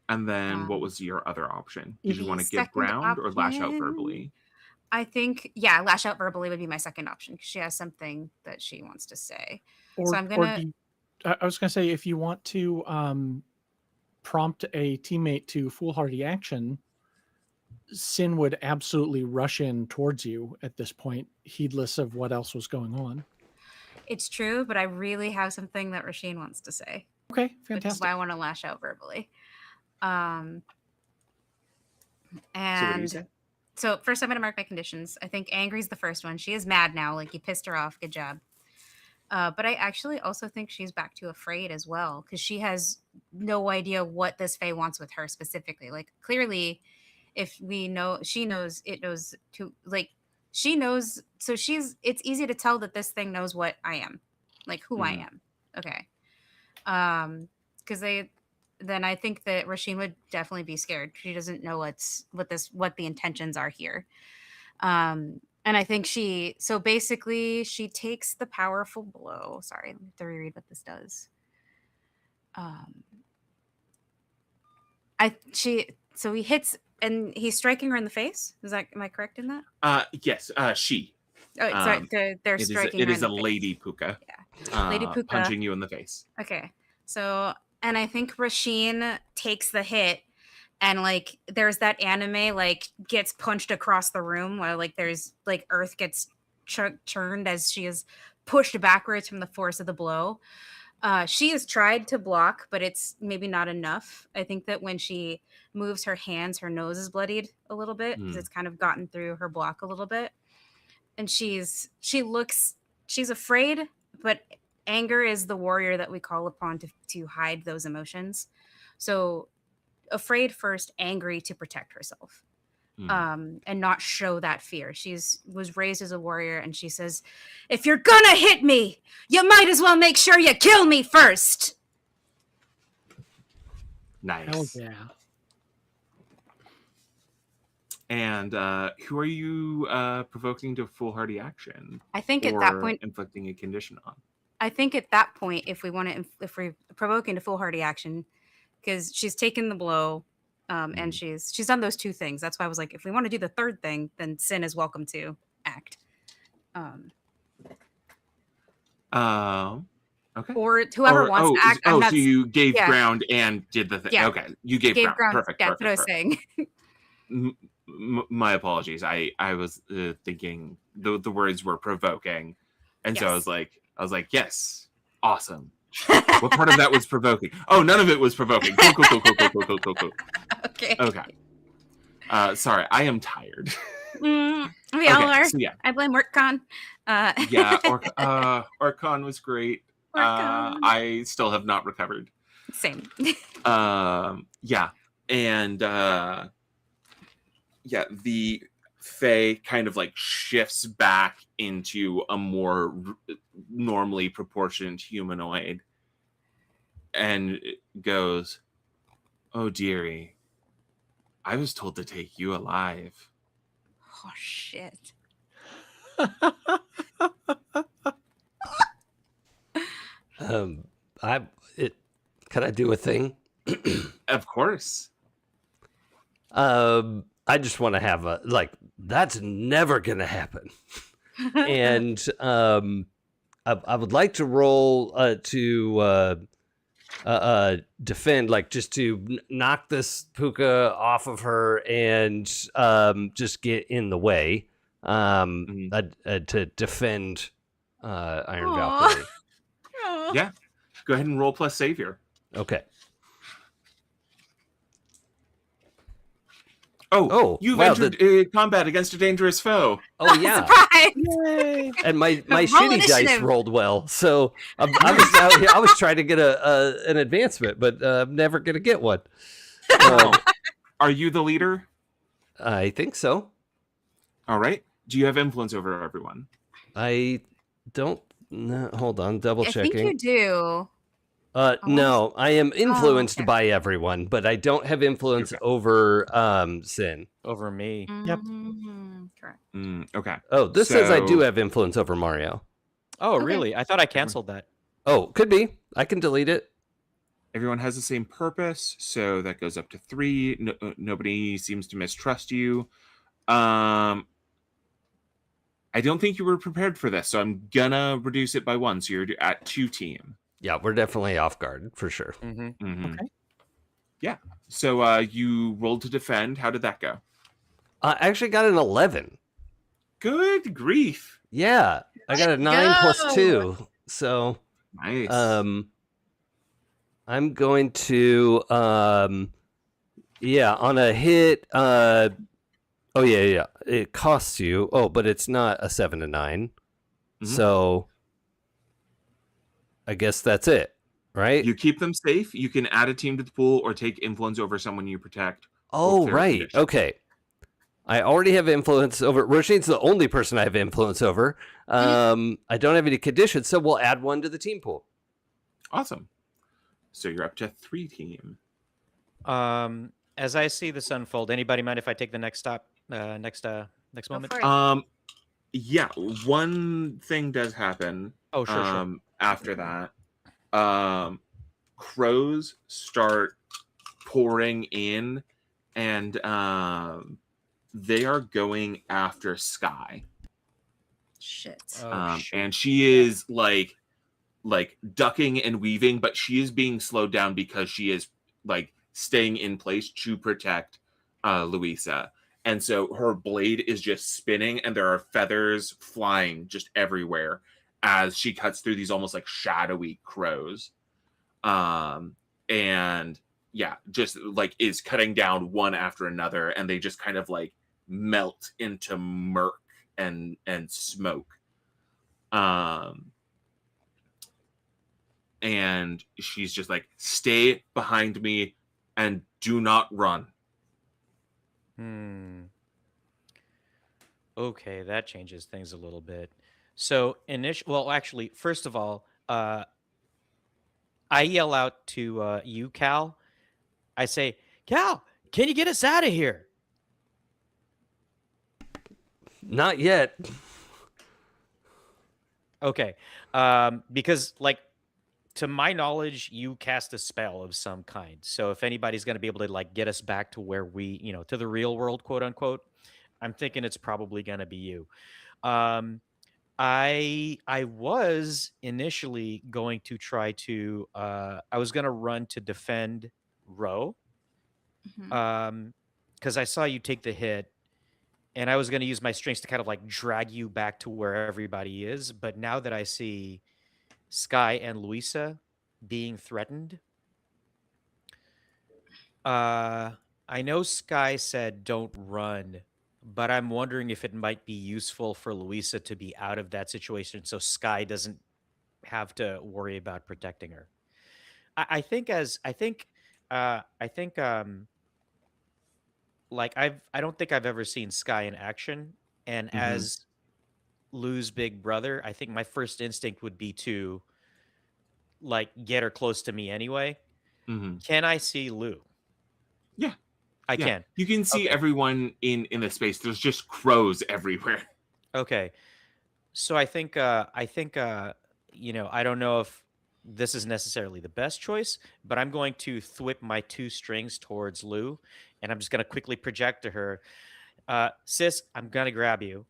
And then what was your other option? Did you want to give ground or lash out verbally? I think, yeah, lash out verbally would be my second option because she has something that she wants to say. So I'm going to... I was going to say, if you want to prompt a teammate to foolhardy action, Cynn would absolutely rush in towards you at this point, heedless of what else was going on. It's true, but I really have something that Ro-sheen wants to say. Okay, fantastic. Which is why I want to lash out verbally. And so first I'm going to mark my conditions. I think angry's the first one. She is mad now. Like, you pissed her off. Good job. But I actually also think she's back to afraid as well, because she has no idea what this Fae wants with her specifically. Like, clearly, if we know, she knows, it knows to, like, she knows. So it's easy to tell that this thing knows what I am, like who I am. Okay. Because then I think that Ro-sheen would definitely be scared. She doesn't know what the intentions are here. And I think so basically she takes the powerful blow. Sorry, let me have to reread what this does. So he hits and he's striking her in the face. Am I correct in that? Yes, she. Oh, sorry, they're striking her in the face. It is a lady puka. Yeah. Lady puka punching you in the face. Okay. So, and I think Ro-sheen takes the hit. And like there's that anime like gets punched across the room where like there's like earth gets churned as she is pushed backwards from the force of the blow. She has tried to block, but it's maybe not enough. I think that when she moves her hands, her nose is bloodied a little bit because it's kind of gotten through her block a little bit. And she's afraid, but anger is the warrior that we call upon to hide those emotions. So afraid first, angry to protect herself, and not show that fear. Was raised as a warrior, and she says, if you're gonna hit me, you might as well make sure you kill me first. Nice. Oh yeah. And who are you provoking to foolhardy action? I think at that point, inflicting a condition on. I think at that point, if we're provoking to foolhardy action, because she's taken the blow, and she's done those 2 things. That's why I was like, if we want to do the 3rd thing, then Cynn is welcome to act. Okay. Or whoever wants to act. So you gave ground and did the thing. Yeah. Okay, you gave ground. Perfect. That's what I was saying. My apologies. I was thinking the words were provoking, and so I was like, yes, awesome. What part of that was provoking? Oh, none of it was provoking. Cool. Okay. Sorry, I am tired. We all are. So, yeah. I blame WorkCon. Yeah, OrcCon was great. I still have not recovered. Same. Yeah, and yeah, the Fae kind of like shifts back into a more normally proportioned humanoid and goes, "Oh dearie, I was told to take you alive." Oh shit. I it can I do a thing? Of course. I just want to have a like that's never gonna happen. And I would like to roll to defend, like just to knock this puka off of her and just get in the way to defend Iron Aw. Valkyrie. Oh. Yeah. Go ahead and roll plus savior. Okay. Oh, you've wow, entered combat against a dangerous foe. Oh yeah. Surprise! Yay! And my Roll shitty dice initiative. rolled well, so I was out here, I was trying to get an advancement, but I'm never gonna get one. Are you the leader? I think so. All right. Do you have influence over everyone? I don't. No, hold on, double I think checking. you do. No, I am influenced okay. by everyone, but I don't have influence over Cynn. Over me. Yep. Mhm, correct. Okay. Oh, this says I do So- have influence over Mario. Oh, Okay. really? I thought I canceled that. Oh, could be. I can delete it. Everyone has the same purpose, so that goes up to 3. Nobody seems to mistrust you. I don't think you were prepared for this, so I'm gonna reduce it by 1. So you're at 2 team. Yeah, we're definitely off guard for sure. Mm-hmm. Okay. Yeah. So you rolled to defend. How did that go? I actually got an 11. Good grief. Yeah, I got a 9 plus 2. So Nice. I'm going to yeah, on a hit oh yeah, it costs you. Oh, but it's not a 7 to 9. Mhm. So I guess that's it, right? You keep them safe. You can add a team to the pool or take influence over someone you protect. Oh, clear right. condition. Okay. I already have influence over. Ro-sheen's the only person I have influence over. I don't have any conditions, so we'll add one to the team pool. Awesome. So you're up to 3 team. As I see this unfold, anybody mind if I take the next stop? Next moment. for it. Yeah, one thing does happen. Oh, sure. After that, crows start pouring in, and they are going after Sky. Shit. Oh, shit. And she is like ducking and weaving, but she is being slowed down because she is like staying in place to protect Louisa. And so her blade is just spinning, and there are feathers flying just everywhere as she cuts through these almost like shadowy crows. And yeah, just like is cutting down one after another, and they just kind of like melt into murk and smoke. And she's just like, stay behind me and do not run. Okay, that changes things a little bit. So well, actually, first of all, I yell out to you, Cal. I say, Cal, can you get us out of here? Not yet. Okay, because like to my knowledge, you cast a spell of some kind. So if anybody's going to be able to like get us back to where we, to the real world, quote unquote, I'm thinking it's probably going to be you. I was initially going to try to I was going to run to defend Ro, Mhm. because I saw you take the hit, and I was going to use my strengths to kind of like drag you back to where everybody is. But now that I see Sky and Louisa being threatened, I know Sky said don't run, but I'm wondering if it might be useful for Louisa to be out of that situation so Sky doesn't have to worry about protecting her. I think like I don't think I've ever seen Sky in action, and Mm-hmm. as Lou's big brother, I think my first instinct would be to like get her close to me anyway. Mm-hmm. Can I see Lou? Yeah. I Yeah. can. You can see Okay. everyone in the space. There's just crows everywhere. Okay. So you know, I don't know if this is necessarily the best choice, but I'm going to thwip my two strings towards Lou, and I'm just going to quickly project to her, sis, I'm going to grab you.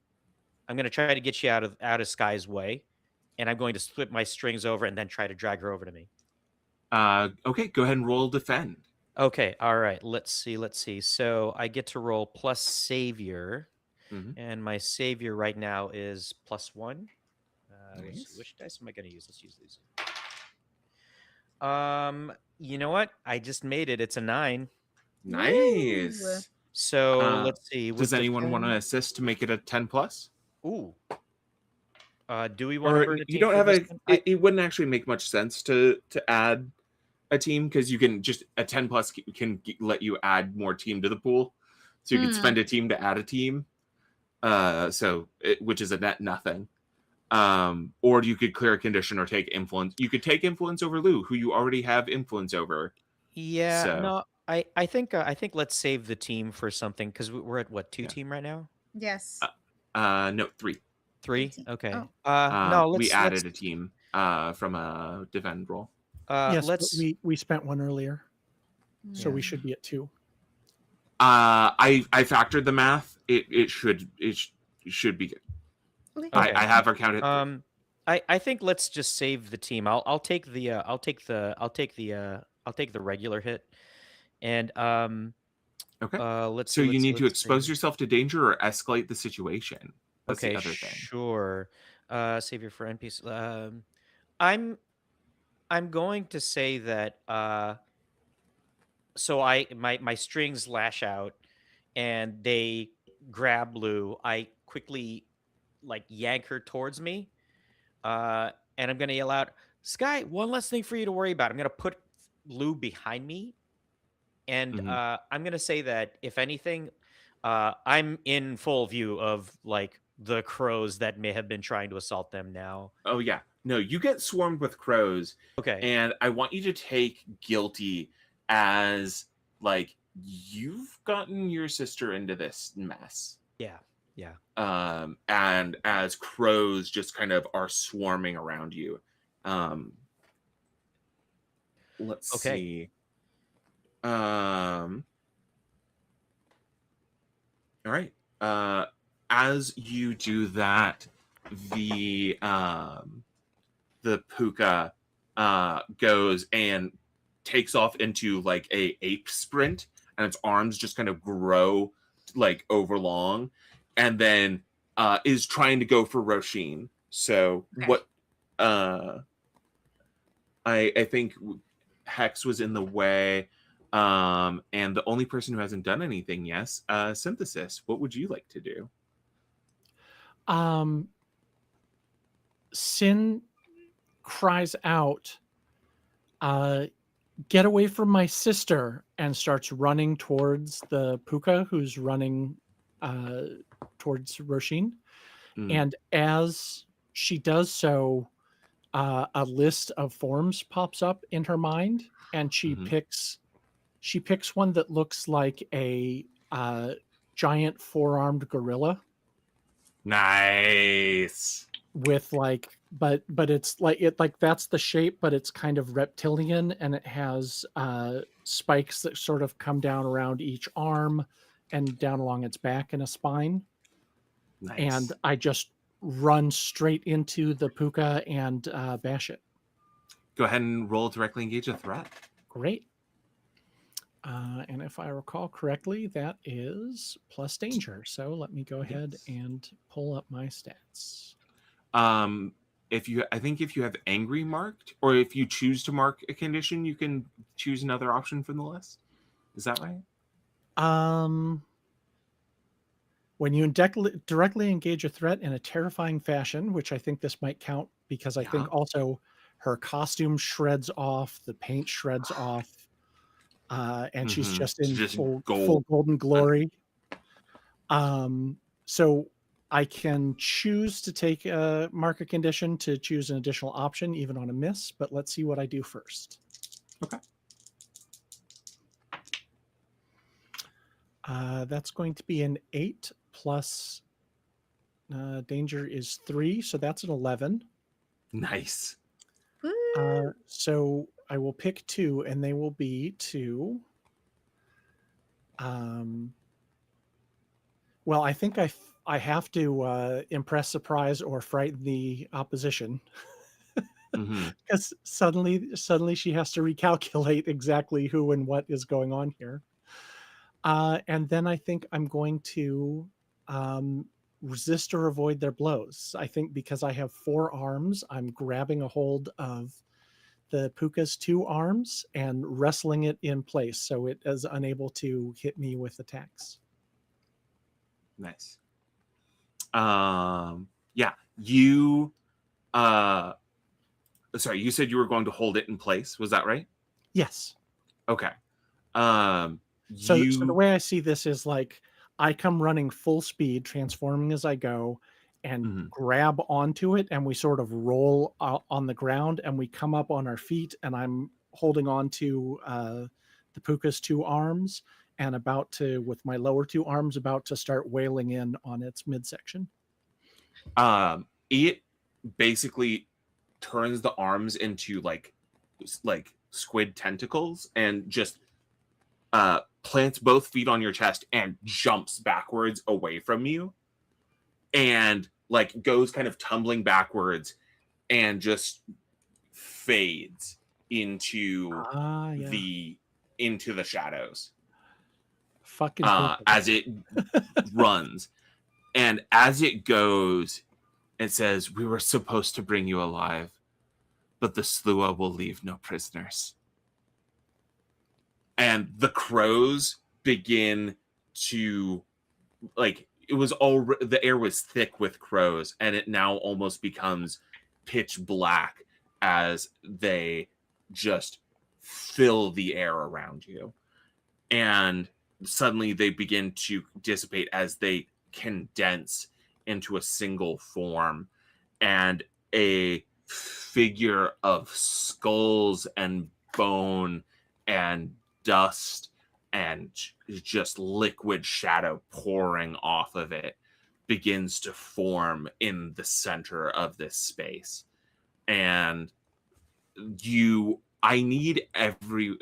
I'm going to try to get you out of Sky's way, and I'm going to flip my strings over and then try to drag her over to me. Okay, go ahead and roll defend. Okay, all right. Let's see. So I get to roll plus savior, Mm-hmm. and my savior right now is +1. Let's see, Nice. which dice am I going to use? Let's use these. You know what? I just made it. It's a 9. Nice. So let's see. Does anyone want to assist to make it a 10 plus? Ooh. Do we want to Or burn a you team don't for have this a. one? It wouldn't actually make much sense to add a team, because you can just a 10 plus can let you add more team to the pool, so you can spend a team to add a team. Which is a net nothing. Or you could clear a condition or take influence. You could take influence over Lou, who you already have influence over. Yeah, So no, I think let's save the team for something, because we're at what, 2 Yeah. team right now? Yes. no, 3. 3? team. Okay. Oh. No, we let's added a team from a defend roll. Yes, but let's we spent one earlier, so we Yeah. should be at 2. I factored the math. It should be good. Okay. Okay. I have her counted. I think let's just save the team. I'll take the regular hit. And Okay. let's So see. you need to expose yourself to danger or escalate the situation. That's Okay, the other thing. sure. Savior for NPC. I'm going to say that so my strings lash out and they grab Lou. I quickly like yank her towards me. And I'm gonna yell out, Sky, one less thing for you to worry about. I'm gonna put Lou behind me. And Mhm. I'm gonna say that if anything, I'm in full view of like the crows that may have been trying to assault them now. Oh yeah. No, you get swarmed with crows, Okay. and I want you to take guilty as like you've gotten your sister into this mess. Yeah. Yeah. And as crows just kind of are swarming around you. Let's Okay. see. All right. As you do that, the puka goes and takes off into like a ape sprint, and its arms just kind of grow like overlong, and then is trying to go for Ro-sheen. So Okay. what? I think Hex was in the way, and the only person who hasn't done anything, yes, Synthesis. What would you like to do? Cynn cries out, "Get away from my sister!" and starts running towards the puka, who's running towards Ro-sheen. And as she does so, a list of forms pops up in her mind, and she picks one that looks like a giant 4-armed gorilla. Nice. With like, but it's like that's the shape, but it's kind of reptilian, and it has spikes that sort of come down around each arm and down along its back and a spine. Nice. And I just run straight into the puka and bash it. Go ahead and roll directly engage a threat. Great. And if I recall correctly, that is plus danger. So let me go ahead and pull up my stats. If you have angry marked, or if you choose to mark a condition, you can choose another option from the list. Is that right? When you directly engage a threat in a terrifying fashion, which I think this might count, because I think also her costume shreds off, the paint shreds off, and she's just in Just full gold. golden glory. So I can choose to take a mark a condition to choose an additional option, even on a miss, but let's see what I do first. Okay. That's going to be an 8 plus danger is 3, so that's an 11. Nice. Woo. So I will pick 2, and they will be to. Well, I think I have to impress, surprise, or frighten the opposition, because suddenly she has to recalculate exactly who and what is going on here. And then I think I'm going to resist or avoid their blows. I think because I have 4 arms, I'm grabbing a hold of the puka's 2 arms and wrestling it in place so it is unable to hit me with attacks. Nice. Yeah, you sorry, you said you were going to hold it in place, was that right? Yes. Okay. So the way I see this is like I come running full speed, transforming as I go, and grab onto it, and we sort of roll on the ground, and we come up on our feet, and I'm holding on to the puka's 2 arms, and about to, with my lower 2 arms, about to start wailing in on its midsection. It basically turns the arms into like squid tentacles and just plants both feet on your chest and jumps backwards away from you and like goes kind of tumbling backwards and just fades into the shadows. Fucking as it runs. And as it goes, it says, "We were supposed to bring you alive, but the Slua will leave no prisoners." And the crows begin to, like, it was already, the air was thick with crows, and it now almost becomes pitch black as they just fill the air around you. And suddenly they begin to dissipate as they condense into a single form, and a figure of skulls and bone and dust and just liquid shadow pouring off of it begins to form in the center of this space. And I need everyone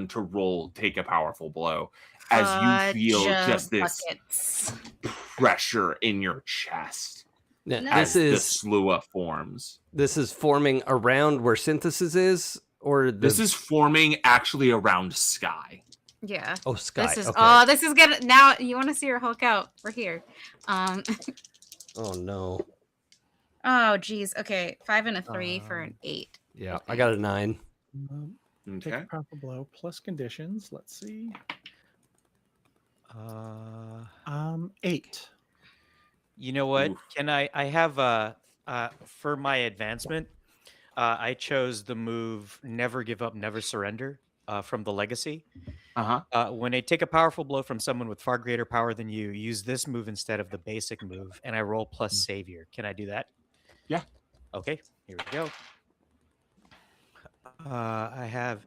to roll take a powerful blow as you feel just this pressure in your chest. Now, as the Slua forms. This is forming around where synthesis is, or this is forming actually around Sky. Yeah. Oh, Sky. This is okay. this is good. Now you want to see her Hulk out? We're here. Oh no. Oh geez. Okay, 5 and a 3 for an 8. Yeah, okay. I got a 9. Take a powerful blow plus conditions. Let's see. 8. You know what? Oof. Can I have for my advancement, I chose the move Never Give Up, Never Surrender from the Legacy. When I take a powerful blow from someone with far greater power than you, use this move instead of the basic move, and I roll plus Savior. Can I do that? Yeah. Okay, here we go. I have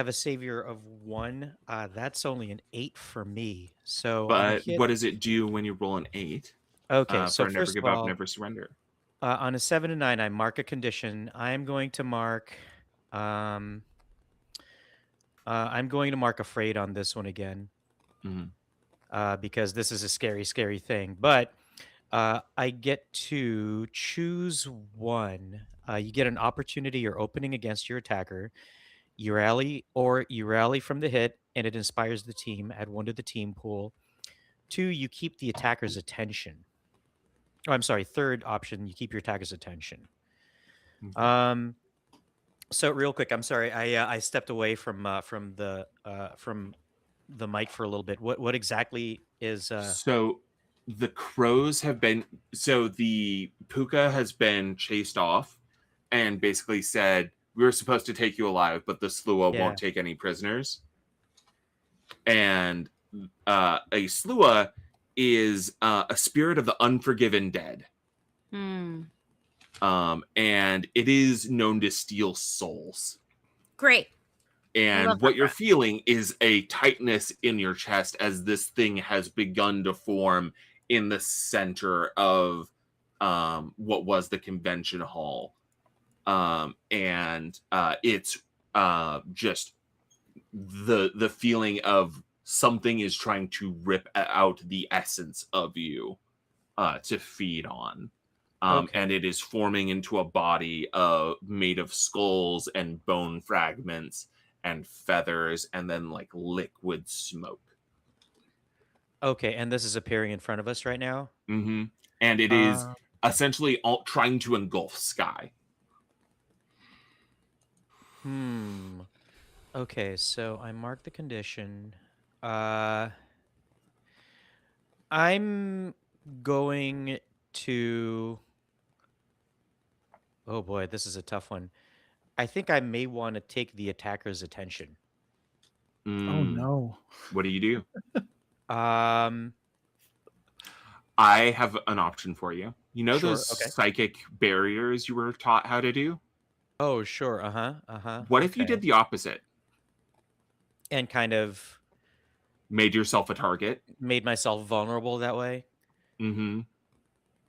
a Savior of 1. That's only an 8 for me. So, but what does it do when you roll an 8? Okay, so for Never Give Up, Never Surrender. On a 7 and 9, I mark a condition. I'm going to mark. I'm going to mark Afraid on this one again, because this is a scary, scary thing. But I get to choose one. You get an opportunity or opening against your attacker. You rally from the hit, and it inspires the team. Add 1 to the team pool. 2, you keep the attacker's attention. Oh, I'm sorry. Third option, you keep your attacker's attention. So real quick, I'm sorry. I stepped away from the mic for a little bit. What exactly is? So the crows have been, so the puka has been chased off and basically said, we were supposed to take you alive, but the slua Yeah. won't take any prisoners. And a slua is a spirit of the unforgiven dead. Hmm. And it is known to steal souls. Great. And love what that you're fact. feeling is a tightness in your chest as this thing has begun to form in the center of what was the convention hall. And it's just the feeling of something is trying to rip out the essence of you to feed on. Okay. And it is forming into a body made of skulls and bone fragments and feathers and then like liquid smoke. Okay, and this is appearing in front of us right now. And it is essentially all trying to engulf Sky. Okay, so I marked the condition. I'm going to. Oh boy, this is a tough one. I think I may want to take the attacker's attention. Oh Mm, no. What do you do? Um, I have an option for you. You know Sure, those okay. psychic barriers you were taught how to do? oh sure, uh-huh. What if you Okay. did the opposite? And kind of Made yourself a target? made myself vulnerable that way. Mm-hmm.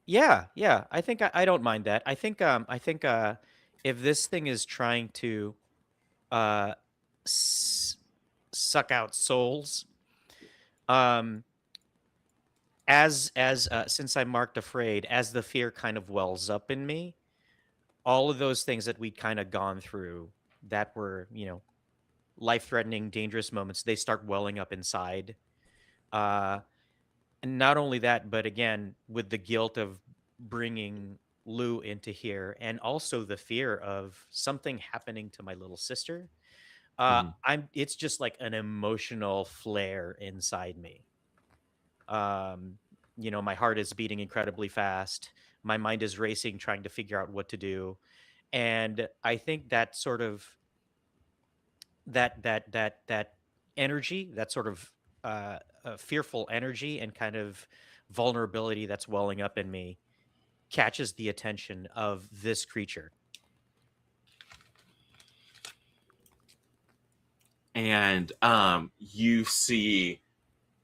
Yeah, I think I don't mind that. I think if this thing is trying to uh suck out souls, um as since I marked afraid, as the fear kind of wells up in me, all of those things that we'd kind of gone through that were, life-threatening, dangerous moments, they start welling up inside. Uh and not only that, but again, with the guilt of bringing Lou into here, and also the fear of something happening to my little sister, Mm-hmm. it's just like an emotional flare inside me. My heart is beating incredibly fast. My mind is racing, trying to figure out what to do. And I think that sort of that energy, that sort of fearful energy and kind of vulnerability that's welling up in me catches the attention of this creature. And you see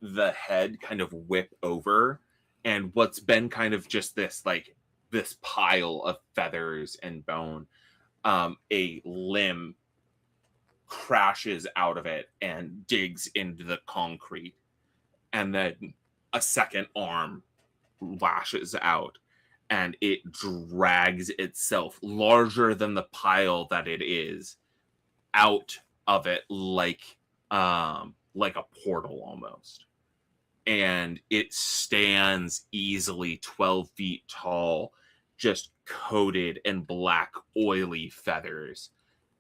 the head kind of whip over, and what's been kind of just this pile of feathers and bone, a limb crashes out of it and digs into the concrete, and then a second arm lashes out and it drags itself larger than the pile that it is out of it like a portal almost. And it stands easily 12 feet tall, just coated in black oily feathers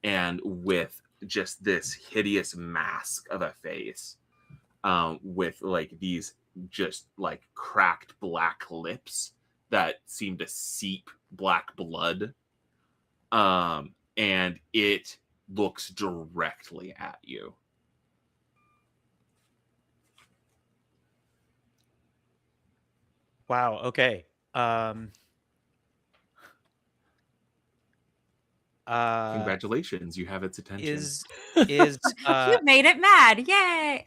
and with just this hideous mask of a face, with like these just like cracked black lips that seem to seep black blood, and it looks directly at you. Wow. Okay. Congratulations, you have its attention. Is You made it mad. Yay.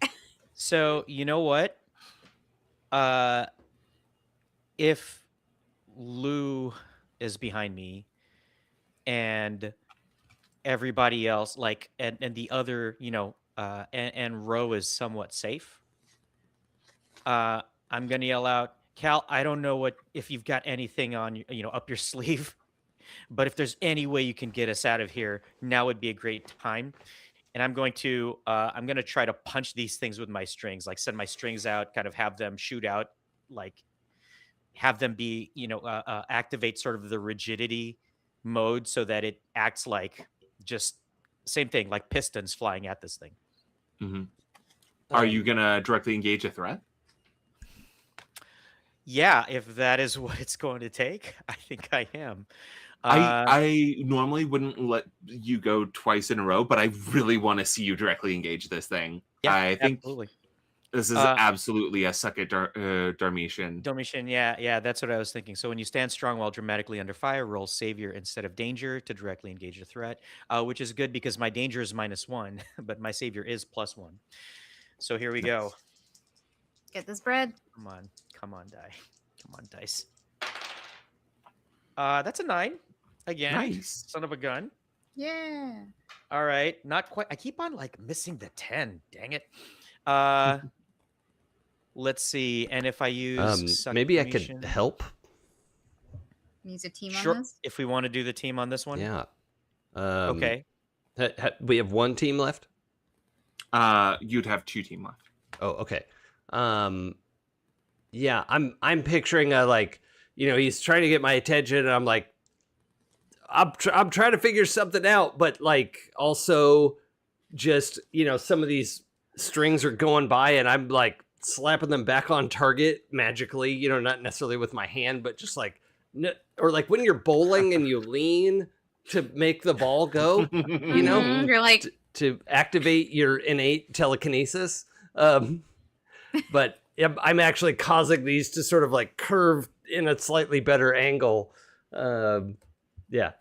so you know what? If Lou is behind me and everybody else, like, and the other, and Ro is somewhat safe, I'm gonna yell out, Cal, I don't know if you've got anything on up your sleeve, but if there's any way you can get us out of here, now would be a great time. And I'm going to try to punch these things with my strings, like send my strings out, kind of have them shoot out, like have them be, activate sort of the rigidity mode so that it acts like just same thing, like pistons flying at this thing. Mm-hmm. Are you gonna directly engage a threat? Yeah, if that is what it's going to take, I think I am. Uh, I normally wouldn't let you go twice in a row, but I really want to see you directly engage this thing. yeah, I think absolutely. this is absolutely a suck at Darmetian. Domitian, yeah, that's what I was thinking. So when you stand strong while dramatically under fire, roll savior instead of danger to directly engage the threat, which is good because my danger is -1, but my savior is +1. So here we go. Get this bread. Come on, die. Come on, dice. That's a 9 again. Nice. Son of a gun. Yeah. All right, not quite. I keep on like missing the 10. Dang it. Let's see. And if I use maybe I could help. Use a team Sure. on this. If we want to do the team on this one. Yeah. Okay. We have one team left. You'd have 2 team left. Oh, okay. Yeah, I'm picturing a, like, you know, he's trying to get my attention, and I'm like, I'm trying to figure something out, but like also just, you know, some of these strings are going by, and I'm like slapping them back on target magically, you know, not necessarily with my hand, but just like, or like when you're bowling and you lean to make the ball go, you know, You're like, to activate your innate telekinesis. But I'm actually causing these to sort of like curve in a slightly better angle. Yeah.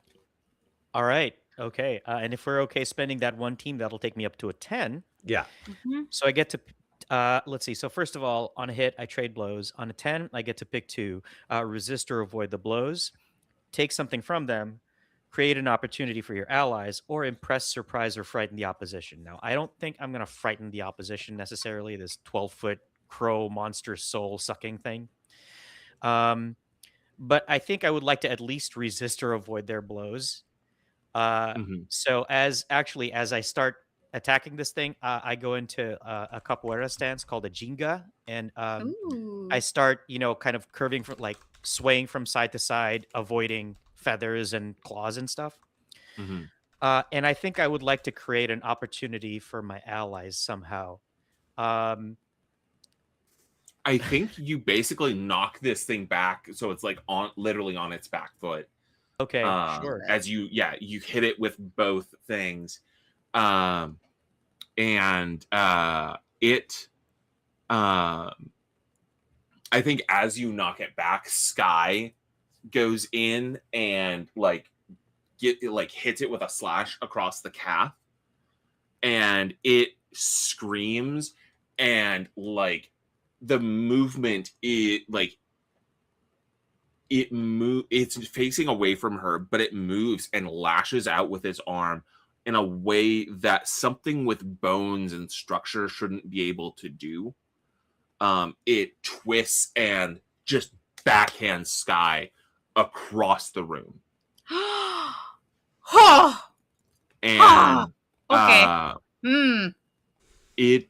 All right. Okay. And if we're okay spending that one team, that'll take me up to a 10. Yeah. So I get to, let's see. So first of all, on a hit, I trade blows. On a 10, I get to pick 2, resist or avoid the blows, take something from them, create an opportunity for your allies, or impress, surprise, or frighten the opposition. Now, I don't think I'm going to frighten the opposition necessarily, this 12-foot crow monster soul sucking thing. But I think I would like to at least resist or avoid their blows. So as I start attacking this thing, I go into a capoeira stance called a jinga, and I start, you know, kind of curving from, like, swaying from side to side, avoiding feathers and claws and stuff. And I think I would like to create an opportunity for my allies somehow. I think you basically knock this thing back, so it's like literally on its back foot. Okay, sure. As you hit it with both things, and it, I think as you knock it back, Sky goes in and hits it with a slash across the calf, and it screams, and like the movement it's facing away from her, but it moves and lashes out with its arm in a way that something with bones and structure shouldn't be able to do. It twists and just backhands Sky across the room. And okay. It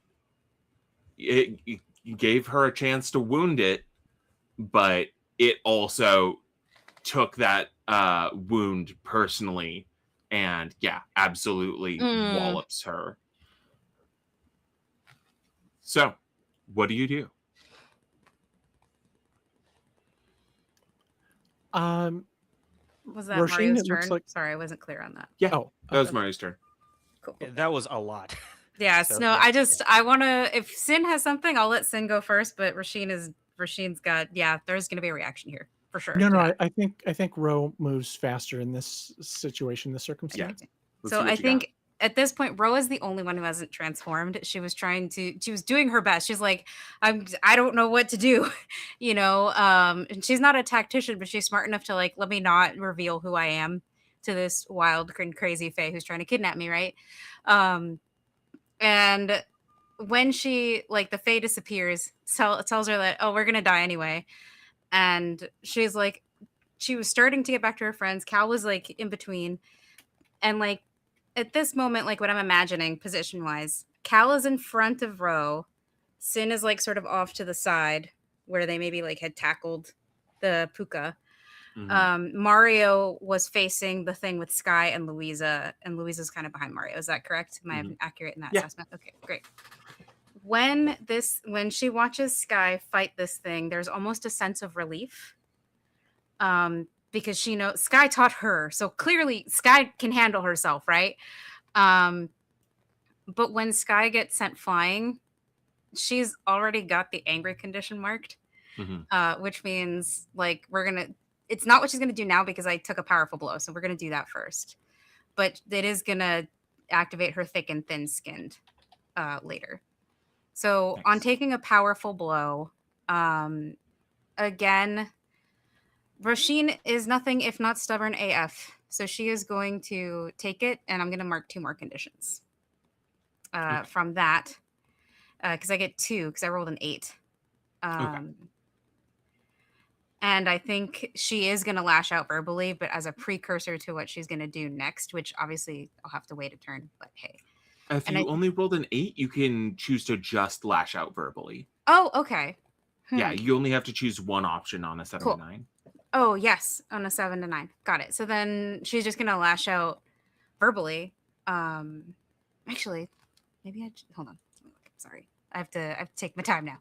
gave her a chance to wound it, but it also took that wound personally, and absolutely wallops her. So, what do you do? Was that Ro-sheen, Mario's it looks turn? like... Sorry, I wasn't clear on that. Yeah, Oh, that was Mario's turn. Cool. That was a lot. Yes, So, no, yeah, I want to, if Cynn has something, I'll let Cynn go first, but Ro-sheen's got, there's going to be a reaction here for sure. No, I think Ro moves faster in this situation, this circumstance. Let's So see what I you think got. at this point, Ro is the only one who hasn't transformed. She was doing her best. She's like, I don't know what to do, you know. And she's not a tactician, but she's smart enough to, like, let me not reveal who I am to this wild and crazy fae who's trying to kidnap me, right? And when she, like, the fae disappears, tells her that, oh, we're gonna die anyway, and she's like, she was starting to get back to her friends. Cal was like in between, and like at this moment, like what I'm imagining position wise, Cal is in front of Ro, Cynn is like sort of off to the side where they maybe like had tackled the puka. Mario was facing the thing with Sky and Louisa, and Louisa's kind of behind Mario. Is that correct? Am I accurate in that assessment? Okay, great. when she watches Sky fight this thing, there's almost a sense of relief. Because she knows Sky taught her, so clearly Sky can handle herself, right? But when Sky gets sent flying, she's already got the angry condition marked, which means like it's not what she's gonna do now because I took a powerful blow, so we're gonna do that first. But it is gonna activate her thick and thin skinned later. So on taking a powerful blow, again, Ro-sheen is nothing if not stubborn AF. So she is going to take it, and I'm going to mark 2 more conditions from that, because I get 2 because I rolled an 8. And I think she is going to lash out verbally, but as a precursor to what she's going to do next, which obviously I'll have to wait a turn, but hey. If you only rolled an 8, you can choose to just lash out verbally. Oh, okay. Yeah, you only have to choose one option on a 7 to 9. Oh, yes, on a 7 to 9. Got it. So then she's just going to lash out verbally. Actually, maybe hold on. Sorry. I have to take my time now.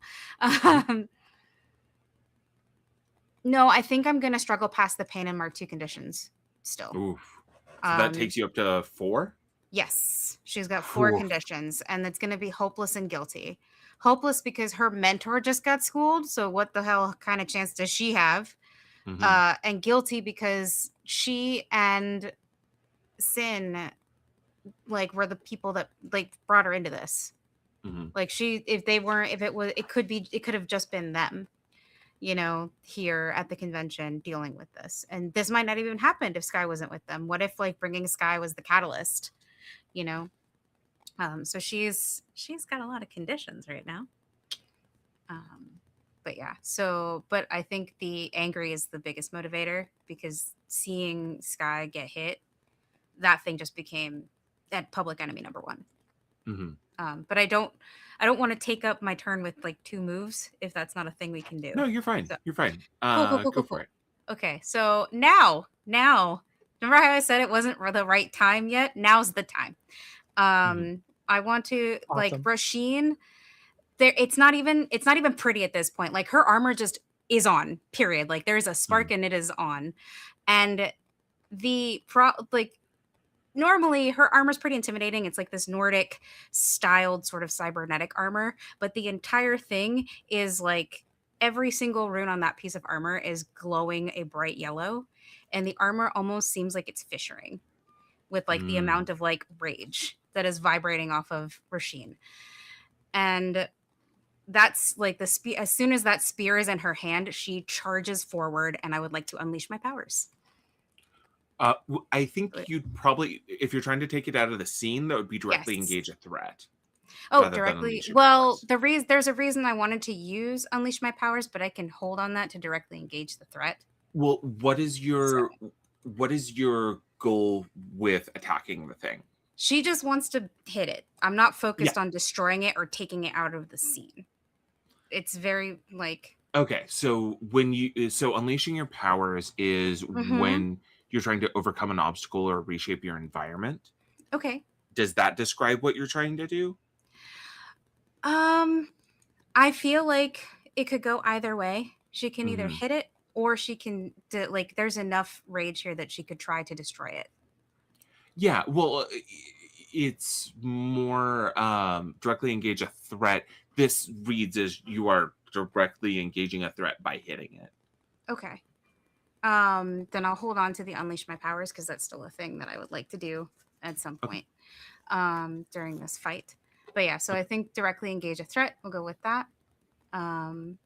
No, I think I'm going to struggle past the pain and mark 2 conditions still. Oof. So that takes you up to 4? Yes. She's got 4 conditions, and it's going to be hopeless and guilty. Hopeless because her mentor just got schooled, so what the hell kind of chance does she have? And guilty because she and Cynn like were the people that like brought her into this. Like it could have just been them, you know, here at the convention dealing with this. And this might not even happened if Sky wasn't with them. What if like bringing Sky was the catalyst, you know? So she's got a lot of conditions right now. But yeah, but I think the angry is the biggest motivator because seeing Sky get hit, that thing just became that public enemy number 1. But I don't want to take up my turn with like 2 moves if that's not a thing we can do. No, you're fine. You're fine. Cool. Go for it. Okay, so now, remember how I said it wasn't the right time yet? Now's the time. I want to like Ro-sheen. It's not even pretty at this point. Like her armor just is on, period. Like there's a spark and it is on. And normally her armor is pretty intimidating. It's like this Nordic styled sort of cybernetic armor, but the entire thing is like every single rune on that piece of armor is glowing a bright yellow, and the armor almost seems like it's fissuring with like the amount of like rage that is vibrating off of Ro-sheen. And that's like as soon as that spear is in her hand, she charges forward, and I would like to unleash my powers. I think you'd probably, if you're trying to take it out of the scene, that would be directly engage a threat. Oh, directly. Well, there's a reason I wanted to use unleash my powers, but I can hold on that to directly engage the threat. Well, what is your goal with attacking the thing? She just wants to hit it. I'm not focused on destroying it or taking it out of the scene. It's very like okay. So unleashing your powers is when you're trying to overcome an obstacle or reshape your environment. Okay. Does that describe what you're trying to do? I feel like it could go either way. She can either hit it or she can there's enough rage here that she could try to destroy it. Yeah, well, it's more directly engage a threat. This reads as you are directly engaging a threat by hitting it. Okay. Then I'll hold on to the unleash my powers because that's still a thing that I would like to do at some point during this fight. But yeah, so I think directly engage a threat. We'll go with that. And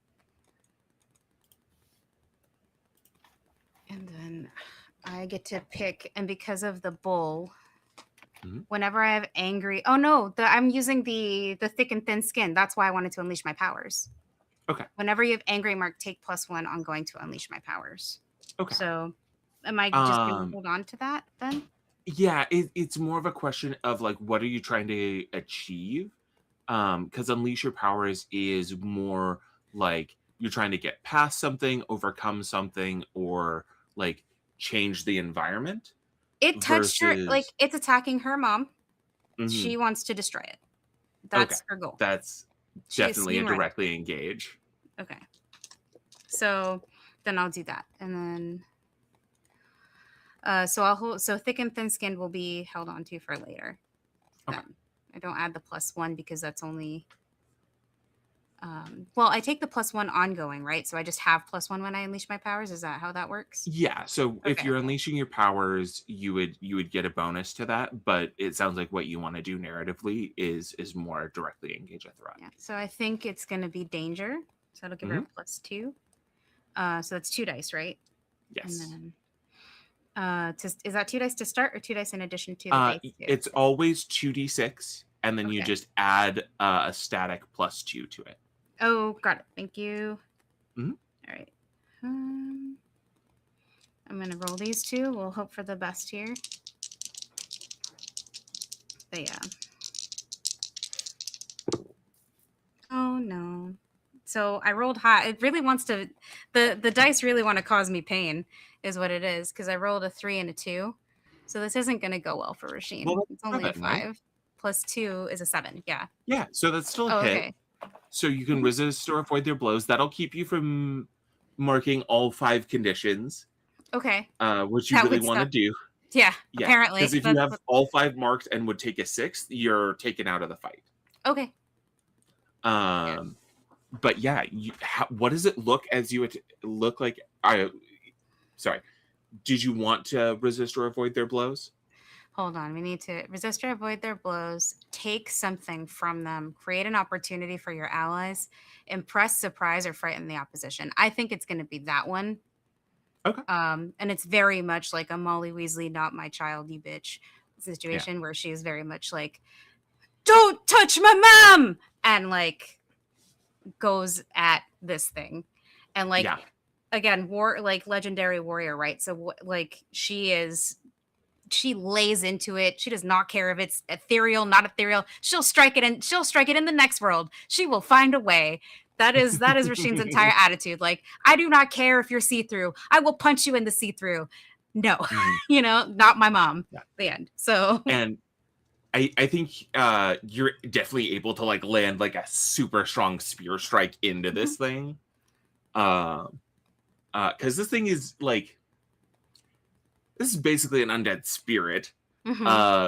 then I get to pick, and because of the bull, whenever I have angry, I'm using the thick and thin skin. That's why I wanted to unleash my powers. Okay. Whenever you have angry mark, take +1 on going to unleash my powers. Okay. So am I just going to hold on to that then? Yeah, it's more of a question of like, what are you trying to achieve? Because unleash your powers is more like you're trying to get past something, overcome something, or like change the environment. It touched her, like it's attacking her mom. She wants to destroy it. That's her goal. That's definitely a Steam Ray. directly engage. Okay. So then I'll do that. And then so I'll hold, so thick and thin skinned will be held on to for later. Okay. Then I don't add the +1 because that's only well, I take the +1 ongoing, right? So I just have +1 when I unleash my powers. Is that how that works? Yeah, so if Okay. you're unleashing your powers, you would get a bonus to that, but it sounds like what you want to do narratively is more directly engage a threat. Yeah. So I think it's gonna be danger. So it'll give her a +2. So that's 2 dice, right? Yes. And then is that 2 dice to start or 2 dice in addition to the dice? It's always 2d6, and then you Okay. just add a static +2 to it. Oh, got it. Thank you. Mhm. All right. I'm gonna roll these 2. We'll hope for the best here. But yeah. Oh no. So I rolled high. It really wants to. The dice really want to cause me pain, is what it is, because I rolled a 3 and a 2. So this isn't gonna go well for Róisín. Well, It's only a 7, right? 5 plus 2 is a 7. Yeah. Yeah, so that's still a Oh, hit. okay. So you can resist or avoid their blows. That'll keep you from marking all 5 conditions, Okay. which you That really would want to stop. do. Yeah. Yeah, Apparently. because if you That's have all 5 marked and would take a 6th, you're taken out of the fight. okay. But yeah, what does it look as you look like? Sorry, did you want to resist or avoid their blows? Hold on. We need to resist or avoid their blows, take something from them, create an opportunity for your allies, impress, surprise, or frighten the opposition. I think it's going to be that one. Okay. And it's very much like a Molly Weasley, not my child, you bitch situation where she is very much like, don't touch my mom! And like goes at this thing. And like, again, legendary warrior, right? So like she lays into it. She does not care if it's ethereal, not ethereal. She'll strike it in the next world. She will find a way. That is Róisín's entire attitude. Like, I do not care if you're see-through. I will punch you in the see-through. No, not my mom. Yeah. The end. So and I think you're definitely able to like land like a super strong spear strike into this thing. Because this thing is like, this is basically an undead spirit.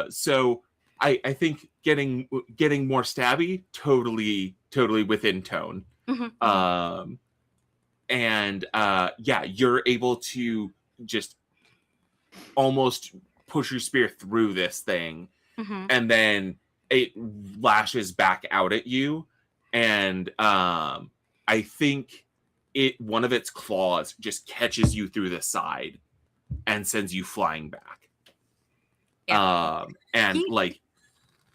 So I think getting more stabby, totally within tone. And you're able to just almost push your spear through this thing, and then it lashes back out at you, and I think one of its claws just catches you through the side and sends you flying back. And Yeet. like,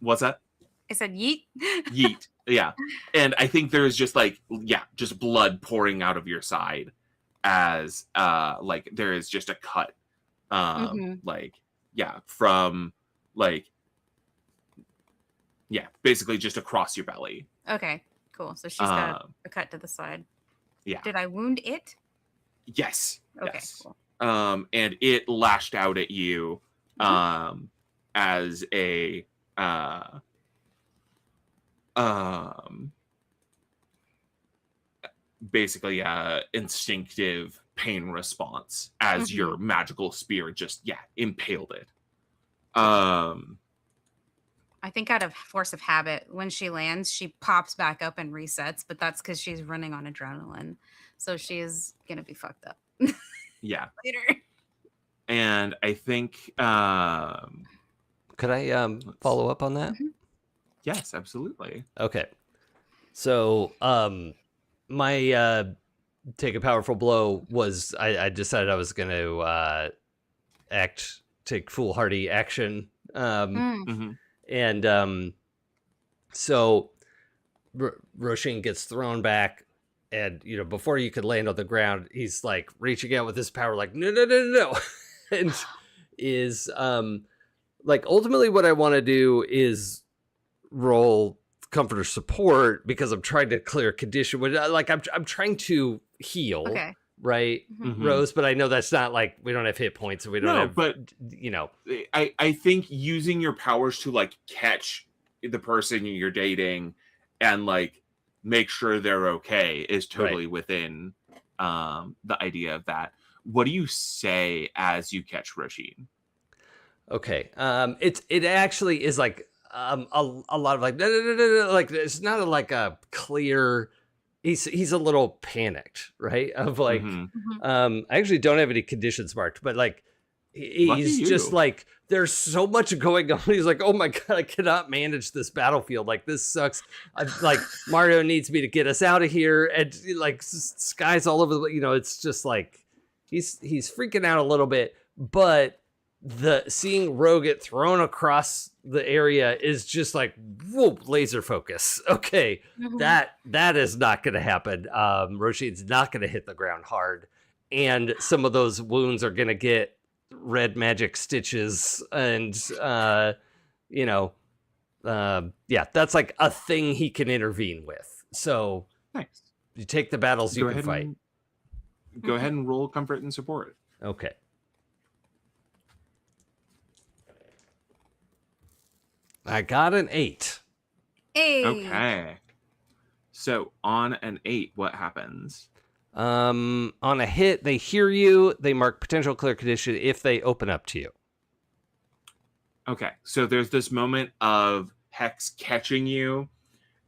what's that? I said yeet. Yeet. Yeah. And I think there's just like, just blood pouring out of your side as like there is just a cut. From like, basically just across your belly. Okay, cool. So she's got a cut to the side. Yeah. Did I wound it? Yes. Okay, Yes. cool. And it lashed out at you as a basically instinctive pain response as your magical spear just impaled it. I think out of force of habit, when she lands, she pops back up and resets, but that's because she's running on adrenaline. So she is going to be fucked up. Yeah. Later. And I think... Could I follow up on that? Yes, absolutely. Okay. So my take a powerful blow was I decided I was going to take foolhardy action. And so Ro-sheen gets thrown back, and before you could land on the ground, he's like reaching out with his power, like no, and is like ultimately what I want to do is roll comfort or support because I'm trying to clear a condition. Like I'm trying to heal. Okay. Right, Rose, but I know that's not like we don't have hit points, so we don't have. But I think using your powers to like catch the person you're dating and like make sure they're okay is totally within the idea of that. What do you say as you catch Ro-sheen? Okay. It actually is like a lot of like no, no, no, no, no, like it's not like a clear. He's a little panicked, right? Of like, Mhm. I actually don't have any conditions marked, but like Lucky he's just you. like there's so much going on. He's like, oh my god, I cannot manage this battlefield. Like this sucks. Like Mario needs me to get us out of here, and like skies all over the. It's just like he's freaking out a little bit, but the seeing Ro get thrown across the area is just like whoa, laser focus. Okay, that is not going to happen. Ro-sheen's not going to hit the ground hard, and some of those wounds are going to get red magic stitches, and yeah, that's like a thing he can intervene with. So Nice. you take the battles you Go can ahead fight. and go ahead and roll comfort and support. Okay. I got an 8. Hey. Okay. So on an 8, what happens? On a hit, they hear you. They mark potential clear condition if they open up to you. Okay. So there's this moment of Hex catching you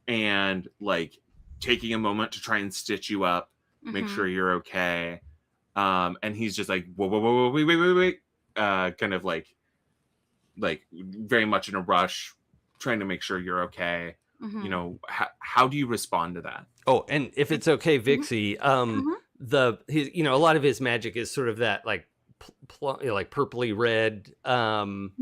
and like taking a moment to try and stitch you up, make sure you're okay. And he's just like, whoa, whoa, whoa, whoa, wait. Kind of like very much in a rush, trying to make sure you're okay. How do you respond to that? Oh, and if it's okay, Vixie, a lot of his magic is sort of that like like purpley red, kind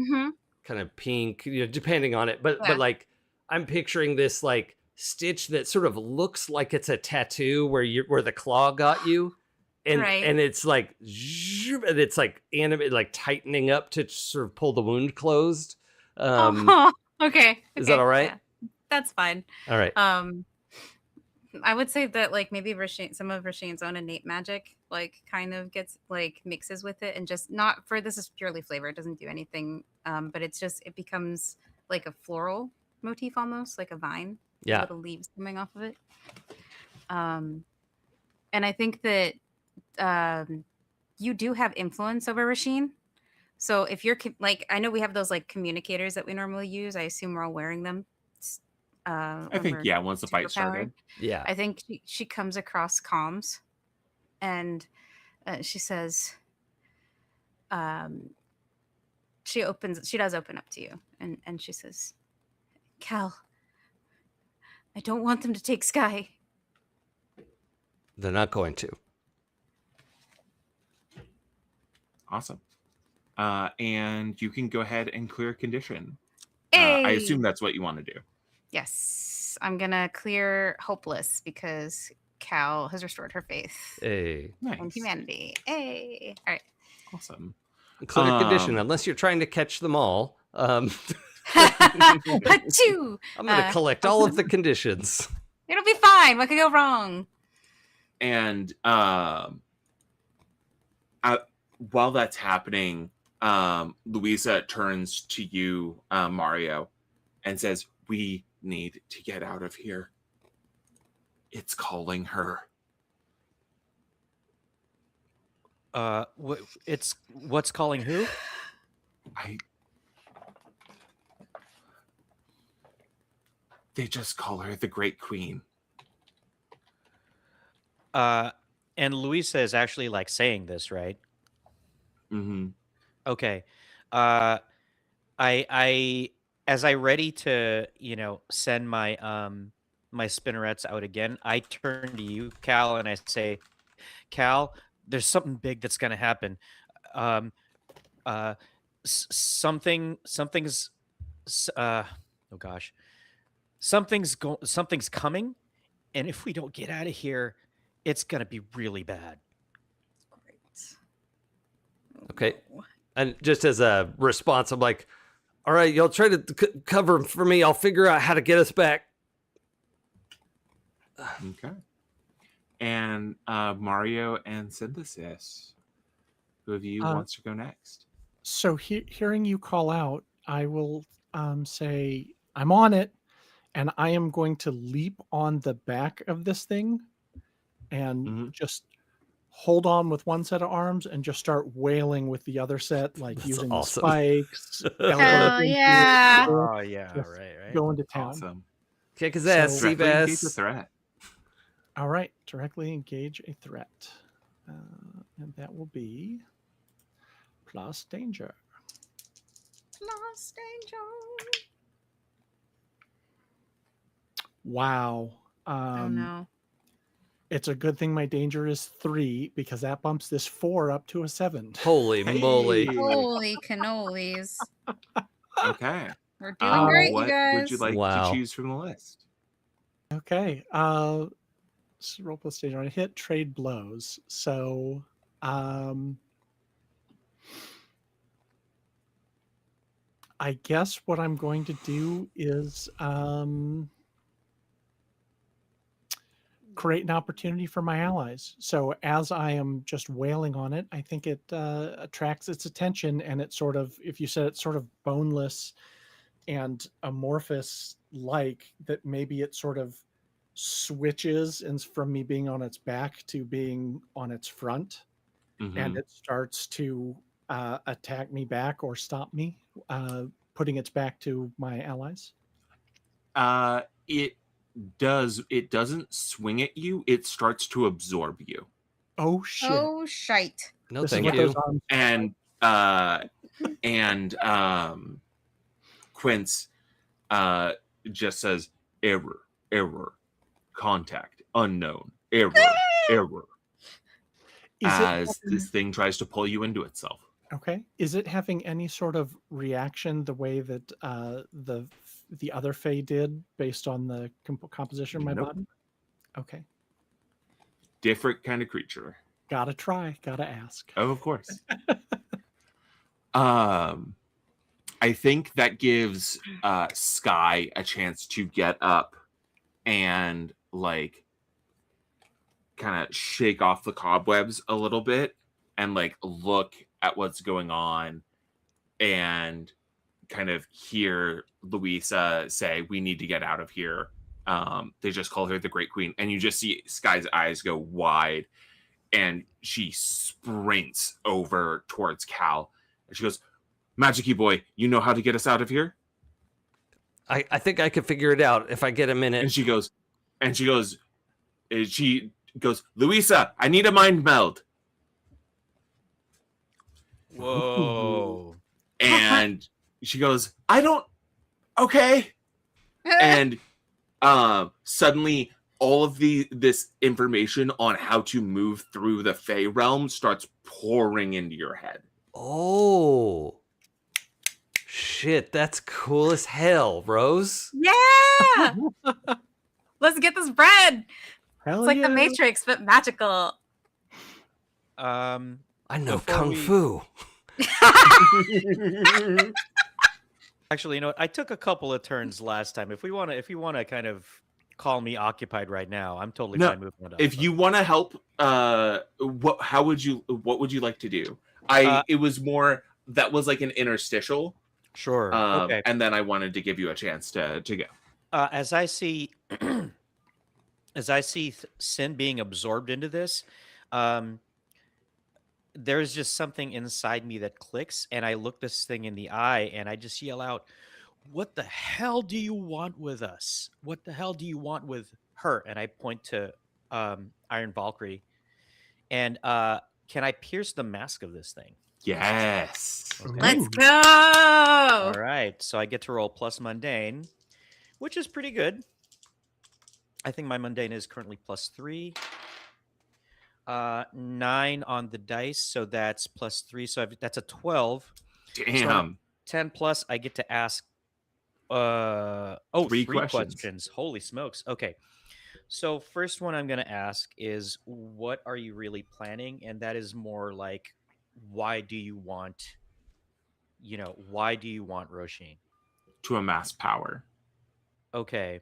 of pink, depending on it. But like I'm picturing this like stitch that sort of looks like it's a tattoo where the claw got you. And and it's like and it's like animate, like tightening up to sort of pull the wound closed. Okay. Is that all right? Yeah, that's fine. All right. I would say that like maybe some of Ro-sheen's own innate magic like kind of gets like mixes with it, and just not for this is purely flavor. It doesn't do anything, but it becomes like a floral motif almost, like a vine. Yeah. Little leaves coming off of it. And I think that you do have influence over Ro-sheen. So if you're like, I know we have those like communicators that we normally use. I assume we're all wearing them. I think once the fight started. Yeah. I think she comes across comms, and she says, she does open up to you, and she says, Cal, I don't want them to take Sky. They're not going to. Awesome. And you can go ahead and clear condition. Hey! I assume that's what you want to do. Yes. I'm going to clear hopeless because Cal has restored her faith in humanity. Hey. All right. Awesome. Clear condition, unless you're trying to catch them all. I'm going to collect all of the conditions. It'll be fine. What could go wrong? And while that's happening, Louisa turns to you, Mario, and says, "We need to get out of here. It's calling her." What's calling who? They just call her the Great Queen. And Louisa is actually like saying this, right? Mm-hmm. Okay. I as I ready to, send my my spinnerets out again, I turn to you, Cal, and I say, Cal, there's something big that's gonna happen. Something's oh gosh. Something's coming, and if we don't get out of here, it's gonna be really bad. Great. Okay. And just as a response, I'm like, all right, y'all try to cover for me. I'll figure out how to get us back. Okay. And Mario and Synthesis, who of you wants to go next? So hearing you call out, I will say, I'm on it. and I am going to leap on the back of this thing and just hold on with one set of arms and just start wailing with the other set, like That's using awesome. the spikes. Hell yeah. Oh yeah, Just right. going to town. Awesome. Okay, because that So- Directly engage the Seabass. threat. All right, directly engage a threat. And that will be plus danger. Lost danger. Wow. Oh no. It's a good thing my danger is 3 because that bumps this 4 up to a 7. Holy moly. Hey. Holy cannolis. Okay. We're doing great, What you guys. would you like Wow. to choose from the list? Okay. Roll plus danger on a hit, trade blows. So I guess what I'm going to do is create an opportunity for my allies. So as I am just wailing on it, I think it attracts its attention, and it's sort of, if you said it's sort of boneless and amorphous like, that maybe it sort of switches and from me being on its back to being on its front, and it starts to attack me back or stop me, putting its back to my allies. It doesn't swing at you, it starts to absorb you. Oh shit. Oh shite. No, This is thank what you. those arms- And Quince just says error, contact unknown, error. Is As it this thing tries to pull you into itself. okay? Is it having any sort of reaction the way that the other Fae did based on the composition of my Nope. body? Okay, Different kind of creature. gotta try, gotta ask. Oh, of course. I think that gives Sky a chance to get up and like kind of shake off the cobwebs a little bit and like look at what's going on and kind of hear Louisa say, "We need to get out of here." They just call her the Great Queen, and you just see Sky's eyes go wide, and she sprints over towards Cal, and she goes, "Magic-y boy, you know how to get us out of here?" I think I could figure it out if I get a minute. And she goes, "Louisa, I need a mind meld." Whoa. And she goes, "I don't, okay." And suddenly all of this information on how to move through the Fey realm starts pouring into your head. Oh. Shit, that's cool as hell, Rose. Yeah. Let's get this bread. Hell It's like yeah. the Matrix, but magical. I know Before Kung we- Fu. Actually, you know what? I took a couple of turns last time. If you want to kind of call me occupied right now, I'm totally No, fine moving it up. If you want to help, what would you like to do? It was more that was like an interstitial. Sure. Okay. And then I wanted to give you a chance to go. As I see Cynn being absorbed into this, there's just something inside me that clicks, and I look this thing in the eye and I just yell out, "What the hell do you want with us? What the hell do you want with her?" And I point to Iron Valkyrie. And can I pierce the mask of this thing? Yes. Okay. Let's go. All right. So I get to roll plus mundane, which is pretty good. I think my mundane is currently +3. 9 on the dice, so that's +3. So that's a 12. Damn. 10 plus, I get to ask Three three questions. questions. Holy smokes. Okay. So first one I'm going to ask is, what are you really planning? And that is more like, why do you want Ro-sheen? To amass power. Okay.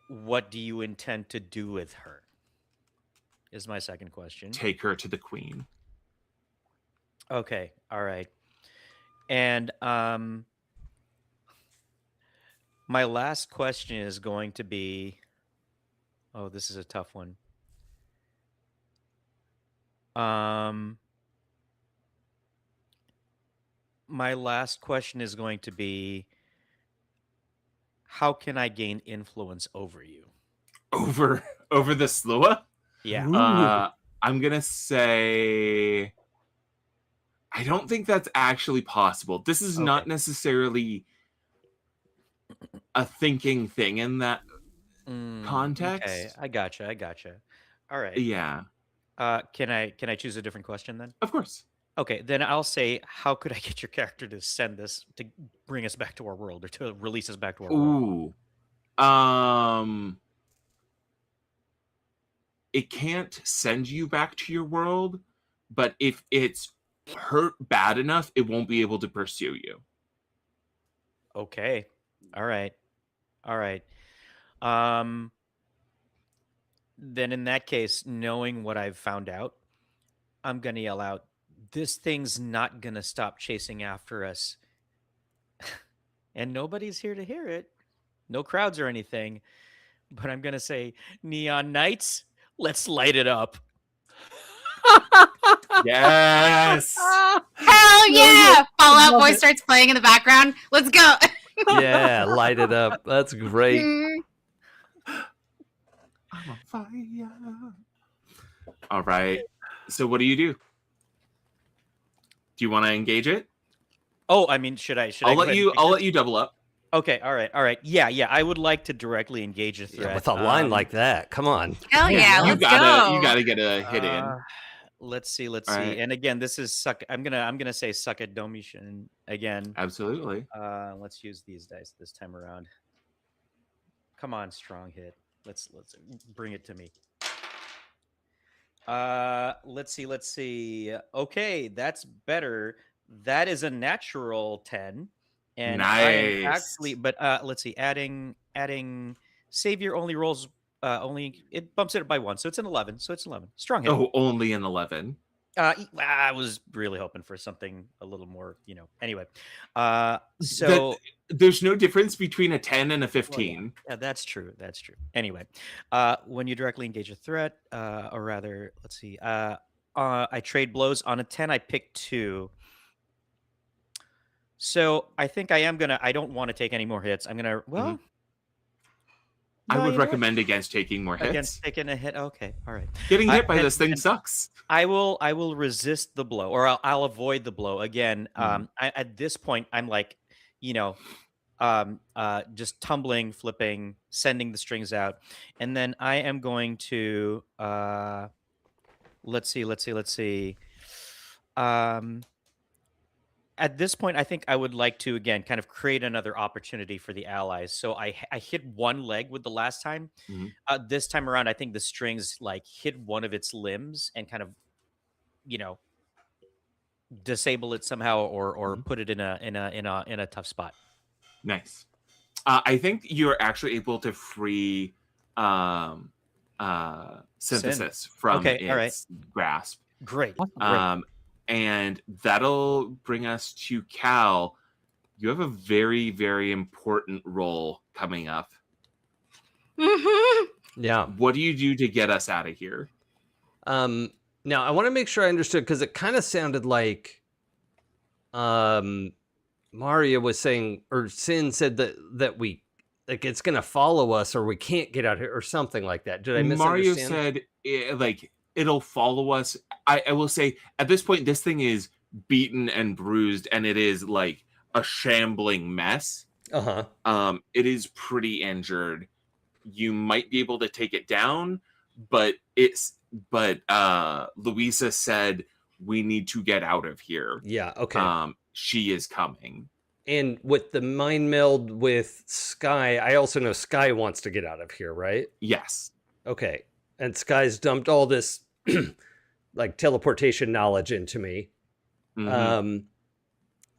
What do you intend to do with her? Is my second question. Take her to the queen. Okay. All right. And My last question is going to be. Oh, this is a tough one. My last question is going to be, how can I gain influence over you? Over the Slua? Yeah. I'm gonna say I don't think that's actually possible. This is not Okay. necessarily a thinking thing in that Okay, context. I gotcha. All right. Yeah, Can I choose a different question then? of course. Okay, then I'll say, how could I get your character to send this to bring us back to our world or to release us back to our world? Ooh. It can't send you back to your world, but if it's hurt bad enough, it won't be able to pursue you. Okay. All right. Um, then in that case, knowing what I've found out, I'm gonna yell out, "This thing's not gonna stop chasing after us," and nobody's here to hear it. No crowds or anything. But I'm gonna say, "Neon Knights, let's light it up." Yes. Hell yeah! Fallout Love voice it. starts playing in the background. Let's go. Yeah, light it up. That's great. I'm on fire. All right. So what do you do? Do you want to engage it? Oh, I mean, should I? I'll go let ahead you. and I'll take let this? you double up. Okay, all right. Yeah. I would like to directly engage a threat. Yeah, with a line like that. Come on. Hell yeah! You Let's gotta. go. You gotta get a hit in. Let's see. All right. And again, this is suck. I'm gonna say suck at Domitian again. Absolutely. Let's use these dice this time around. Come on, strong hit. Let's bring it to me. Let's see. Okay, that's better. That is a natural 10. And I am Nice. actually, but let's see, adding savior only rolls it bumps it by 1, so it's an 11. So it's 11. Strong hit. Oh, only an 11. I was really hoping for something a little more, Anyway, so There's no difference between a 10 and a 15. yeah, that's true. Anyway, when you directly engage a threat, or rather, let's see, I trade blows on a 10. I pick 2. So I think I don't want to take any more hits. I'm gonna I no, would you know what? recommend against taking more hits. Against taking a hit. Okay, all right. Getting hit by and- this thing and- sucks. I will resist the blow, or I'll avoid the blow. Again, at this point, I'm like, just tumbling, flipping, sending the strings out, and then I am going to let's see. At this point, I think I would like to again kind of create another opportunity for the allies. So I hit one leg with the last time. Mhm. This time around, I think the strings like hit one of its limbs and kind of, disable it somehow or put it in a tough spot. Nice. I think you're actually able to free synthesis from Okay, all right. its grasp. Great. And that'll bring us to Cal. You have a very, very important role coming up. Yeah. What do you do to get us out of here? Now I want to make sure I understood, because it kind of sounded like Mario was saying, or Cynn said that we like it's gonna follow us or we can't get out here or something like that. Did I misunderstand? Mario said it'll follow us. I will say at this point this thing is beaten and bruised and it is like a shambling mess. It is pretty injured. You might be able to take it down, but Louisa said we need to get out of here. Yeah, okay. She is coming. And with the mind meld with Sky, I also know Sky wants to get out of here, right? Yes. Okay. And Sky's dumped all this like teleportation knowledge into me.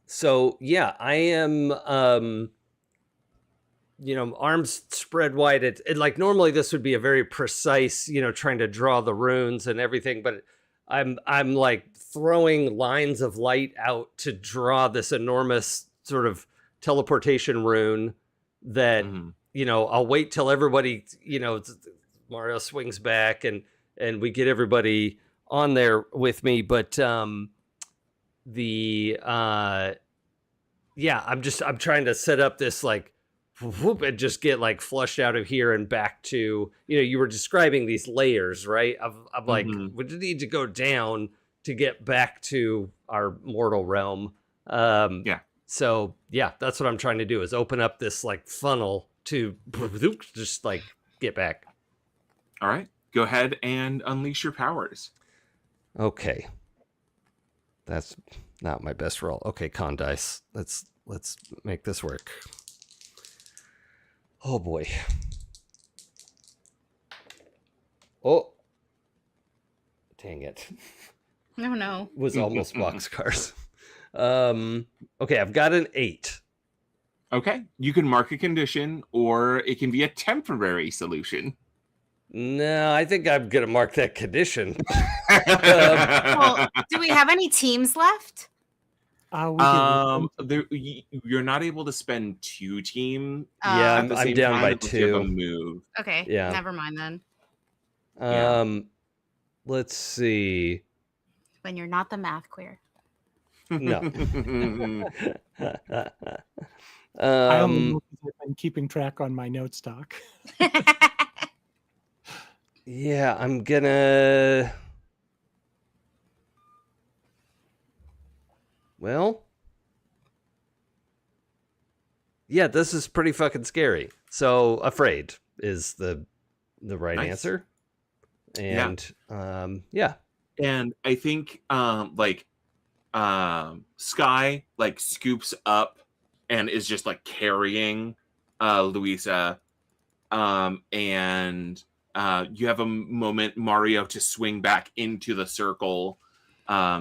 So yeah, I am arms spread wide. It like normally this would be a very precise, trying to draw the runes and everything, but I'm like throwing lines of light out to draw this enormous sort of teleportation rune that Mhm. I'll wait till everybody, Mario swings back and we get everybody on there with me. But the I'm trying to set up this like whoop and just get like flushed out of here and back to, you were describing these layers, right? I'm like, Mhm. we need to go down to get back to our mortal realm. Yeah. So yeah, that's what I'm trying to do, is open up this like funnel to just like get back. All right. Go ahead and unleash your powers. Okay. That's not my best roll. Okay, con dice. Let's make this work. Oh boy. Oh. Dang it. No, no. Was almost boxcars. Okay, I've got an 8. Okay. You can mark a condition, or it can be a temporary solution. No, I think I'm gonna mark that condition. Well, do we have any teams left? You're not able to spend 2 team. Yeah, at the I'm same down time by unless you have a 2. move. Okay, Yeah. never mind then. Yeah. Let's see. When you're not the math queer. No. I only know because I've been keeping track on my notes doc. Yeah, I'm gonna. Well, yeah, this is pretty fucking scary. So afraid is the right Nice. answer. And yeah. And I think Sky like scoops up and is just like carrying Louisa. And you have a moment, Mario, to swing back into the circle.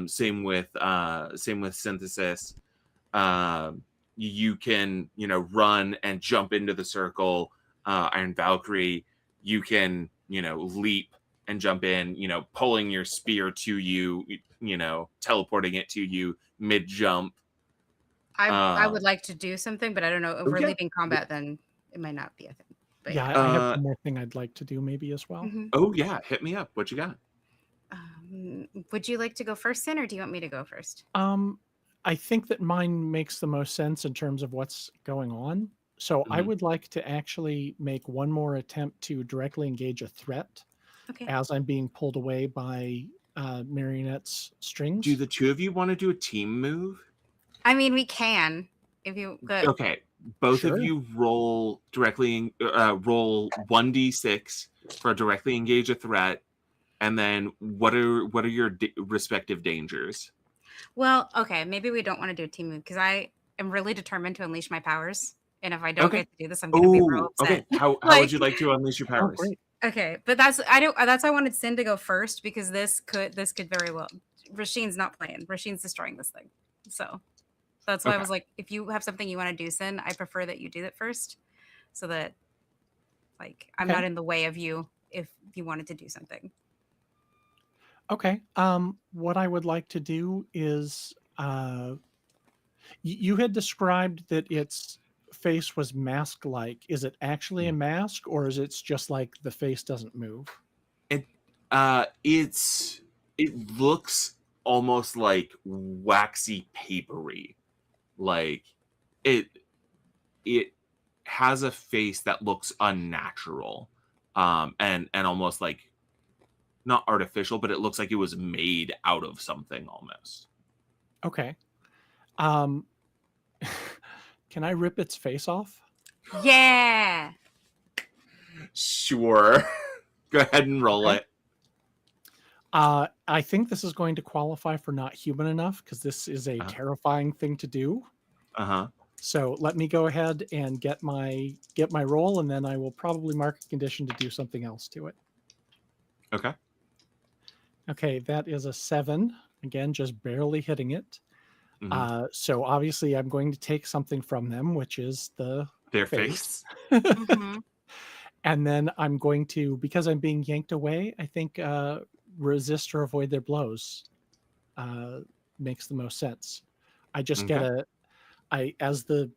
Same with Synthesis. You can, run and jump into the circle. Iron Valkyrie, you can, leap and jump in, pulling your spear to you, teleporting it to you mid jump. I would like to do something, but I don't know. If we're Okay. leaving combat, then it might not be a thing. But Yeah, I have one more thing I'd like to do maybe as well. Mhm. Oh yeah, hit me up. What you got? Would you like to go first, Cynn, or do you want me to go first? I think that mine makes the most sense in terms of what's going on. So I Mhm. would like to actually make one more attempt to directly engage a threat Okay. as I'm being pulled away by Marionette's strings. Do the 2 of you want to do a team move? I mean, we can if you go. Okay, both Sure. of you roll directly. Roll 1d6 for directly engage a threat, and then what are your respective dangers? Well, okay, maybe we don't want to do a team move because I am really determined to unleash my powers, and if I don't Okay. get to do this, I'm gonna be real Oh, upset. okay. How Like- would you like to unleash your Oh, powers? great. Okay, but that's why I wanted Cynn to go first, because this could very well. Róisín's not playing. Róisín's destroying this thing, so that's why I Okay. was like, if you have something you want to do, Cynn, I prefer that you do it first, so that like I'm Okay. not in the way of you if you wanted to do something. Okay. What I would like to do is you had described that its face was mask-like. Is it actually a mask, or is it just like the face doesn't move? It looks almost like waxy papery. Like it has a face that looks unnatural. And almost like not artificial, but it looks like it was made out of something almost. Okay. Can I rip its face off? Yeah. Sure. Go ahead and roll Okay. it. I think this is going to qualify for not human enough because this is a terrifying thing to do. Uh-huh. So let me go ahead and get my roll, and then I will probably mark a condition to do something else to it. Okay. Okay, that is a 7. Again, just barely hitting it. Mhm. So obviously I'm going to take something from them, which is the Their face. face. Mhm. And then I'm going to, because I'm being yanked away, I think resist or avoid their blows makes the most sense. I just get Okay. as the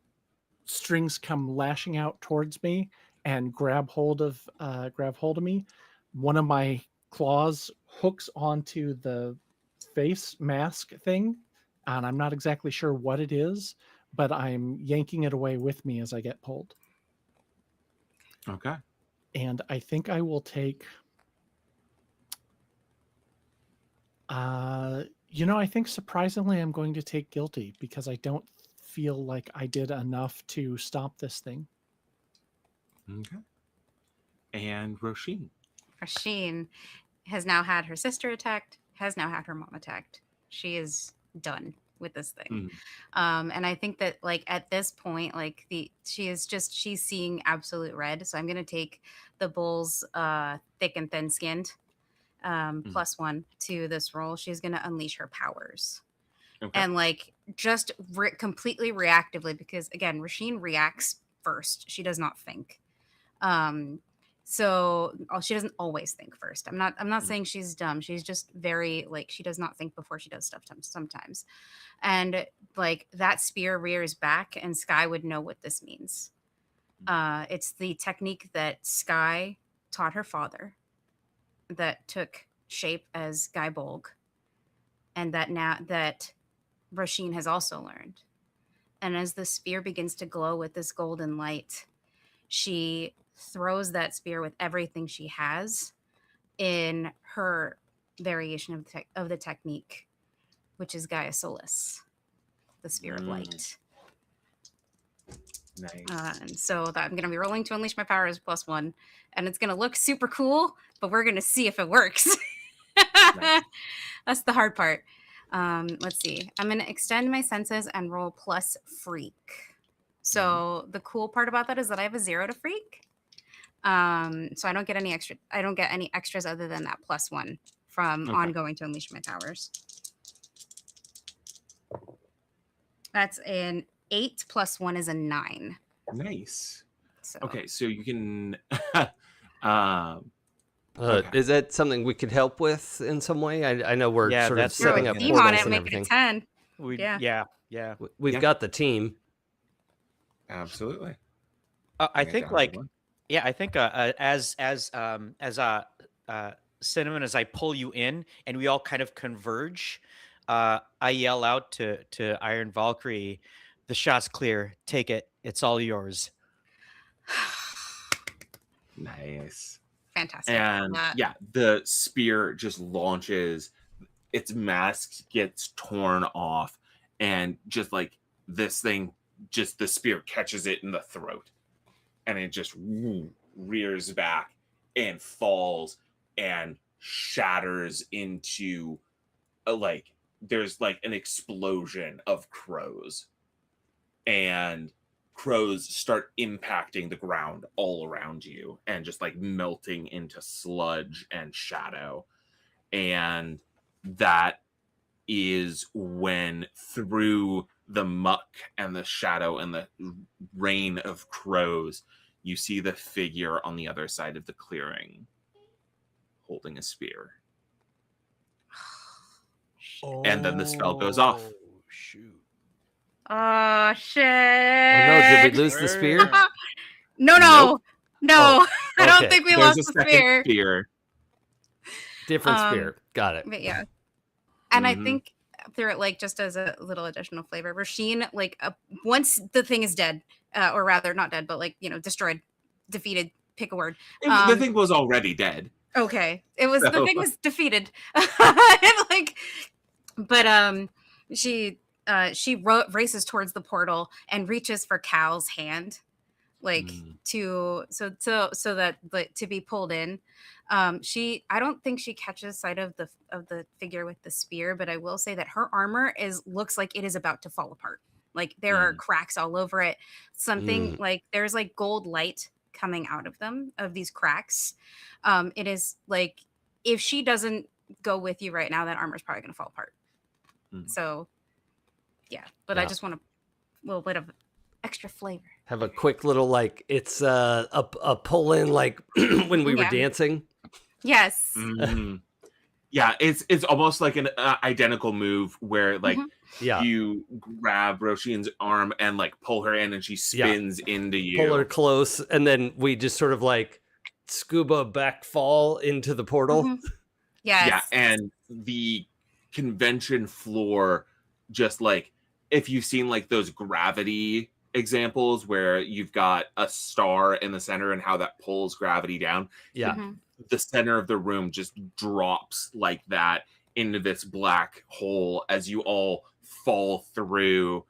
strings come lashing out towards me and grab hold of me. One of my claws hooks onto the face mask thing, and I'm not exactly sure what it is, but I'm yanking it away with me as I get pulled. Okay. And I think I will take I think surprisingly I'm going to take guilty because I don't feel like I did enough to stop this thing. Okay. And Ro-sheen. Róisín has now had her sister attacked, has now had her mom attacked. She is done with this thing. And I think that like at this point, like she's seeing absolute red. So I'm gonna take the bull's thick and thin skinned +1 to this roll. She's gonna unleash her powers. Okay. And like just completely reactively, because again, Róisín reacts first. She does not think. So she doesn't always think first. I'm not saying she's dumb. She's just very like she does not think before she does stuff sometimes. And like that spear rears back, and Sky would know what this means. It's the technique that Sky taught her father, that took shape as Guy Bolg, and that Róisín has also learned. And as the spear begins to glow with this golden light, she throws that spear with everything she has in her variation of the technique, which is Gaia Solis, the spear of light. Nice. And so that I'm going to be rolling to unleash my powers +1, and it's going to look super cool, but we're going to see if it works. Nice. That's the hard part. Let's see. I'm going to extend my senses and roll plus freak. So the cool part about that is that I have a 0 to freak. So I don't get any extras other than that +1 from ongoing to unleash my powers. That's an 8 + 1 is a 9. Nice. So. Okay, so you can Is that something we could help with in some way? I know we're sort of setting up team portals on it, and make everything. it a 10. Yeah. We've got the team. absolutely. I think like I think as Cinnamon, as I pull you in and we all kind of converge, I yell out to Iron Valkyrie, "The shot's clear. Take it. It's all yours." Nice. Fantastic. And the spear just launches, its mask gets torn off, and just like this thing, just the spear catches it in the throat, and it just rears back and falls and shatters into there's like an explosion of crows, and crows start impacting the ground all around you and just like melting into sludge and shadow. And that is when, through the muck and the shadow and the rain of crows, you see the figure on the other side of the clearing holding a spear. And then the spell goes off. Shoot. Oh shit! Oh no! Did we lose the spear? No. Nope. No. I don't okay. think we There's lost a the second spear. spear. Different spear. Got it. But yeah, and I think through it, like just as a little additional flavor, Róisín, like once the thing is dead, or rather not dead, but like destroyed, defeated. Pick a word. The thing was already dead. Okay, it was the thing was defeated. She races towards the portal and reaches for Cal's hand, to be pulled in. I don't think she catches sight of the figure with the spear, but I will say that her armor looks like it is about to fall apart. Like there are cracks all over it. Something like there's like gold light coming out of these cracks. It is like if she doesn't go with you right now, that armor is probably going to fall apart. So yeah, but I just want a little bit of extra flavor. Have a quick little it's a pull in when we were dancing. Yes. Yeah, it's almost like an identical move where like Mhm. Yeah. you grab Ro-sheen's arm and like pull her in, and she spins into you. Pull her close, and then we just sort of like scuba back fall into the portal. Mhm. Yes. Yeah, and the convention floor, just like if you've seen like those gravity examples where you've got a star in the center and how that pulls gravity down, Yeah. Mhm. the center of the room just drops like that into this black hole as you all fall through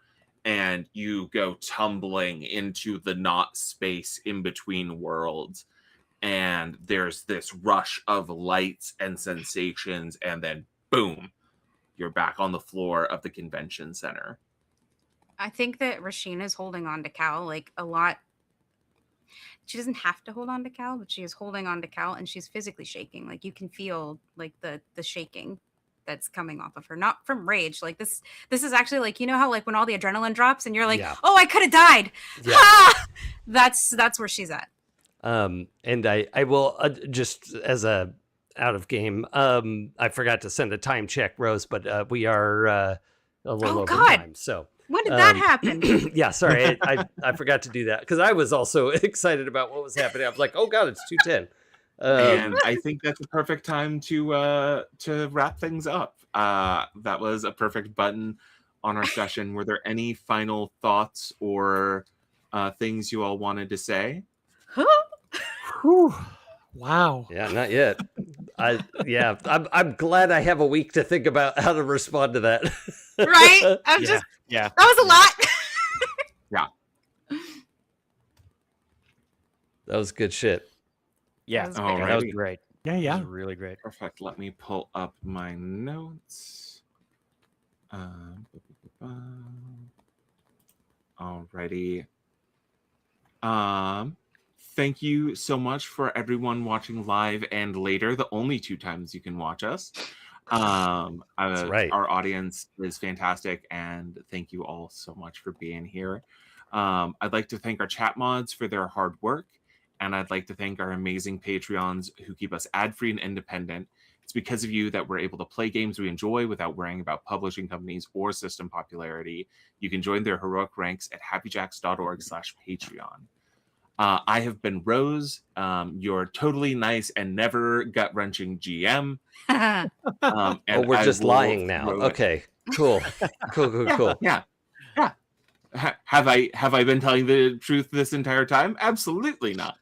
and you go tumbling into the not space in between worlds. And there's this rush of lights and sensations, and then boom, you're back on the floor of the convention center. I think that Roisin is holding on to Cal like a lot. She doesn't have to hold on to Cal, but she is holding on to Cal, and she's physically shaking. Like you can feel like the shaking that's coming off of her, not from rage. Like this is actually like, you know how like when all the adrenaline drops and you're like, Yeah. oh, I could have died. Yeah. Ha! That's where she's at. And I will just as a out of game. I forgot to send a time check, Rose, but we are a little Oh, over God. time. So When did that happen? yeah, sorry, I forgot to do that because I was also excited about what was happening. I was like, oh God, it's 2:10. And I think that's a perfect time to wrap things up. That was a perfect button on our session. Were there any final thoughts or things you all wanted to say? Whew. Wow. Yeah, not yet. I'm glad I have a week to think about how to respond to that. Right? I'm just Yeah. that was a lot. That was good shit. Yeah. That was Yeah, that was Alrighty. great. Yeah, That yeah. was really great. Perfect. Let me pull up my notes. Alrighty. Thank you so much for everyone watching live and later, the only 2 times you can watch us. That's right. Our audience is fantastic, and thank you all so much for being here. I'd like to thank our chat mods for their hard work, and I'd like to thank our amazing Patreons who keep us ad-free and independent. It's because of you that we're able to play games we enjoy without worrying about publishing companies or system popularity. You can join their heroic ranks at happyjacks.org/Patreon. I have been Rose, your totally nice and never gut-wrenching GM. And We're I just will lying now. throw it- Okay, cool. Cool. Yeah. Have I been telling the truth this entire time? Absolutely not.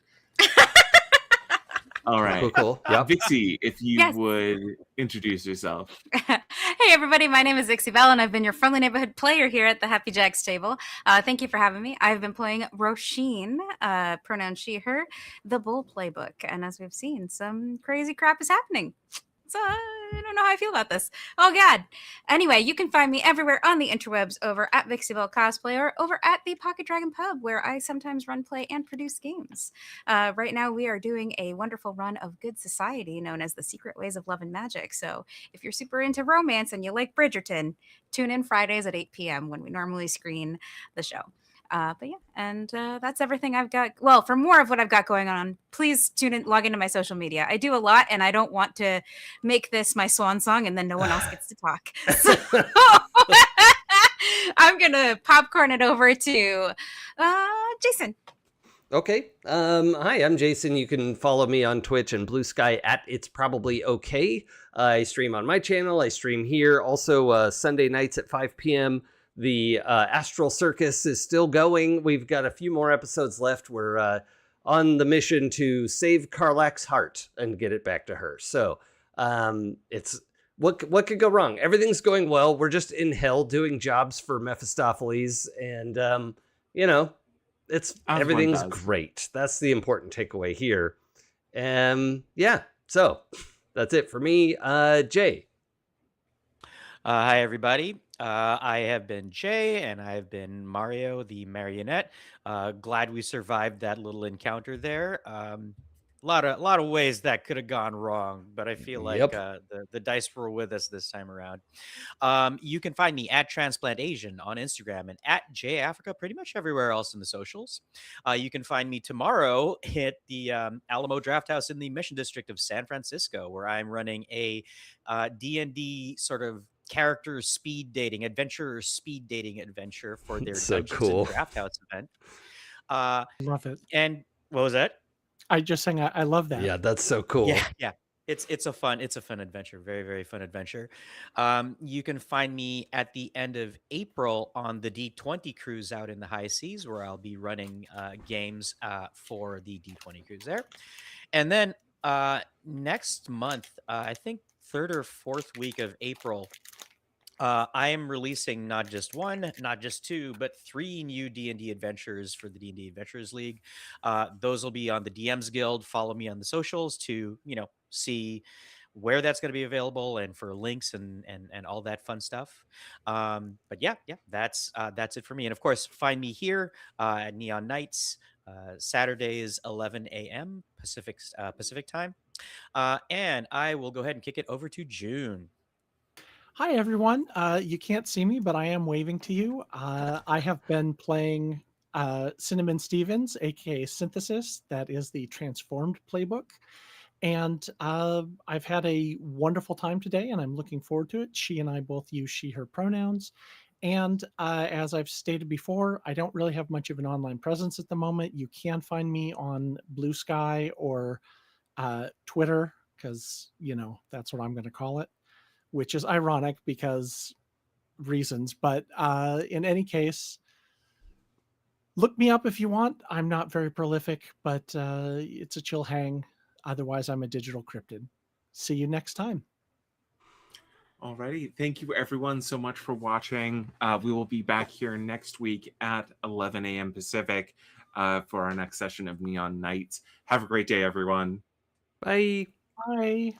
All right. Cool. Yep. Vixie, if you Yes. would introduce yourself. Hey everybody, my name is Vixie Bell and I've been your friendly neighborhood player here at the Happy Jacks table. Thank you for having me. I've been playing Ro-sheen, pronoun she, her, the Bull Playbook. And as we've seen, some crazy crap is happening. So I don't know how I feel about this. Oh God. Anyway, you can find me everywhere on the interwebs over at Vixie Bell Cosplay or over at the Pocket Dragon Pub, where I sometimes run, play, and produce games. Right now, we are doing a wonderful run of Good Society known as The Secret Ways of Love and Magic. So if you're super into romance and you like Bridgerton, tune in Fridays at 8 p.m. when we normally screen the show. But yeah, and that's everything I've got. Well, for more of what I've got going on, please log into my social media. I do a lot, and I don't want to make this my swan song, and then no one else gets to talk. So I'm gonna popcorn it over to Jason. Okay. Hi, I'm Jason. You can follow me on Twitch and Blue Sky at It's Probably Okay. I stream on my channel. I stream here. Also, Sunday nights at 5 p.m. The Astral Circus is still going. We've got a few more episodes left. We're on the mission to save Karlak's heart and get it back to her. So it's what could go wrong? Everything's going well. We're just in hell doing jobs for Mephistopheles, and it's As everything's one does. great. That's the important takeaway here. Yeah. So that's it for me. Jay. Hi, everybody. I have been Jay, and I've been Mario, the Marionette. Glad we survived that little encounter there. lot of ways that could have gone wrong, but I feel like Yep. the dice were with us this time around. You can find me at Transplant Asian on Instagram and at JAfrica pretty much everywhere else in the socials. You can find me tomorrow at the Alamo Draft House in the Mission District of San Francisco, where I'm running a D&D sort of character speed dating adventure for their So Dungeons and cool. Draft House event. I love it. And what was that? I just saying I love that. Yeah, that's so cool. Yeah. It's a fun adventure. Very, very fun adventure. You can find me at the end of April on the D20 cruise out in the high seas, where I'll be running games for the D20 cruise there. And then next month, I think third or fourth week of April, I am releasing not just one, not just two, but 3 new D&D adventures for the D&D Adventurers League. Those will be on the DMs Guild. Follow me on the socials to, see where that's going to be available and for links and all that fun stuff. But yeah, that's it for me. And of course, find me here at Neon Nights, Saturdays 11 a.m. Pacific time. And I will go ahead and kick it over to June. Hi, everyone. You can't see me, but I am waving to you. I have been playing Cinnamon Stevens, a.k.a. Synthesis. That is the transformed playbook. And I've had a wonderful time today, and I'm looking forward to it. She and I both use she, her pronouns. And as I've stated before, I don't really have much of an online presence at the moment. You can find me on Blue Sky or Twitter, because, that's what I'm going to call it, which is ironic because reasons. But in any case, look me up if you want. I'm not very prolific, but it's a chill hang. Otherwise, I'm a digital cryptid. See you next time. Alrighty. Thank you, everyone, so much for watching. We will be back here next week at 11 a.m. Pacific for our next session of Neon Nights. Have a great day, everyone. Bye. Bye.